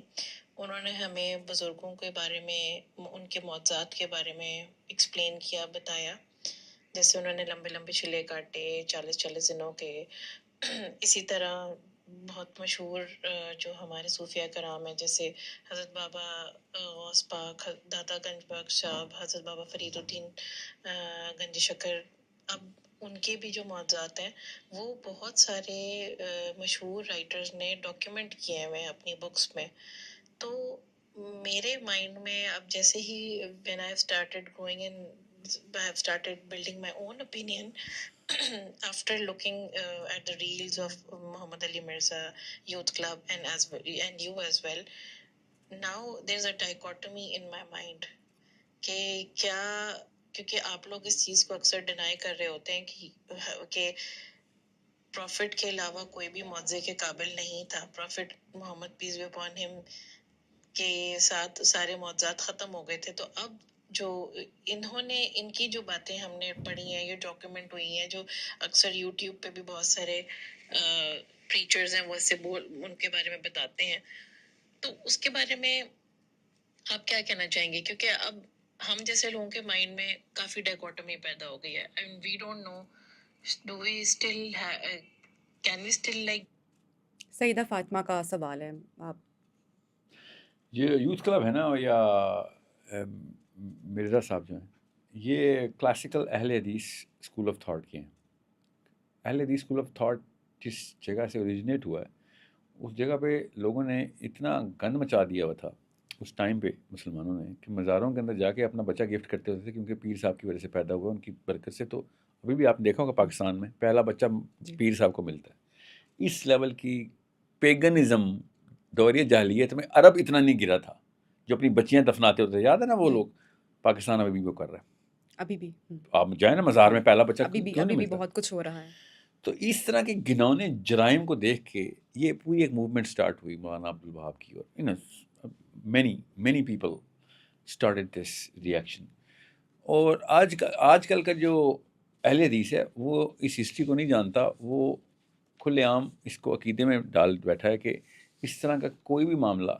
انہوں نے ہمیں بزرگوں کے بارے میں, ان کے معجزات کے بارے میں ایکسپلین کیا, بتایا. جیسے انہوں نے لمبے لمبے چھلے کاٹے 40 دنوں کے. اسی طرح بہت مشہور جو ہمارے صوفیہ کرام ہیں, جیسے حضرت بابا غوث پاک, داتا گنج بخش صاحب, حضرت بابا فرید الدین گنج شکر, اب ان کے بھی جو معجزات ہیں وہ بہت سارے مشہور رائٹرز نے ڈاکیومنٹ کیے ہوئے ہیں اپنی بکس میں. تو میرے مائنڈ میں اب جیسے ہی when I've started growing in, I have started building my own opinion after looking at the reels of Muhammad Ali Mirza Youth Club and you as well. Now there's a dichotomy in my mind کہ کیا, کیونکہ آپ لوگ اس چیز کو اکثر deny کر رہے ہوتے ہیں کہ پروفٹ کے علاوہ کوئی بھی معجزے کے قابل نہیں تھا. Prophet Muhammad peace be upon ہم کے ساتھ سارے معجزات ختم ہو گئے تھے. تو اب جو انہوں نے, ان کی جو باتیں ہم نے پڑھی ہیں, یہ ڈاکیومنٹ ہوئی ہیں, جو اکثر یوٹیوب پہ بھی بہت سارے پریچرز ہیں وہ اس سے ان کے بارے میں بتاتے ہیں. تو اس کے بارے میں آپ کیا کہنا چاہیں گے؟ کیونکہ اب ہم جیسے لوگوں کے مائنڈ میں کافی ڈائکوٹمی پیدا ہو گئی ہے, and we don't know do we still can we still like. Syeda Fatima کا سوال ہے. آپ یہ یوتھ کلب ہے نا, یا مرزا صاحب جو ہیں, یہ کلاسیکل اہل حدیث اسکول آف تھاٹ کے ہیں. اہل حدیث اسکول آف تھاٹ جس جگہ سے اوریجنیٹ ہوا ہے, اس جگہ پہ لوگوں نے اتنا گند مچا دیا ہوا تھا اس ٹائم پہ مسلمانوں نے, کہ مزاروں کے اندر جا کے اپنا بچہ گفٹ کرتے ہوتے تھے, کیونکہ پیر صاحب کی وجہ سے پیدا ہوا, ان کی برکت سے. تو ابھی بھی آپ نے دیکھا ہوگا پاکستان میں پہلا بچہ پیر صاحب کو ملتا ہے. اس لیول کی پیگنزم دور جاہلیت میں عرب اتنا نہیں گرا تھا جو اپنی بچیاں دفناتے ہوتے. یاد ہے نا وہ لوگ, پاکستان ابھی بھی وہ کر رہا ہے. ابھی بھی آپ جائیں نا مزار میں, پہلا بچہ ابھی بھی بہت کچھ ہو رہا ہے. تو اس طرح کے گھنونے جرائم کو دیکھ کے یہ پوری ایک موومنٹ سٹارٹ ہوئی مولانا عبدالوہاب کی, اور many people started this reaction. اور آج کل کا جو اہل حدیث ہے وہ اس ہسٹری کو نہیں جانتا, وہ کھلے عام اس کو عقیدے میں ڈال بیٹھا ہے کہ اس طرح کا کوئی بھی معاملہ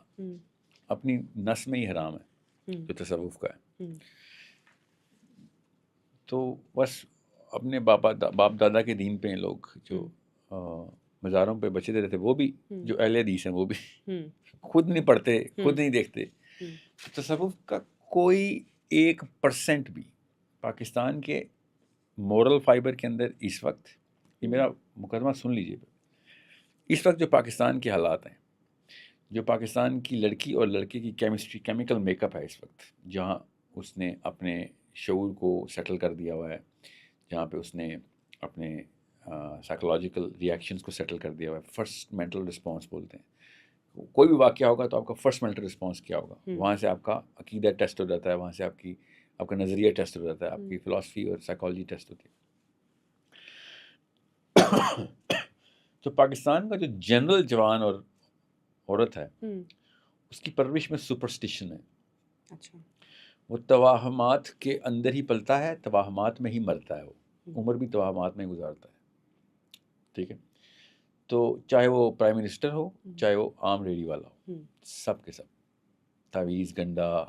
اپنی نس میں ہی حرام ہے جو تصوف کا ہے. تو بس اپنے باپ دادا کے دین پہ لوگ جو مزاروں پہ بچے رہتے, وہ بھی جو اہل حدیث ہیں وہ بھی خود نہیں پڑھتے, خود نہیں دیکھتے. تصوف کا کوئی 1% بھی پاکستان کے مورل فائبر کے اندر اس وقت, یہ میرا مقدمہ سن لیجیے, اس وقت جو پاکستان کے حالات ہیں, جو پاکستان کی لڑکی اور لڑکے کی کیمسٹری, کیمیکل میک اپ ہے اس وقت, جہاں اس نے اپنے شعور کو سیٹل کر دیا ہوا ہے, جہاں پہ اس نے اپنے سائیکولوجیکل ریئیکشنز کو سیٹل کر دیا ہوا ہے. فرسٹ مینٹل رسپانس بولتے ہیں. کوئی بھی واقعہ ہوگا تو آپ کا فرسٹ مینٹل رسپانس کیا ہوگا, وہاں سے آپ کا عقیدہ ٹیسٹ ہو جاتا ہے, وہاں سے آپ کا نظریہ ٹیسٹ ہو جاتا ہے, آپ کی فلاسفی اور سائیکالوجی ٹیسٹ ہوتی ہے. تو پاکستان کا جو جنرل جوان اور عورت ہے, اس کی پرورش میں سپرسٹیشن ہے. اچھا. وہ توہمات کے اندر ہی پلتا ہے، توہمات میں ہی مرتا ہے، وہ عمر بھی توہمات میں گزارتا ہے. ٹھیک ہے، تو چاہے وہ پرائم منسٹر ہو، چاہے وہ عام ریڑھی والا ہو، سب کے سب تعویذ گنڈا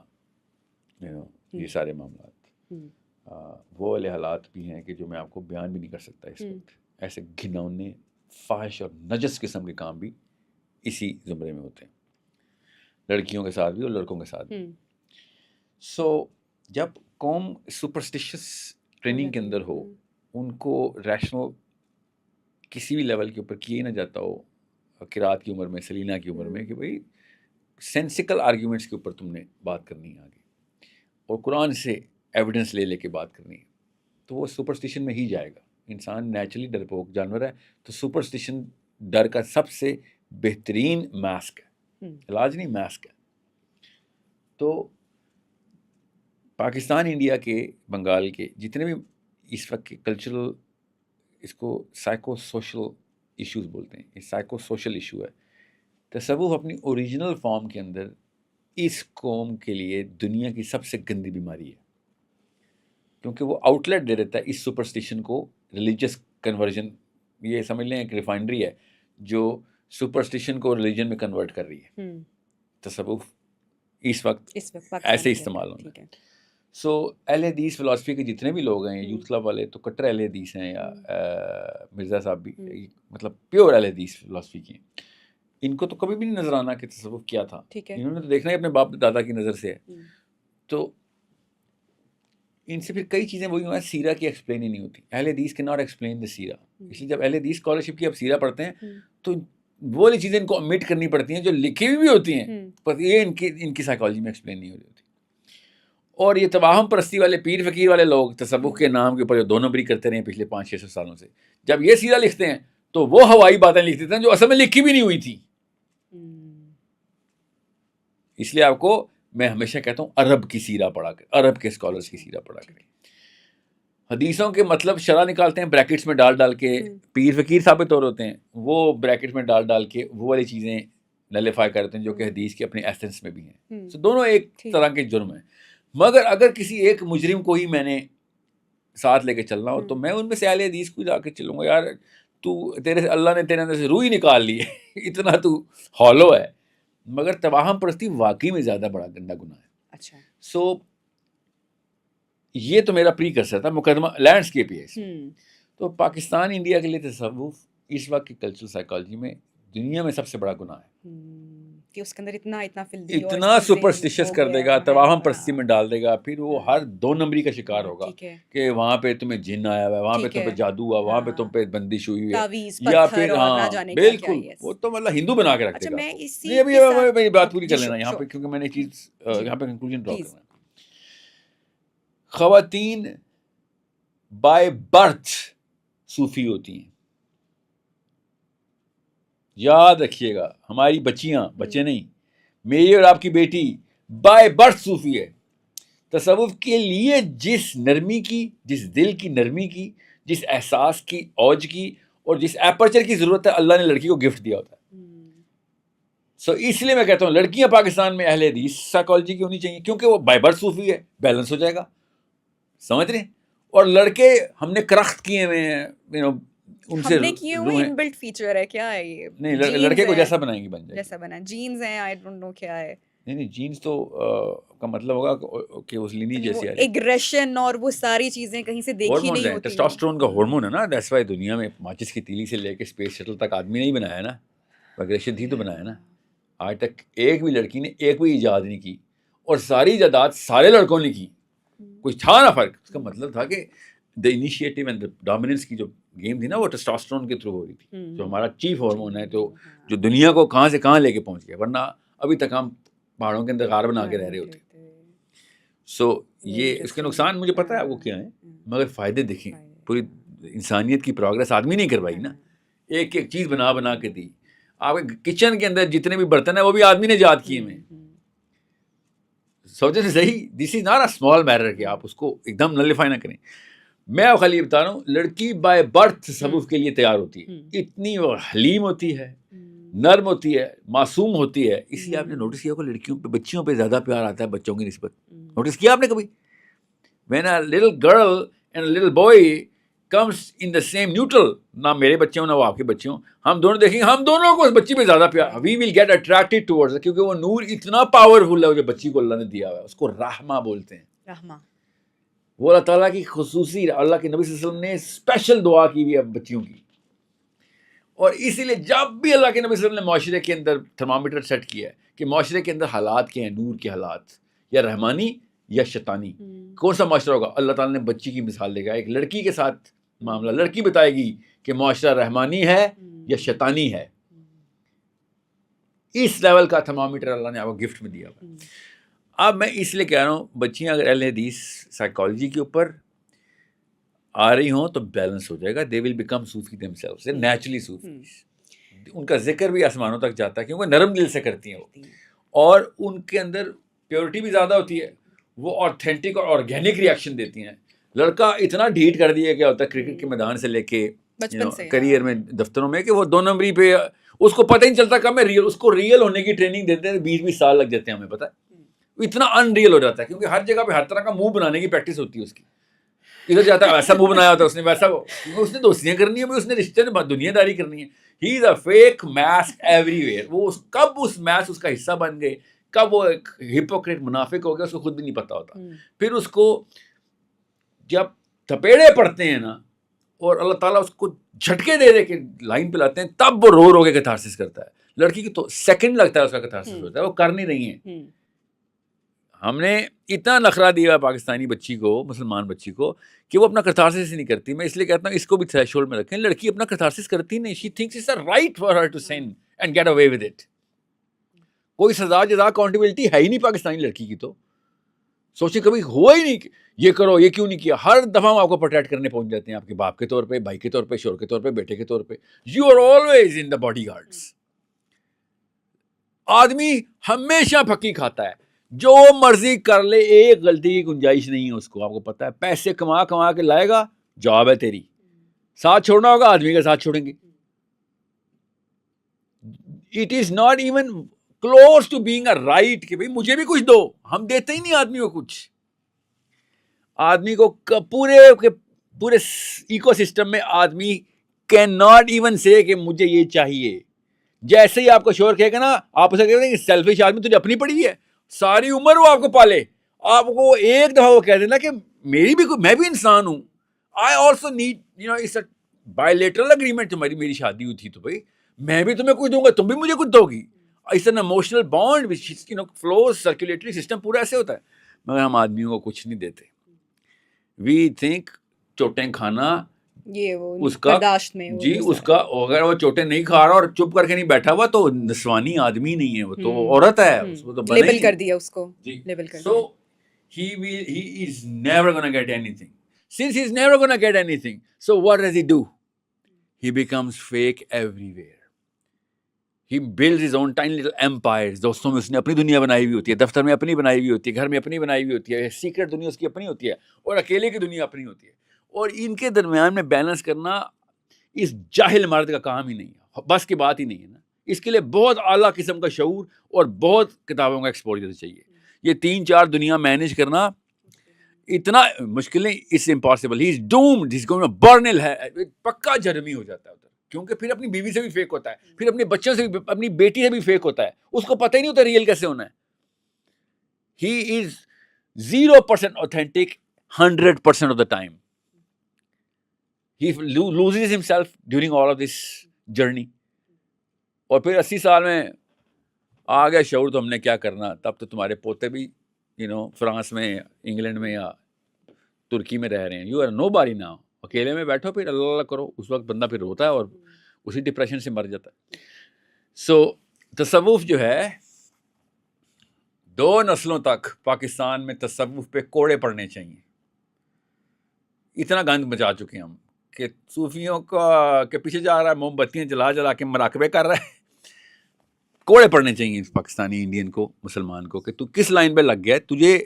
یہ سارے معاملات، وہ والے حالات بھی ہیں کہ جو میں آپ کو بیان بھی نہیں کر سکتا اس وقت. ایسے گھنونے فاحش اور نجس قسم کے کام بھی اسی زمرے میں ہوتے ہیں، لڑکیوں کے ساتھ بھی اور لڑکوں کے ساتھ بھی. سو جب قوم سپرسٹیشس ٹریننگ کے اندر ہو، ان کو ریشنل کسی بھی لیول کے اوپر کیے نہ جاتا ہو، قرات کی عمر میں، سلینا کی عمر میں، کہ بھئی سینسیکل آرگیومنٹس کے اوپر تم نے بات کرنی ہے آگے، اور قرآن سے ایویڈنس لے لے کے بات کرنی ہے، تو وہ سپرسٹیشن میں ہی جائے گا. انسان نیچرلی ڈرپوک جانور ہے، تو سپرسٹیشن ڈر کا سب سے بہترین ماسک ہے، علاج نہیں ماسک ہے. تو پاکستان، انڈیا کے، بنگال کے جتنے بھی اس وقت کے کلچرل، اس کو سائیکو سوشل ایشوز بولتے ہیں، یہ سائیکو سوشل ایشو ہے. تصوف اپنی اوریجنل فارم کے اندر اس قوم کے لیے دنیا کی سب سے گندی بیماری ہے، کیونکہ وہ آؤٹ لیٹ دے دیتا ہے اس سپرسٹیشن کو. ریلیجس کنورژن، یہ سمجھ لیں ایک ریفائنڈری ہے جو سپرسٹیشن کو ریلیجن میں کنورٹ کر رہی ہے. تصوف اس وقت ایسے استعمال ہونا ہے. سو اہل حدیث فلاسفی کے جتنے بھی لوگ ہیں، یوتھ کلب والے تو کٹر اہل حدیث ہیں، یا مرزا صاحب بھی مطلب پیور اہل حدیث فلاسفی کی ہیں. ان کو تو کبھی بھی نہیں نظر آنا کہ تصوف کیا تھا، انہوں نے تو دیکھنا ہے اپنے باپ دادا کی نظر سے ہے. تو ان سے پھر کئی چیزیں وہی ہیں، سیرہ کی ایکسپلین ہی نہیں ہوتی. اہل حدیث کے ناٹ ایکسپلین دا سیرہ. اس لیے جب اہل حدیث اسکالرشپ کی اب سیرہ پڑھتے ہیں تو وہ والی چیزیں ان کو امٹ کرنی پڑتی ہیں جو لکھی ہوئی بھی ہوتی ہیں، پر یہ ان کی سائیکالوجی میں ایکسپلین نہیں ہو رہی ہوتی. اور یہ توہم پرستی والے پیر فقیر والے لوگ تصوف کے نام کے اوپر جو 2 نمبری کرتے رہے ہیں پچھلے 500-600 سالوں سے، جب یہ سیرہ لکھتے ہیں تو وہ ہوائی باتیں لکھ دیتے ہیں جو اصل میں لکھی بھی نہیں ہوئی تھی. اس لیے آپ کو میں ہمیشہ کہتا ہوں عرب کی سیرہ پڑھا کریں، عرب کے اسکالرس کی سیرہ پڑھا کریں. حدیثوں کے مطلب شرح نکالتے ہیں بریکٹس میں ڈال کے، پیر فقیر ثابت طور ہوتے ہیں، وہ بریکٹس میں ڈال کے وہ والی چیزیں نلیفائی کرتے ہیں جو کہ حدیث کے اپنے ایسنس میں بھی ہیں. تو دونوں ایک طرح کے جرم ہیں. مگر اگر کسی ایک مجرم کو ہی میں نے ساتھ لے کے چلنا ہو تو میں ان میں سے اہل حدیث کو جا کے چلوں گا. یار تیرے اللہ نے تیرے اندر سے روح ہی نکال لی ہے، اتنا تو ہالو ہے. مگر توہم پرستی واقعی میں زیادہ بڑا گندا گناہ ہے. اچھا، سو یہ تو میرا پری کرسر تھا، مقدمہ لینڈسکیپ ہی ہے. تو پاکستان انڈیا کے لیے تصوف اس وقت کی کلچرل سائیکالوجی میں دنیا میں سب سے بڑا گناہ ہے کہ اس کے اندر اتنا سپرسٹیشس کر دے گا، توہم پرستی میں ڈال دے گا. پھر وہ ہر 2 نمبری کا شکار ہوگا کہ وہاں پہ تمہیں جن آیا ہوا ہے، وہاں پہ تم پہ جادو ہوا، وہاں پہ تم پہ بندش ہوئی ہے، یا پھر ہاں بالکل وہ تو مطلب ہندو بنا کے رکھے گا. یہ ابھی میری بات پوری کر لینا یہاں پہ، کیونکہ میں نے چیز یہاں پہ کنکلوژن ڈرا کرنا ہے. خواتین بائی برتھ صوفی ہوتی ہیں، یاد رکھیے گا. ہماری بچیاں، بچے نہیں، میری اور آپ کی بیٹی بائی برتھ صوفی ہے. تصوف کے لیے جس نرمی کی، جس دل کی نرمی کی، جس احساس کی اوج کی اور جس ایپرچر کی ضرورت ہے، اللہ نے لڑکی کو گفٹ دیا ہوتا ہے. سو اس لیے میں کہتا ہوں لڑکیاں پاکستان میں اہل حدیث سائیکالوجی کی ہونی چاہیے، کیونکہ وہ بائی برتھ صوفی ہے، بیلنس ہو جائے گا. سمجھ رہے ہیں؟ اور لڑکے ہم نے کرخت کیے ہوئے ہیں، ان سے ان بلٹ فیچر ہے کیا ہے یہ؟ نہیں، لڑکے کو جیسا بنائیں گی بن جائے، جیسا بنا جینز ہیں، آئی ڈونٹ نو کیا ہے. نہیں جینز تو کا مطلب ہوگا کہ اس لینی جیسی ایگریشن اور وہ ساری چیزیں کہیں سے دیکھی نہیں ہوتی. ٹیسٹوسٹرون کا ہارمون ہے نا، دیٹس وائی دنیا میں ماچس کی تیلی سے لے کے اسپیس شٹل تک آدمی نہیں بنایا نا، ایگریشن تھی تو بنایا نا. آج تک ایک بھی لڑکی نے ایک بھی ایجاد نہیں کی، اور ساری ایجادات سارے لڑکوں نے کی، کچھ تھا نا فرق. اس کا مطلب تھا کہ the initiative and the dominance کی جو گیم تھی نا وہ ٹیسٹوسٹرون کے تھرو ہو رہی تھی، جو ہمارا چیف ہارمون ہے، تو جو دنیا کو کہاں سے کہاں لے کے پہنچ گیا. ورنہ ابھی تک ہم پہاڑوں کے اندر غار بنا کے رہ رہے ہوتے. سو یہ اس کے نقصان مجھے پتا ہے آپ کو کیا ہیں، مگر فائدے دیکھیں. پوری انسانیت کی پروگرس آدمی نہیں کروائی نا، ایک ایک چیز بنا کے دی. آپ کے کچن کے اندر جتنے بھی برتن ہیں وہ بھی آدمی نے ایجاد کیے ہوئے. سوچے سے صحیح، this is not a small matter کہ آپ اس کو ایک دم نلیفائی نہ کریں. میں آپ خالی بتا رہا ہوں لڑکی بائی برتھ تصوف کے لیے تیار ہوتی ہے، اتنی وہ حلیم ہوتی ہے، نرم ہوتی ہے، معصوم ہوتی ہے. اس لیے آپ نے نوٹس کیا کہ لڑکیوں پہ، بچیوں پہ زیادہ پیار آتا ہے بچوں کی نسبت. نوٹس کیا آپ نے کبھی؟ when a little girl and a little boy comes in the same neutral, نہ میرے بچے ہوں نہ وہ آپ کے بچے ہوں, ہم دونوں دیکھیں گے, ہم دونوں کو اس بچی پہ زیادہ پیار, we will get attracted towards it, کیونکہ وہ نور اتنا پاورفل ہے جو بچی کو اللہ نے دیا ہوا ہے, اس کو رحمہ بولتے ہیں. رحمہ وہ اللہ تعالیٰ کی خصوصی, اللہ کے نبی صلی اللہ علیہ وسلم نے اسپیشل دعا کی ہوئی ہے بچیوں کی. اور اسی لیے جب بھی اللہ کے نبی صلی اللہ علیہ وسلم نے معاشرے کے اندر تھرمامیٹر سیٹ کیا ہے کہ معاشرے کے اندر حالات کیا ہیں, نور کے حالات, یا رحمانی یا شیطانی, کون سا معاشرہ ہوگا, اللہ تعالیٰ نے بچی کی مثال دے گا. ایک لڑکی کے ساتھ معاملہ, لڑکی بتائے گی کہ معاشرہ رحمانی ہے یا شیطانی ہے. اس لیول کا تھرمامیٹر اللہ نے آپ کو گفٹ میں دیا ہوا. اب میں اس لیے کہہ رہا ہوں, بچیاں اگر اہل حدیث سائیکالوجی کے اوپر آ رہی ہوں تو بیلنس ہو جائے گا. They will become Sufi themselves, naturally Sufi. ان کا ذکر بھی آسمانوں تک جاتا ہے کیونکہ نرم دل سے کرتی ہیں وہ, اور ان کے اندر پیورٹی بھی زیادہ ہوتی ہے, وہ آتھینٹک اور آرگینک ریئیکشن دیتی ہیں. لڑکا اتنا ڈھیٹ کر دیا کیا ہوتا ہے کرکٹ کے میدان سے لے کے کریئر میں, دفتروں میں, کہ وہ 2 نمبری پہ اس کو پتہ ہی نہیں چلتا کب میں ریئل, اس کو ریئل ہونے کی ٹریننگ دیتے ہیں 20 سال لگ جاتے ہیں, ہمیں پتہ ہے. اتنا ان ریئل ہو جاتا ہے کیونکہ ہر جگہ پہ ہر طرح کا منہ بنانے کی پریکٹس ہوتی ہے اس کی. ادھر جاتا ہے ایسا منہ بنایا ہوتا ہے اس نے, ویسا, اس نے دوستیاں کرنی ہے, اس نے رشتے میں دنیا داری کرنی ہے. He is a fake mask everywhere. وہ کب اس ماسک اس کا حصہ بن گئے, کب وہ ایک ہپوکریٹ منافق ہو گیا, اس کو خود بھی نہیں پتا ہوتا. پھر اس کو جب تھپیڑے پڑتے ہیں نا, اور اللہ تعالیٰ اس کو جھٹکے دے دے کے لائن پہ لاتے ہیں, تب وہ رو کے کیتھارسس کرتا ہے. لڑکی کی تو سیکنڈ لگتا ہے اس کا کیتھارسس ہوتا ہے, وہ کر نہیں رہی ہیں. ہم نے اتنا نخرہ دیا پاکستانی بچی کو, مسلمان بچی کو, کہ وہ اپنا کیتھارسس ہی نہیں کرتی. میں اس لیے کہتا ہوں اس کو بھی تھریش ہولڈ میں رکھیں. لڑکی اپنا کیتھارسس کرتی نہیں, she thinks it's a right for her to sin and get away with it. کوئی سزا جزا اکاؤنٹیبلٹی ہے ہی نہیں پاکستانی لڑکی کی. تو سوچیں کبھی ہوا ہی نہیں کہ یہ کرو, یہ کیوں نہیں کیا. ہر دفعہ ہم آپ کو پروٹیکٹ کرنے پہنچ جاتے ہیں, آپ کے باپ کے طور پہ, بھائی کے طور پہ, شوہر کے طور پہ, بیٹے کے طور پہ. You are always in the bodyguards. آدمی ہمیشہ پھکی کھاتا ہے, جو مرضی کر لے, ایک غلطی کی گنجائش نہیں ہے اس کو. آپ کو پتا ہے پیسے کما کے لائے گا, جاب ہے تیری. ساتھ چھوڑنا ہوگا, آدمی کا ساتھ چھوڑیں گے. It is not even close to being a right کہ بھائی مجھے بھی کچھ دو. ہم دیتے ہی نہیں آدمی کو کچھ. آدمی کو پورے ایکو سسٹم میں آدمی کین ناٹ ایون سے کہ مجھے یہ چاہیے. جیسے ہی آپ کو شوہر کہے گا نا, آپ اسے کہتے ہیں کہ سیلفش آدمی تجھے اپنی پڑی ہے, ساری عمر وہ آپ کو پالے. آپ کو ایک دفعہ وہ کہہ دینا کہ میری بھی میں بھی انسان ہوں, I also need it's a bilateral agreement. تمہاری میری شادی ہوئی تھی تو بھائی میں بھی تمہیں کچھ دوں گا, تم بھی مجھے کچھ دو گی. It's an emotional bond which flows, circulatory system پورا ایسے ہوتا ہے. مگر ہم آدمیوں کو کچھ نہیں دیتے. وی تھنک چوٹیں کھانا یہ وہ اس کا جی, اس کا اگر وہ چوٹیں نہیں کھا رہا اور چپ کر کے نہیں بیٹھا ہوا تو نسوانی آدمی نہیں ہے, وہ تو عورت ہے. اس کو تو لیبل کر دیا اس کو. سو he is never going to get anything. Since he's never going to get anything, so what does he do? He becomes fake everywhere. He builds his own tiny little empires. دوستوں میں اس نے اپنی دنیا بنائی ہوئی ہوتی ہے, دفتر میں اپنی بنائی ہوئی ہوتی ہے, گھر میں اپنی بنائی ہوئی ہوتی ہے, سیکرٹ دنیا اس کی اپنی ہوتی ہے, اور اکیلے کی دنیا اپنی ہوتی ہے. اور ان کے درمیان میں بیلنس کرنا اس جاہل مرد کا کام ہی نہیں ہے, بس کی بات ہی نہیں ہے نا. اس کے لیے بہت اعلیٰ قسم کا شعور اور بہت کتابوں کا ایکسپوجر چاہیے. یہ 3-4 دنیا مینیج کرنا اتنا مشکل نہیں, it's impossible. He is doomed, he is going to burn in hell. پکا جرمی ہو جاتا ہے ادھر, کیونکہ پھر اپنی بیوی سے بھی فیک ہوتا ہے, پھر اپنے بچوں سے بھی, اپنی بیٹی سے بھی فیک ہوتا ہے. اس کو پتہ ہی نہیں ہوتا ریئل کیسے ہونا ہے. He is 0% authentic 100% of the time. He loses himself during all of this journey. اور پھر 80 سال میں آ گیا شعور تو ہم نے کیا کرنا. تب تو تمہارے پوتے بھی فرانس میں, انگلینڈ میں یا ترکی میں رہ رہے ہیں. یو آر نو باری ناؤ. اکیلے میں بیٹھو, پھر اللہ اللہ کرو. اس وقت بندہ پھر روتا ہے اور اسی ڈپریشن سے مر جاتا ہے. سو تصوف جو ہے 2 نسلوں تک پاکستان میں تصوف پہ کوڑے پڑنے چاہیے. اتنا گند مچا چکے ہم کہ صوفیوں کا کے پیچھے جا رہا ہے, موم بتیاں جلا کے مراقبے کر رہا ہے. کوڑے پڑنے چاہیے پاکستانی انڈین کو, مسلمان کو, کہ تو کس لائن پہ لگ گیا ہے. تجھے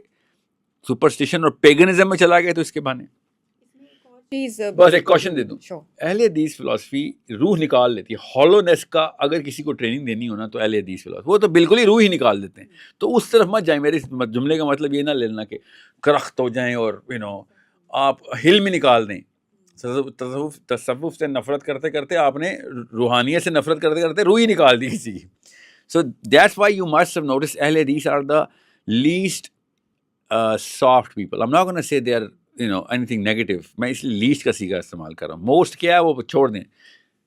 سپرسٹیشن اور پیگنزم میں چلا گیا تو اس کے بہانے. اس میں ایک اور چیز بس ایک کوشچن دے دوں. Sure. اہل حدیث فلاسفی روح نکال لیتی ہے. ہالونیس کا اگر کسی کو ٹریننگ دینی ہونا تو اہل حدیث فلاسفی وہ تو بالکل ہی روح ہی نکال دیتے ہیں. تو اس طرف مت جائیں. میرے اس جملے کا مطلب یہ نہ لینا کہ کرخت ہو جائیں اور آپ حلم ہی نکال دیں. تصوف سے نفرت کرتے کرتے آپ نے روحانیت سے نفرت کرتے کرتے روح ہی نکال دی کسی کی. So that's why you must have noticed Ahl Hadith are the least soft people. I'm not going to say they are anything negative. میں اس لیے least کا سیگا استعمال کر رہا ہوں. Most کیا ہے وہ چھوڑ دیں.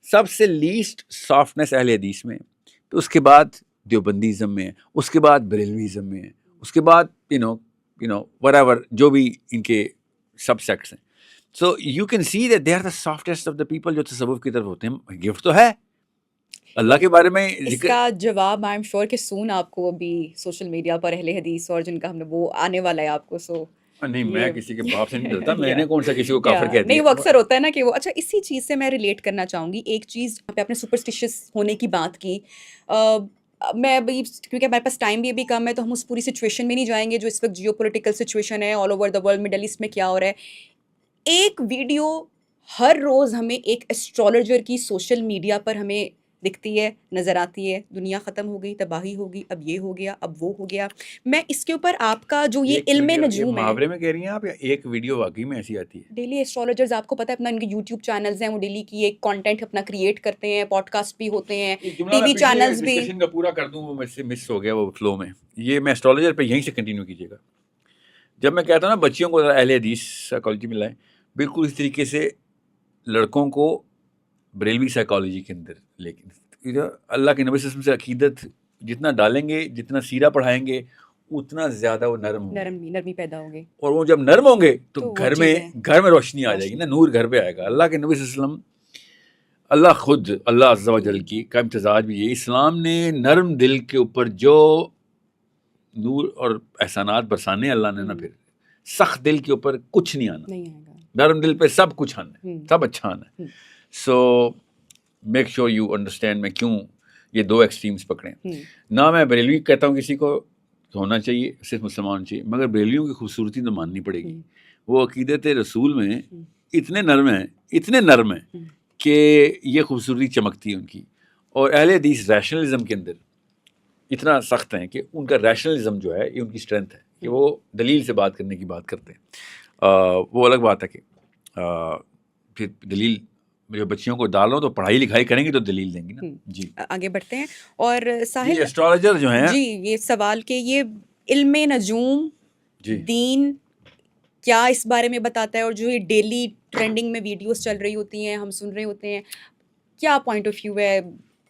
سب سے least softness اہل حدیث میں. تو اس کے بعد دیوبندیزم میں ہے, اس کے بعد بریلویزم میں ہے, اس کے بعد whatever جو بھی ان کے سب سیکٹس ہیں. So you can see that they are the softest of the people جو تصوف کی طرف ہوتے ہیں. گفٹ تو ہے اللہ کے بارے میں اس کا جواب آئی ایم شیور کہ سون آپ کو ابھی سوشل میڈیا پر اہل حدیث اور جن کا ہم نے وہ آنے والا ہے آپ کو. سو نہیں, میں کسی کے باپ سے نہیں ڈرتا. میں نے کون سا کسی کو کافر کہہ دیا. نہیں, وہ اکثر ہوتا ہے نا کہ وہ. اچھا, اسی چیز سے میں ریلیٹ کرنا چاہوں گی. ایک چیز آپ نے سپرسٹیشیس ہونے کی بات کی. میں ابھی کیونکہ ہمارے پاس ٹائم بھی ابھی کم ہے تو ہم اس پوری سچویشن میں نہیں جائیں گے جو اس وقت جیو پولیٹیکل سچویشن ہے all over the world. Middle east میں کیا ہو رہا ہے. ایک ویڈیو ہر روز ہمیں ایک ایسٹرالوجر کی سوشل میڈیا پر ہمیں دکھتی ہے, نظر آتی ہے. دنیا ختم ہو گئی, تباہی ہوگی, اب یہ ہو گیا, اب وہ ہو گیا. میں اس کے اوپر آپ کا جو یہ علم نجوم ہے, محاورے میں کہہ رہی ہیں آپ یا ایک ویڈیو واقعی میں ایسی آتی ہے؟ ڈیلی ایسٹرالوجرز آپ کو پتہ ہے اپنا ان کے یوٹیوب چینلز ہیں, وہ ڈیلی کی ایک کانٹینٹ اپنا کریٹ کرتے ہیں, پوڈ کاسٹ بھی ہوتے ہیں, ٹی وی چینلز بھی. ڈسکشن کا پورا کر دوں, وہ مجھ سے مس ہو گیا وہ فلو میں. یہ میں ایسٹرالوجر پہ یہیں سے کنٹینیو کیجیے گا. جب میں کہتا ہوں نا بچیوں کو اہل حدیث سائیکالوجی میں لائیں, بالکل اس طریقے سے لڑکوں کو بریلوی سائیکالوجی کے اندر. لیکن اللہ کے نبی صلی اللہ علیہ وسلم سے عقیدت جتنا ڈالیں گے, جتنا سیرہ پڑھائیں گے, اتنا زیادہ وہ نرمی پیدا ہوگی. اور وہ جب نرم ہوں گے تو گھر میں روشنی آ جائے گی نا, نور گھر پہ آئے گا. اللہ کے نبی صلی اللہ علیہ وسلم, اللہ خود اللہ عز و جل کی کا امتزاج بھی یہ, اسلام نے نرم دل کے اوپر جو نور اور احسانات برسانے اللہ نے نا, پھر سخت دل کے اوپر کچھ نہیں آنا, نرم دل پہ سب کچھ آنا ہے, سب اچھا آنا ہے. So make sure you understand میں کیوں یہ دو ایکسٹریمز پکڑیں. نہ میں بریلوی کہتا ہوں کسی کو ہونا چاہیے, صرف مسلمان ہونا چاہیے, مگر بریلویوں کی خوبصورتی تو ماننی پڑے گی. وہ عقیدت رسول میں اتنے نرم ہیں کہ یہ خوبصورتی چمکتی ہے ان کی. اور اہل حدیث ریشنلزم کے اندر اتنا سخت ہیں کہ ان کا ریشنلزم جو ہے یہ ان کی اسٹرینتھ ہے کہ وہ دلیل سے بات کرنے کی بات کرتے ہیں. وہ الگ بات ہے کہ پھر دلیل جو بچیوں کو ڈالو تو پڑھائی لکھائی کریں گے تو دلیل دیں گی نا. جی آگے بڑھتے ہیں. اور ساحل ایسٹرالوجر جو ہیں, جی یہ سوال کہ یہ علم نجوم دین کیا اس بارے میں بتاتا ہے, اور جو یہ ڈیلی ٹرینڈنگ میں ویڈیوز چل رہی ہوتی ہیں, ہم سن رہے ہوتے ہیں, کیا پوائنٹ آف ویو ہے؟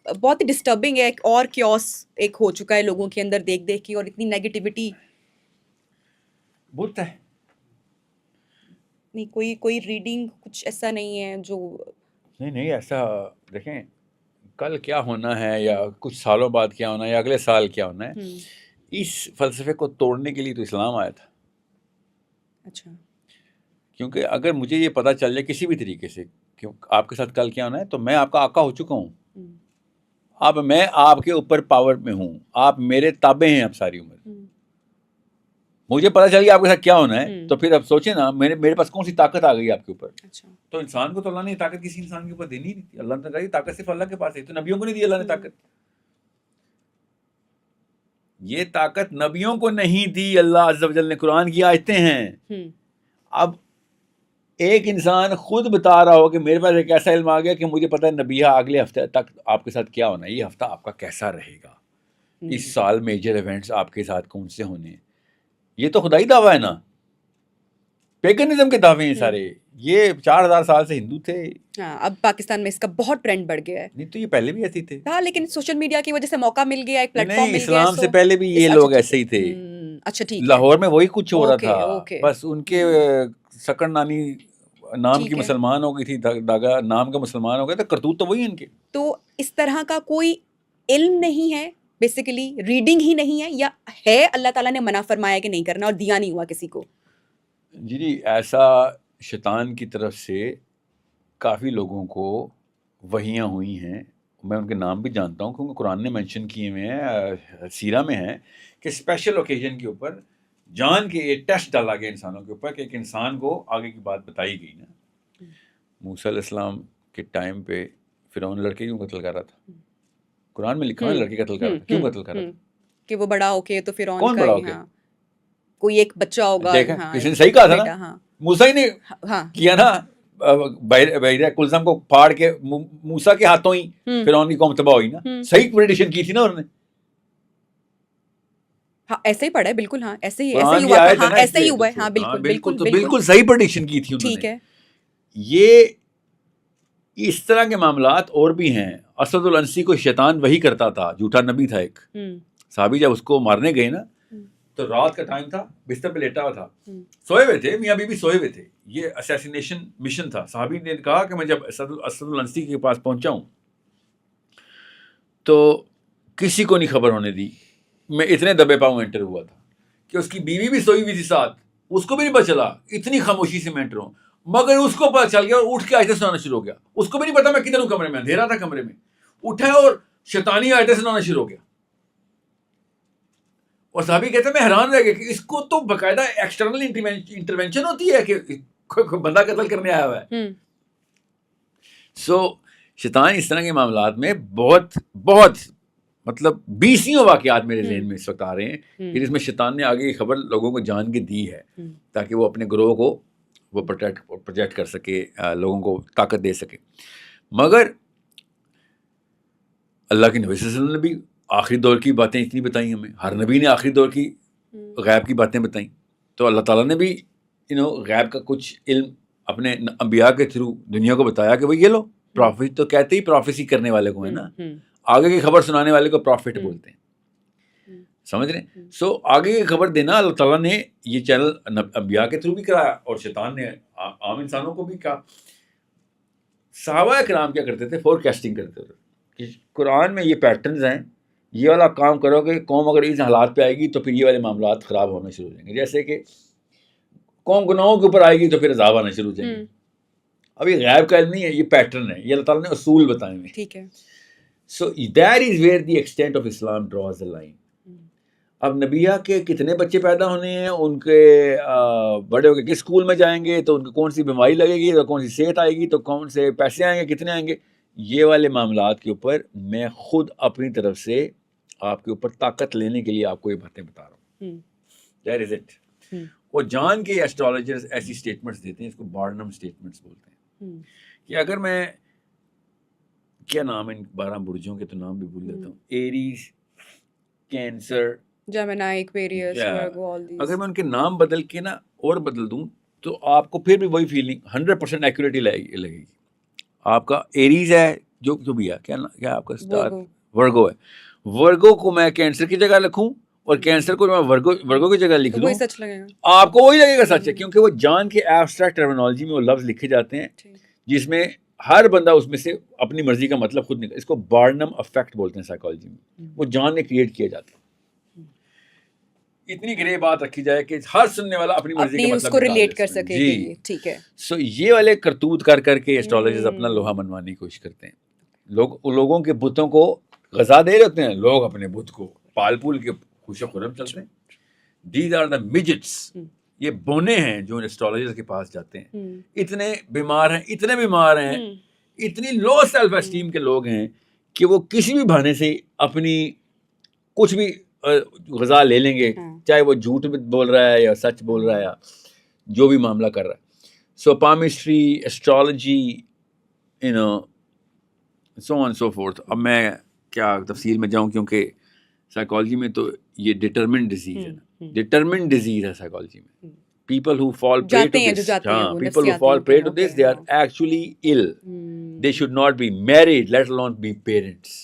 بہت ہی ڈسٹربنگ ہے, اور کیوس ایک ہو چکا ہے لوگوں کے اندر دیکھ دیکھ کے, اور اتنی نیگیٹیوٹی. بولتا ہے نہیں, کوئی ریڈنگ کچھ ایسا نہیں ہے جو نہیں ایسا. دیکھیں کل کیا ہونا ہے یا کچھ سالوں بعد کیا ہونا ہے یا اگلے سال کیا ہونا ہے, اس فلسفے کو توڑنے کے لیے تو اسلام آیا تھا. اچھا, کیونکہ اگر مجھے یہ پتہ چل جائے کسی بھی طریقے سے کہ آپ کے ساتھ کل کیا ہونا ہے, تو میں آپ کا آقا ہو چکا ہوں. اب میں آپ کے اوپر پاور میں ہوں, آپ میرے تابع ہیں اب ساری عمر. مجھے پتہ چل گیا آپ کے ساتھ کیا ہونا ہے, تو پھر اب سوچیں نا میرے پاس کون سی طاقت آ گئی آپ کے اوپر. تو انسان کو تو اللہ نے طاقت کسی انسان کے اوپر دینی نہیں تھی. اللہ نے کہا طاقت صرف اللہ کے پاس ہے, تو نبیوں کو نہیں دی اللہ نے طاقت. یہ طاقت نبیوں کو نہیں دی, اللہ عز و جل نے قرآن کی آیتیں ہیں. اب ایک انسان خود بتا رہا ہو کہ میرے پاس ایک ایسا علم آ گیا کہ مجھے پتہ ہے نبیہ اگلے ہفتے تک آپ کے ساتھ کیا ہونا ہے, یہ ہفتہ آپ کا کیسا رہے گا, اس سال میجر ایونٹس آپ کے ساتھ کون سے ہونے ہیں. یہ تو خدائی دعویٰ ہے نا, پیگنزم کے دعوے ہیں سارے. یہ 4000 سال سے ہندو تھے. ہاں, اب پاکستان میں اس کا بہت ٹرینڈ بڑھ گیا ہے. نہیں تو یہ پہلے بھی ایسے تھے. ہاں, لیکن سوشل میڈیا کی وجہ سے موقع مل گیا, ایک پلیٹ فارم مل گیا. اسلام سے پہلے بھی یہ لوگ ایسے ہی تھے. اچھا ٹھیک, لاہور میں وہی کچھ ہو رہا تھا, بس ان کے سکڑ نانی نام کی مسلمان ہو گئی تھی, داغا نام کا مسلمان ہو گیا تھا, کرتوت تو وہی ان کے. تو اس طرح کا کوئی علم نہیں ہے بیسیکلی, ریڈنگ ہی نہیں ہے, یا ہے اللہ تعالیٰ نے منع فرمایا کہ نہیں کرنا اور دیا نہیں ہوا کسی کو؟ جی ایسا شیطان کی طرف سے کافی لوگوں کو وحیاں ہوئی ہیں. میں ان کے نام بھی جانتا ہوں کیونکہ قرآن نے مینشن کیے ہوئے ہیں, سیرہ میں ہیں, کہ اسپیشل اوکیزن کے اوپر جان کے یہ ٹیسٹ ڈالا گیا انسانوں کے اوپر کہ ایک انسان کو آگے کی بات بتائی گئی نا, موسیٰ علیہ السلام کے ٹائم پہ فرعون لڑکے کیوں قتل کر رہا تھا؟ قرآن میں لکھا ہے لڑکے قتل کر رہا تھا. کیوں قتل کر رہا تھا؟ کہ وہ بڑا ہو کے تو فرعون کون کا بڑا ہو ہی، کے؟ ہاں کوئی ایک بچہ ہوگا. دیکھا ہاں کسی نے صحیح کہا تھا بیٹا، نا، ہاں موسیٰ ہی نے ہاں کیا نا، بحیرہ کلثم کو پھاڑ کے موسیٰ کے ہاتھوں ہی فرعون کی قوم تباہ ہوئی نا. صحیح پریڈکشن کی تھی نا انہوں نے. ہاں ایسے ہی پڑھا ہے بالکل. ہاں ایسے ہی قرآن کی ہوا آیت تھا. ہے ہاں نا، ایسے ہی اس ہوا ہے. لیے ہاں تو بالکل بالکل تو بالکل صحیح پریڈکشن کی تھی انہوں نے. ٹھیک ہے. یہ اس طرح کے معاملات اور بھی ہیں. اسد الانسی کو شیطان وہی کرتا تھا، جھوٹا نبی تھا ایک صحابی. جب اس کو مارنے گئے نا تو رات کا ٹائم تھا، بستر پہ لیٹا ہوا تھا، سوئے ہوئے تھے، میاں بیوی سوئے ہوئے تھے. یہ اسیسینیشن مشن تھا. صحابی نے کہا کہ میں جب اسد الانسی کے پاس پہنچا ہوں تو کسی کو نہیں خبر ہونے دی. میں اتنے دبے پاؤں انٹر ہوا تھا کہ اس کی بیوی بھی سوئی ہوئی تھی ساتھ، اس کو بھی نہیں پتا چلا. اتنی خاموشی سے میں انٹر ہوں، مگر اس کو پتا چل گیا اور اٹھ کے آیتیں سنانا شروع ہو گیا. اس کو بھی نہیں پتا میں کدھر ہوں، کمرے میں اندھیرا تھا. کمرے میں اٹھا اور شیطانی آیتیں سنانا شروع ہو گیا. اور صحابی کہتے ہیں میں حیران رہ گیا کہ اس کو تو باقاعدہ ایکسٹرنل انٹرونشن ہوتی ہے کہ کوئی بندہ قتل کرنے آیا ہوا ہے. سو شیطان اس طرح کے معاملات میں بہت بہت مطلب 20 واقعات میرے ذہن میں اس وقت آ رہے ہیں کہ جس میں شیطان نے آگے کی خبر لوگوں کو جان کے دی ہے تاکہ وہ اپنے گروہ کو وہ پروجیکٹ کر سکے، لوگوں کو طاقت دے سکے. مگر اللہ کے نبی صلی اللہ علیہ وسلم نے بھی آخری دور کی باتیں اتنی بتائیں ہمیں. ہر نبی نے آخری دور کی غیب کی باتیں بتائیں. تو اللہ تعالیٰ نے بھی غیب کا کچھ علم اپنے انبیاء کے تھرو دنیا کو بتایا کہ بھئی یہ لو. پروفیٹ تو کہتے ہی پروفیسی کرنے والے کو ہے نا، آگے کی خبر سنانے والے کو پروفٹ بولتے ہیں. سمجھ رہے ہیں؟ سو آگے کی خبر دینا اللہ تعالیٰ نے یہ چینل انبیاء کے تھرو بھی کرایا اور شیطان نے عام انسانوں کو بھی کہا. صحابہ کرام کیا کرتے تھے؟ فور کاسٹنگ کرتے تھے کہ قرآن میں یہ پیٹرنز ہیں، یہ والا کام کرو کہ قوم اگر اس حالات پہ آئے گی تو پھر یہ والے معاملات خراب ہونا شروع ہو جائیں گے. جیسے کہ قوم گناہوں کے اوپر آئے گی تو پھر عذاب آنا شروع ہو جائیں گے. اب یہ غیب کا علم نہیں ہے، یہ پیٹرن ہے، یہ اللہ تعالیٰ نے اصول بتائے ہوئے. ٹھیک ہے. So that is where the extent of Islam draws the line. اب نبیہ کے کتنے بچے پیدا ہونے ہیں، ان کے بڑے ہو کے کس اسکول میں جائیں گے، تو ان کو کون سی بیماری لگے گی، تو کون سی صحت آئے گی، تو کون سے پیسے آئیں گے، کتنے آئیں گے، یہ والے معاملات کے اوپر میں خود اپنی طرف سے آپ کے اوپر طاقت لینے کے لیے آپ کو یہ باتیں بتا رہا ہوں. That is it. وہ جان کے ایسٹرالوجرز ایسی اسٹیٹمنٹس دیتے ہیں، اس کو بارنم اسٹیٹمنٹس بولتے ہیں، کہ اگر میں کیا نام ہے ان 12 برجوں کے تو نام بھی بھول جاتا ہوں، Aries, Cancer, Gemini, Aquarius, Virgo, all these, اگر میں ان کے نام بدل کے نا اور بدل دوں تو آپ کو پھر بھی وہی فیلنگ 100% ایکوریٹی لگے گی. آپ کا ایریز ہے جو بھی ہے، کیا آپ کا اسٹار ورگو ہے. ورگو کو میں کینسر کی جگہ لکھوں اور کینسر کو میں ورگو کی جگہ لکھ دوں، سچ لگے گا، آپ کو وہی لگے گا سچ ہے. کیونکہ وہ جان کے ایبسٹریکٹ ٹرمینالوجی میں وہ لفظ لکھے جاتے ہیں جس میں ہر بندہ اس میں سے اپنی مرضی کا مطلب خود نکل. اس کو بارنم افیکٹ بولتے ہیں سائیکالوجی میں. وہ جان نے کریٹ کیا جاتا ہے. اتنی گرے بات رکھی جائے کہ ہر سننے والا اپنی مرضی کا مطلب اس کو ریلیٹ کر سکے. جی ٹھیک ہے. سو یہ والے کرتوت کر کے ایسٹرالوجرز اپنا لوہا منوانے کی کوشش کرتے ہیں. لوگوں کے بتوں کو غذا دے رہے ہوتے ہیں، لوگ اپنے بت کو پال پول کے خوش و خرم چلتے ہیں. These are the midgets. یہ بونے ہیں جو ایسٹرالوجرز کے پاس جاتے ہیں. اتنے بیمار ہیں، اتنی لو سیلف اسٹیم کے لوگ ہیں کہ وہ کسی بھی بہانے سے اپنی کچھ بھی غذا لے لیں گے، چاہے وہ جھوٹ بول رہا ہے یا سچ بول رہا ہے یا جو بھی معاملہ کر رہا ہے. سو پامسٹری، ایسٹرالوجی، سو آن سو فورتھ. اب میں کیا تفصیل میں جاؤں کیونکہ سائیکالوجی میں تو یہ ڈٹرمنٹ ڈیزیز ہے نا، ڈٹرمنٹ ڈیزیز ہے سائیکالوجی میں. people who fall prey to this, people who fall prey to this, they are actually ill. They should not be married, let alone be parents.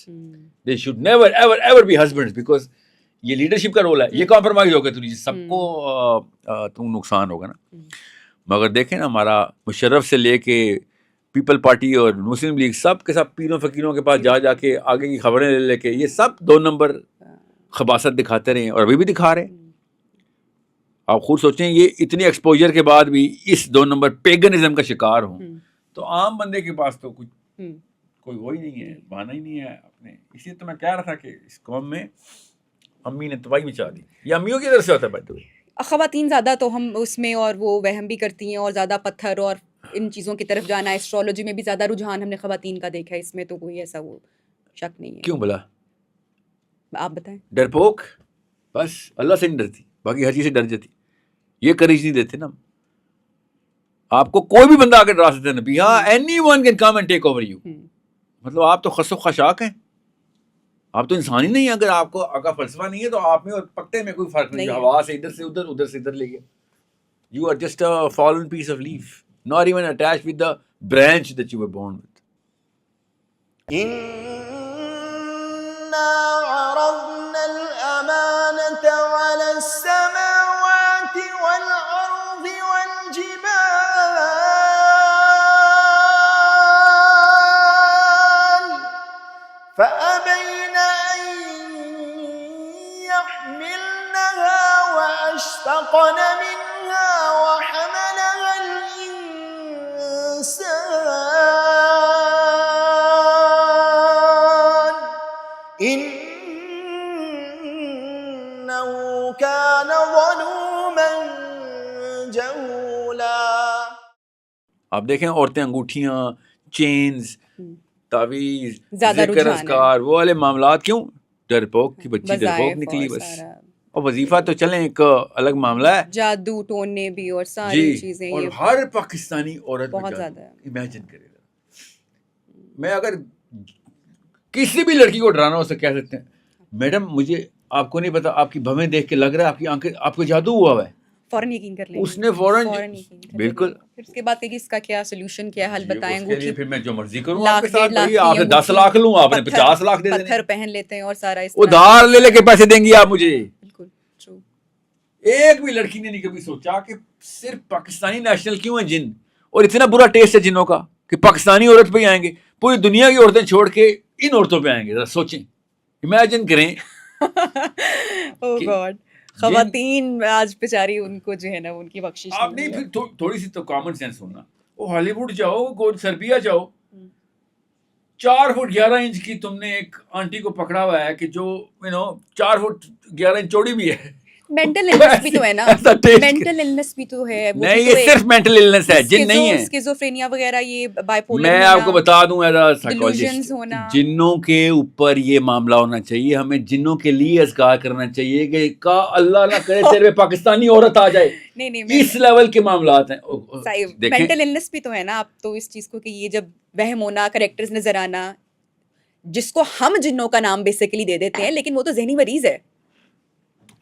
They should never ever be husbands, because یہ leadership کا role ہے. یہ compromise ہوگا تو سب کو تم نقصان ہوگا نا. مگر دیکھیں نا، ہمارا مشرف سے لے کے پیپل پارٹی اور مسلم لیگ سب کے سب پیروں فقیروں کے پاس جا کے آگے کی خبریں لے کے یہ سب 2 نمبر خباثت دکھاتے رہے ہیں اور ابھی بھی دکھا رہے ہیں. آپ خود سوچیں، یہ اتنی ایکسپوجر کے بعد بھی اس 2 نمبر پیگنزم کا شکار ہوں تو عام بندے کے پاس تو کچھ کوئی وہی نہیں ہے، بہانہ ہی نہیں ہے اپنے. اسی تو میں کہہ رہا تھا کہ اس قوم میں امی نے تباہی مچا دی. یہ امیوں کی طرف سے ہوتا ہے. بیٹھے خواتین زیادہ تو ہم اس میں اور وہ وہم بھی کرتی ہیں اور زیادہ پتھر اور ان چیزوں کی طرف جانا ہے. ایسٹرولوجی میں بھی زیادہ رجحان ہم نے خواتین کا دیکھا ہے, اس میں تو کوئی ایسا وہ شک نہیں ہے. کیوں بلا؟ آپ بتائیں. ڈرپوک, بس اللہ سے نہیں ڈرتی, باقی ہر چیز سے ڈر جاتی. یہ کریج نہیں دیتے نا. آپ کو کوئی بھی بندہ آ کے ڈرا سکتا ہے نبی, ہاں any one can come and take over you. مطلب آپ تو خس و خشاک ہیں, آپ تو انسان ہی نہیں ہیں. اگر آپ کو کا فلسفہ نہیں ہے تو آپ میں اور پتے میں کوئی فرق نہیں ہے. ہوا سے ادھر سے ادھر, ادھر سے ادھر لے گیا. You are just a fallen piece of leaf, not even attached with the branch that you were born with. إنا عرضنا الأمانة على السماوات والأرض والجبال فأبين أن يحملنها وأشفقن منها وحملها الإنسان إنه كان ظلوما جهولا. آپ دیکھیں عورتیں انگوٹھیاں, چینز, تعویذ, زیادہ ذکر رجحان ہے. اذکار, وہ والے معاملات. کیوں؟ ڈرپوک کی بچی ڈرپوک وظائف نکلی اور بس. سارا اور وظیفہ تو چلیں ایک الگ معاملہ ہے جادو ٹونے بھی اور ساری جی. چیزیں. اور یہ ہر پاکستانی عورت بہت زیادہ ہے. امیجن کرے گا. میں اگر کسی بھی لڑکی کو ڈرانا ہو اسے کہہ سکتے ہیں, میڈم مجھے آپ کو نہیں پتا, آپ کی بھویں دیکھ کے لگ رہا ہے آپ کی آنکھیں, آپ کو جادو ہوا ہوا ہے. فوراً یقین کر لیں. اس نے فوراً بالکل. پھر اس کے بعد کہ اس کا کیا سولوشن, کیا حل بتائیں. اس کے لیے پھر میں جو مرضی کروں لاکھ آپ کے ساتھ, لاکھ بھائی آپ نے 10 لاکھ لوں, آپ نے 50 لاکھ دے دینے. پتھر پہن لیتے ہیں اور سارا اس ادھار لے لے کے پیسے دیں گی آپ مجھے. بالکل ٹرو. ایک بھی لڑکی نے نہیں کبھی سوچا کہ صرف پاکستانی نیشنل کیوں ہیں جن, اور اتنا برا ٹیسٹ ہے جنوں کا کہ پاکستانی عورت پہ ہی آئیں گے, پوری دنیا کی عورتیں چھوڑ کے ان عورتوں پہ آئیں گے. ذرا سوچیں, امیجن کریں. او گاڈ, خواتین آج بیچاری ان کو جو ہے نا ان کی بخشش آپ نہیں, پھر تھوڑی سی تو کامن سینس ہونا. وہ ہالی ووڈ جاؤ, سربیا جاؤ, 4 فٹ 11 انچ کی تم نے ایک آنٹی کو پکڑا ہوا ہے کہ جو 4 فٹ 11 انچ چوڑی بھی ہے. مینٹل النس بھی تو ہے نا, مینٹل النس بھی تو ہے. نہیں, یہ صرف مینٹل النس ہے, جن نہیں ہے. اسکیزوفرینیا وغیرہ, یہ بائیپولر. میں آپ کو بتا دوں ایز اے سائیکالوجسٹ, delusions ہونا. جنوں کے اوپر یہ معاملہ ہونا چاہیے. ہمیں جنوں کے لیے اذکار کرنا چاہیے کہ کا اللہ نہ کرے تیرے پہ پاکستانی عورت آ جائے. نہیں, اس لیول کے معاملات ہیں. مینٹل النس بھی تو ہے نا. آپ تو اس چیز کو کہ یہ جب وہم ہونا, کریکٹرز نظر آنا, جس کو ہم جنوں کا نام بیسیکلی دے دیتے ہیں, لیکن وہ تو ذہنی مریض ہے,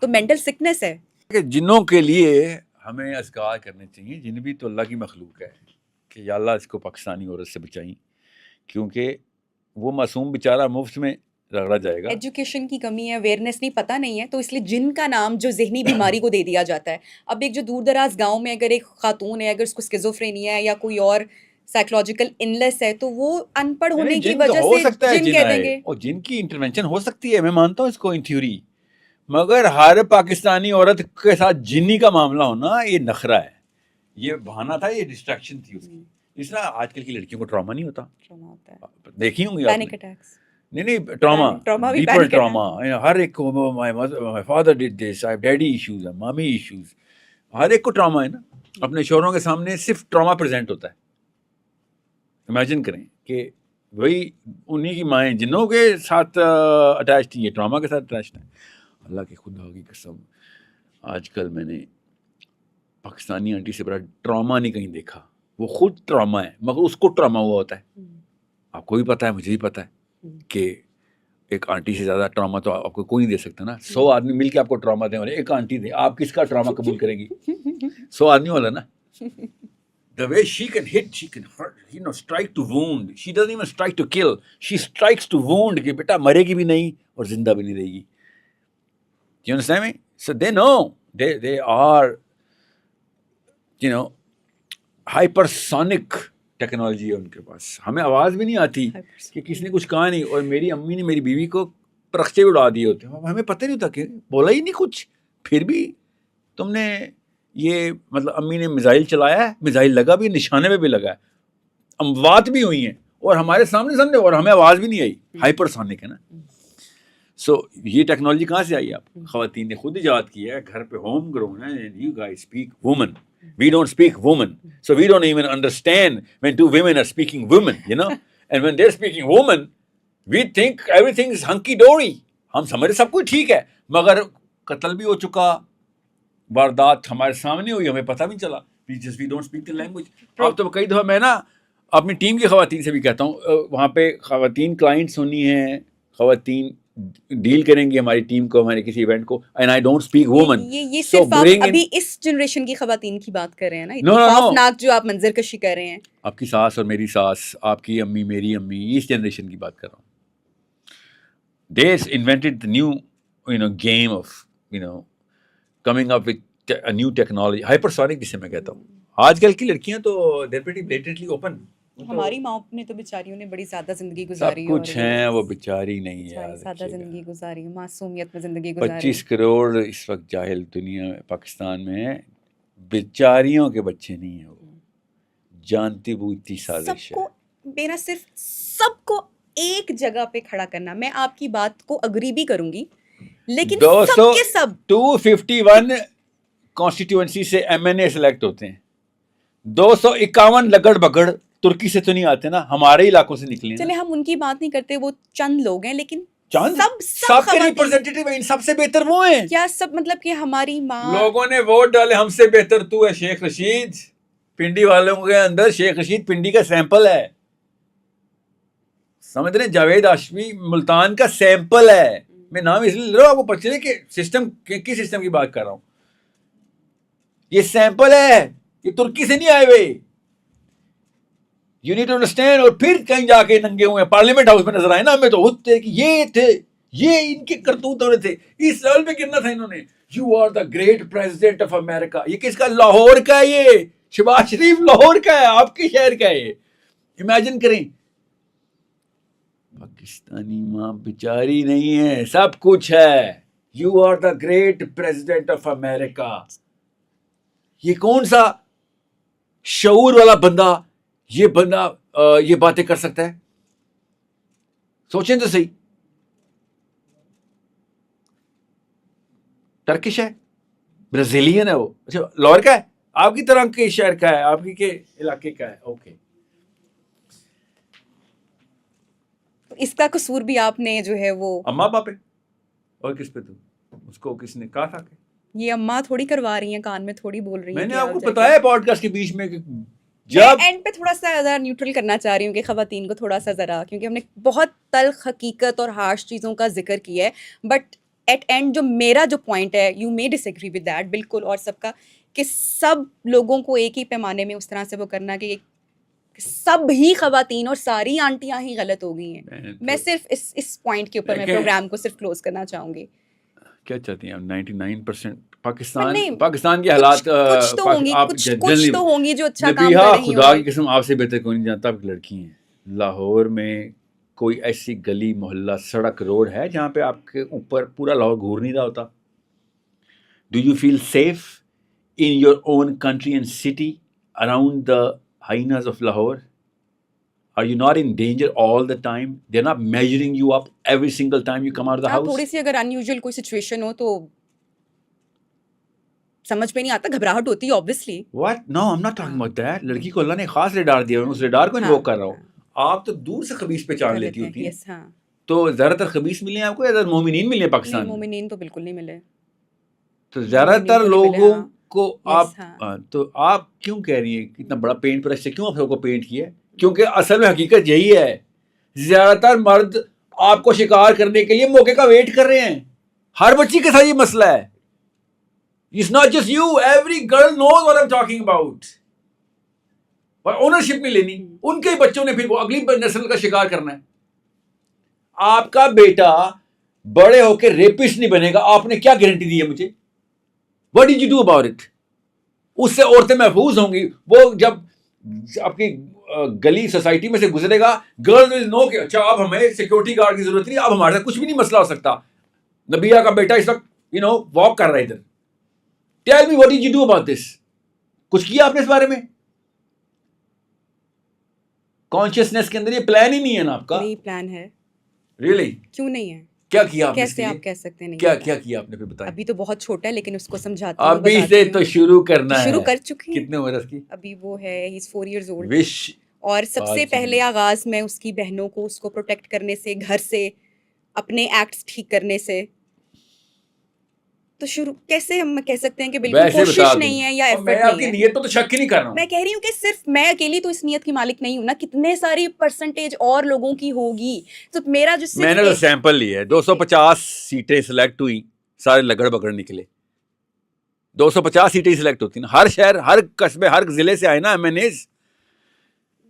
تو مینٹل سکنس ہے. کہ جنوں کے لیے ہمیں اذکار کرنے چاہیے. جن بھی تو اللہ کی مخلوق ہے کہ یا اللہ اس کو پاکستانی عورت سے بچائیں, کیونکہ وہ معصوم بیچارہ مفت میں رگڑا جائے گا. ایجوکیشن کی کمی ہے, اویئرنیس نہیں, پتہ نہیں ہے, تو اس لیے جن کا نام جو ذہنی بیماری کو دے دیا جاتا ہے. اب ایک جو دور دراز گاؤں میں اگر ایک خاتون ہے, اگر اس کو اسکیزوفرینیا ہے یا کوئی اور سائیکولوجیکل انلیس ہے, تو وہ ان پڑھ ہونے کی وجہ سے جن کہہ دیں گے. اور جن کی انٹرونشن ہو سکتی ہے, میں مانتا ہوں اس کو ان تھیوری, مگر ہر پاکستانی عورت کے ساتھ جنی کا معاملہ ہونا یہ نخرہ ہے, یہ بہانہ تھا, یہ ڈسٹریکشن تھی اس کی. اس طرح آج کل کی لڑکیوں کو ٹراما نہیں ہوتا, دیکھی ہوں گی آپ نے. Panic attacks. نہیں, ٹراما, ڈیپر ٹراما. ہر ایک کو my father did this, I have daddy issues, mommy issues. ہر ایک کو ٹراما ہے نا. اپنے شوہروں کے سامنے صرف ٹراما پریزنٹ ہوتا ہے. امیجن کریں کہ وہی انہی کی مائیں جنوں کے ساتھ اٹیچ تھی, یہ ٹراما کے ساتھ اٹیچ ہیں. اللہ کی خدا کی قسم, آج کل میں نے پاکستانی آنٹی سے بڑا ٹراما نہیں کہیں دیکھا. وہ خود ٹراما ہے, مگر اس کو ٹراما ہوا ہوتا ہے. آپ کو بھی پتہ ہے, مجھے بھی پتہ ہے کہ ایک آنٹی سے زیادہ ٹراما تو آپ کو کوئی نہیں دے سکتا نا. 100 آدمی مل کے آپ کو ٹراما دیں اور ایک آنٹی دے, آپ کس کا ٹراما قبول کریں گی؟ 100 آدمی والا نا. The way she can hit, she can hurt, strike to wound. She doesn't even strike to kill. She strikes to wound کہ بیٹا مرے گی بھی نہیں اور زندہ بھی نہیں رہے گی. Do you understand me? So they know. They are, hypersonic technology ہے ان کے پاس. ہمیں آواز بھی نہیں آتی کہ کسی نے کچھ کہا نہیں, اور میری امی نے میری بیوی کو پرخچے اڑا دیے ہوتے ہیں, ہمیں پتہ نہیں ہوتا کہ بولا ہی نہیں کچھ, پھر بھی تم نے یہ مطلب امی نے میزائل چلایا ہے, میزائل لگا بھی, نشانے پہ بھی لگا ہے, اموات بھی ہوئی ہیں اور ہمارے سامنے اور ہمیں آواز بھی نہیں آئی. ہائپرسونک ہے نا. سو یہ ٹیکنالوجی کہاں سے آئی؟ آپ خواتین نے خود ایجاد کی ہے, گھر پہ ہوم گرون ہے. You guys speak woman. We don't speak woman. So we don't even understand when two women are speaking women, you know. And when they're speaking woman, we think everything is hunky-dory. ہم سمجھ سب کچھ ٹھیک ہے, مگر قتل بھی ہو چکا, واردات ہمارے سامنے ہوئی, ہمیں پتہ بھی نہیں چلا. We don't speak the language. اب تو کئی دفعہ میں نا اپنی ٹیم کی خواتین سے بھی کہتا ہوں, وہاں پہ خواتین کلائنٹس ہونی ہیں, خواتین ڈیل کریں گی ہماری ٹیم کو, ہمارے کسی ایونٹ کو, and I don't speak woman. یہ صرف آپ ابھی اس جنریشن کی خواتین کی بات کر رہے ہیں نا, اتنی خوفناک جو آپ منظر کشی کر رہے ہیں. آپ کی ساس اور میری ساس, آپ کی امی میری امی, اس جنریشن کی بات کر رہا ہوں. They invented the new, game of, coming up with a new technology, hypersonic جسے میں کہتا ہوں. آج کل کی لڑکیاں تو they're pretty blatantly open. ہماری ماں نے تو بیچاریوں نے بڑی سادہ زندگی گزاری, سب کچھ ہیں, وہ بیچاری نہیں ہے, سادہ زندگی گزاری, معصومیت میں زندگی گزاری. 25 کروڑ اس وقت جاہل دنیا میں پاکستان میں ہے, بیچاریوں کے بچے نہیں ہیں, وہ جانتی بوجھتی سازش ہے. میرا صرف سب کو ایک جگہ پہ کھڑا کرنا, میں آپ کی بات کو اگری بھی کروں گی, لیکن سب کے سب 251 کانسٹیٹیوئنسی سے MNA سلیکٹ ہوتے ہیں, 251 لگڑ بگڑ ترکی سے تو نہیں آتے نا, ہمارے علاقوں سے نکلے ہیں. چلے ہم ان کی بات نہیں کرتے, وہ چند لوگ ہیں, لیکن سب کے ریپرزینٹیٹیو ہیں, سب سے بہتر وہ ہیں. کیا سب مطلب کہ ہماری ماں, لوگوں نے ووٹ ڈالے, ہم سے بہتر تو ہے شیخ رشید. پنڈی والوں کے اندر شیخ رشید پنڈی کا سیمپل ہے, سمجھ رہے ہیں, جاوید ہاشمی ملتان کا سیمپل ہے. میں نام اس لیے لے رہا ہوں آپ کو پچھلے کہ سسٹم کس سسٹم کی بات کر رہا ہوں. یہ سیمپل ہے, یہ ترکی سے نہیں آئے ہوئے. You need to understand. اور پھر کہیں جا کے ننگے ہوئے پارلیمنٹ ہاؤس میں نظر آئے نا, ہمیں تو خود تھے کہ یہ تھے, یہ ان کے کرتوت ہونے تھے. اس لیول پہ گرنا تھا انہوں نے. You are the great president of America. یہ کس کا؟ لاہور کا. یہ شہباز شریف لاہور کا ہے, آپ کے شہر کا ہے. امیجن کریں, پاکستانی ماں بیچاری نہیں ہے, سب کچھ ہے. You are the great president of America. یہ کون سا شعور والا بندہ یہ باتیں کر سکتا ہے؟ سوچیں تو صحیح. ٹرکش ہے, برازیلین ہے وہ. اچھا لاہور کا ہے, آپ کی طرح کے شہر کا ہے, آپ کے علاقے کا ہے. اوکے, اس کا قصور بھی آپ نے جو ہے وہ اماں باپ پہ اور کس پہ؟ تو اس کو کس نے کہا تھا کہ یہ اماں تھوڑی کروا رہی ہیں, کان میں تھوڑی بول رہی ہیں. میں نے آپ کو بتایا پوڈ کاسٹ کے بیچ میں کہ جب اینڈ پہ تھوڑا سا ذرا نیوٹرل کرنا چاہ رہی ہوں کہ خواتین کو تھوڑا سا ذرا, کیونکہ ہم نے بہت تلخ حقیقت اور ہارش چیزوں کا ذکر کیا ہے, بٹ ایٹ اینڈ جو میرا جو پوائنٹ ہے, you may disagree with that بالکل, اور سب کا, کہ سب لوگوں کو ایک ہی پیمانے میں اس طرح سے وہ کرنا کہ سب ہی خواتین اور ساری آنٹیاں ہی غلط ہو گئی ہیں. میں صرف اس پوائنٹ کے اوپر میں پروگرام کو صرف کلوز کرنا چاہوں گی. کیا چاہتی ہیں 99% پاکستان کے حالات کچھ تو ہوں گی جو اچھا کام کر رہی ہوں. خدا کی قسم آپ سے بہتر کوئی نہیں جانتا. آپ کی لڑکی ہیں, لاہور میں کوئی ایسی گلی محلہ سڑک روڈ ہے جہاں پہ آپ کے اوپر پورا لاہور گھور نہیں رہا ہوتا؟ Do you feel safe in your own country and city around the hyenas of Lahore? Are you not in danger all the time? They're not measuring you up every single time you come out of the house? تھوڑی سی اگر unusual کوئی situation ہو تو سمجھ میں نہیں آتا, گھبراہٹ ہوتی ہے obviously. What? No, I'm not talking about that. لڑکی کو اللہ نے خاص ریڈار دیا, اس ریڈار کو انووک کر رہا ہوں. آپ تو دور سے خبیث پہچان لیتی ہوتی ہیں. تو زیادہ تر خبیث ملے ہیں آپ کو یا زیادہ مومنین ملے ہیں پاکستان میں؟ مومنین تو بالکل نہیں ملے. تو زیادہ تر لوگوں کو آپ تو آپ کیوں کہہ رہی ہیں اتنا بڑا پینٹ برش سے کیوں آپ کو پینٹ کیا ہے؟ کیونکہ اصل میں حقیقت یہی ہے, زیادہ تر مرد آپ کو شکار کرنے کے لیے موقع کا ویٹ کر رہے ہیں. ہر بچی کے ساتھ یہ مسئلہ ہے. It's not just you, every girl knows what I'm talking about. اور اونرشپ نہیں لینی, ان کے بچوں نے پھر وہ اگلی نسل کا شکار کرنا ہے. آپ کا بیٹا بڑے ہو کے ریپسٹ نہیں بنے گا, آپ نے کیا گارنٹی دی ہے مجھے؟ What did you do about it? اس سے عورتیں محفوظ ہوں گی. وہ جب آپ کی گلی سوسائٹی میں سے گزرے گا, گرل ول نو کہ اچھا اب ہمیں سیکورٹی گارڈ کی ضرورت نہیں, اب ہمارے ساتھ کچھ بھی نہیں مسئلہ ہو سکتا. نبیہ کا بیٹا اس وقت واک کر رہا ہے ادھر. Tell me what did you do about this? کچھ کیا آپ نے اس بارے میں؟ کانشیسنیس کے اندر یہ پلان ہی نہیں ہے نا آپ کا؟ نہیں پلان ہے. Really? کیوں نہیں ہے؟ کیا کیا آپ نے اس کیسے کے آپ لیے؟ کہہ سکتے ہیں نہیں کیا پتا؟ کیا کیا آپ نے پھر بتایا؟ ابھی تو بہت چھوٹا ہے لیکن اس کو سمجھاتی ہوں، ابھی بتاتی سے ہوں۔ تو شروع کرنا ہے. شروع کر چکی ہیں، کتنے عمر ہے اس کی؟ ابھی وہ ہے ہی 4 years old، وش اور سب سے آج پہلے آغاز میں اس کی بہنوں کو اس کو پروٹیکٹ کرنے سے، گھر سے، اپنے ایکٹس ٹھیک کرنے سے. تو شروع کیسے ہم کہہ سکتے ہیں کہ بالکل ویسے بتا کوشش دوں، نہیں ہے یا اور میں ایفرٹ آپ نہیں کی ہے. نیت تو شک ہی نہیں کر رہا ہوں. میں کہہ رہی ہوں کہ صرف میں اکیلی تو اس نیت کی مالک نہیں ہوں نا، کتنے ساری پرسنٹیج اور لوگوں کی ہوگی. تو میرا جو میں نے تو سیمپل لی ہے، 250 سیٹیں سلیکٹ ہوئی، سارے لگڑ بگڑ نکلے. 250 سیٹیں سلیکٹ ہوتی ہیں، ہر شہر، ہر قصبے، ہر ضلع سے آئے نا ایم این ایز.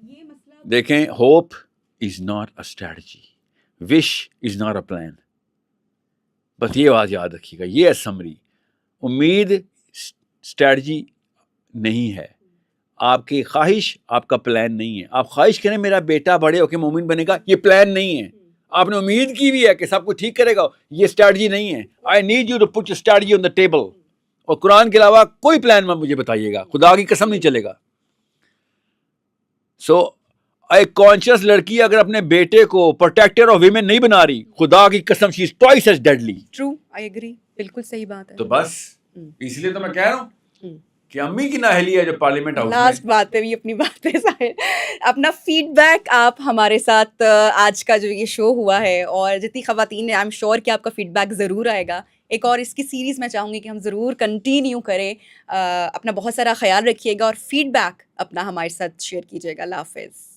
یہ مسئلہ دیکھیں، hope is not a strategy, wish is not a plan. بس یہ بات یاد رکھیے گا، یہ ہے سمری. امید اسٹریٹجی نہیں ہے، آپ کی خواہش آپ کا پلان نہیں ہے. آپ خواہش کریں میرا بیٹا بڑے ہو کے مومن بنے گا، یہ پلان نہیں ہے. آپ نے امید کی بھی ہے کہ سب کچھ ٹھیک کرے گا، یہ اسٹریٹجی نہیں ہے. I need you to put strategy on the table. اور قرآن کے علاوہ کوئی پلان مجھے بتائیے گا، خدا کی قسم نہیں چلے گا. سو ایک کانشیس لڑکی اگر اپنے بیٹے کو پروٹیکٹر آف ویمن نہیں بنا رہی، خدا کی قسم she is twice as deadly. True, I agree, بالکل صحیح بات ہے. تو بس اس لیے تو میں کہہ رہا ہوں کہ امی کی نااہلی ہے جو پارلیمنٹ ہاؤس لاسٹ میں. بات پہ بھی اپنی بات پہ اپنا فیڈ بیک آپ ہمارے ساتھ آج کا جو یہ شو ہوا ہے، اور جتنی خواتین ہیں، آئی ایم شیور کہ آپ کا فیڈ بیک ضرور آئے گا. ایک اور اس کی سیریز میں چاہوں گی کہ ہم ضرور کنٹینیو کریں. اپنا بہت سارا خیال رکھیے گا اور فیڈ بیک اپنا ہمارے ساتھ شیئر کیجیے گا. اللہ حافظ.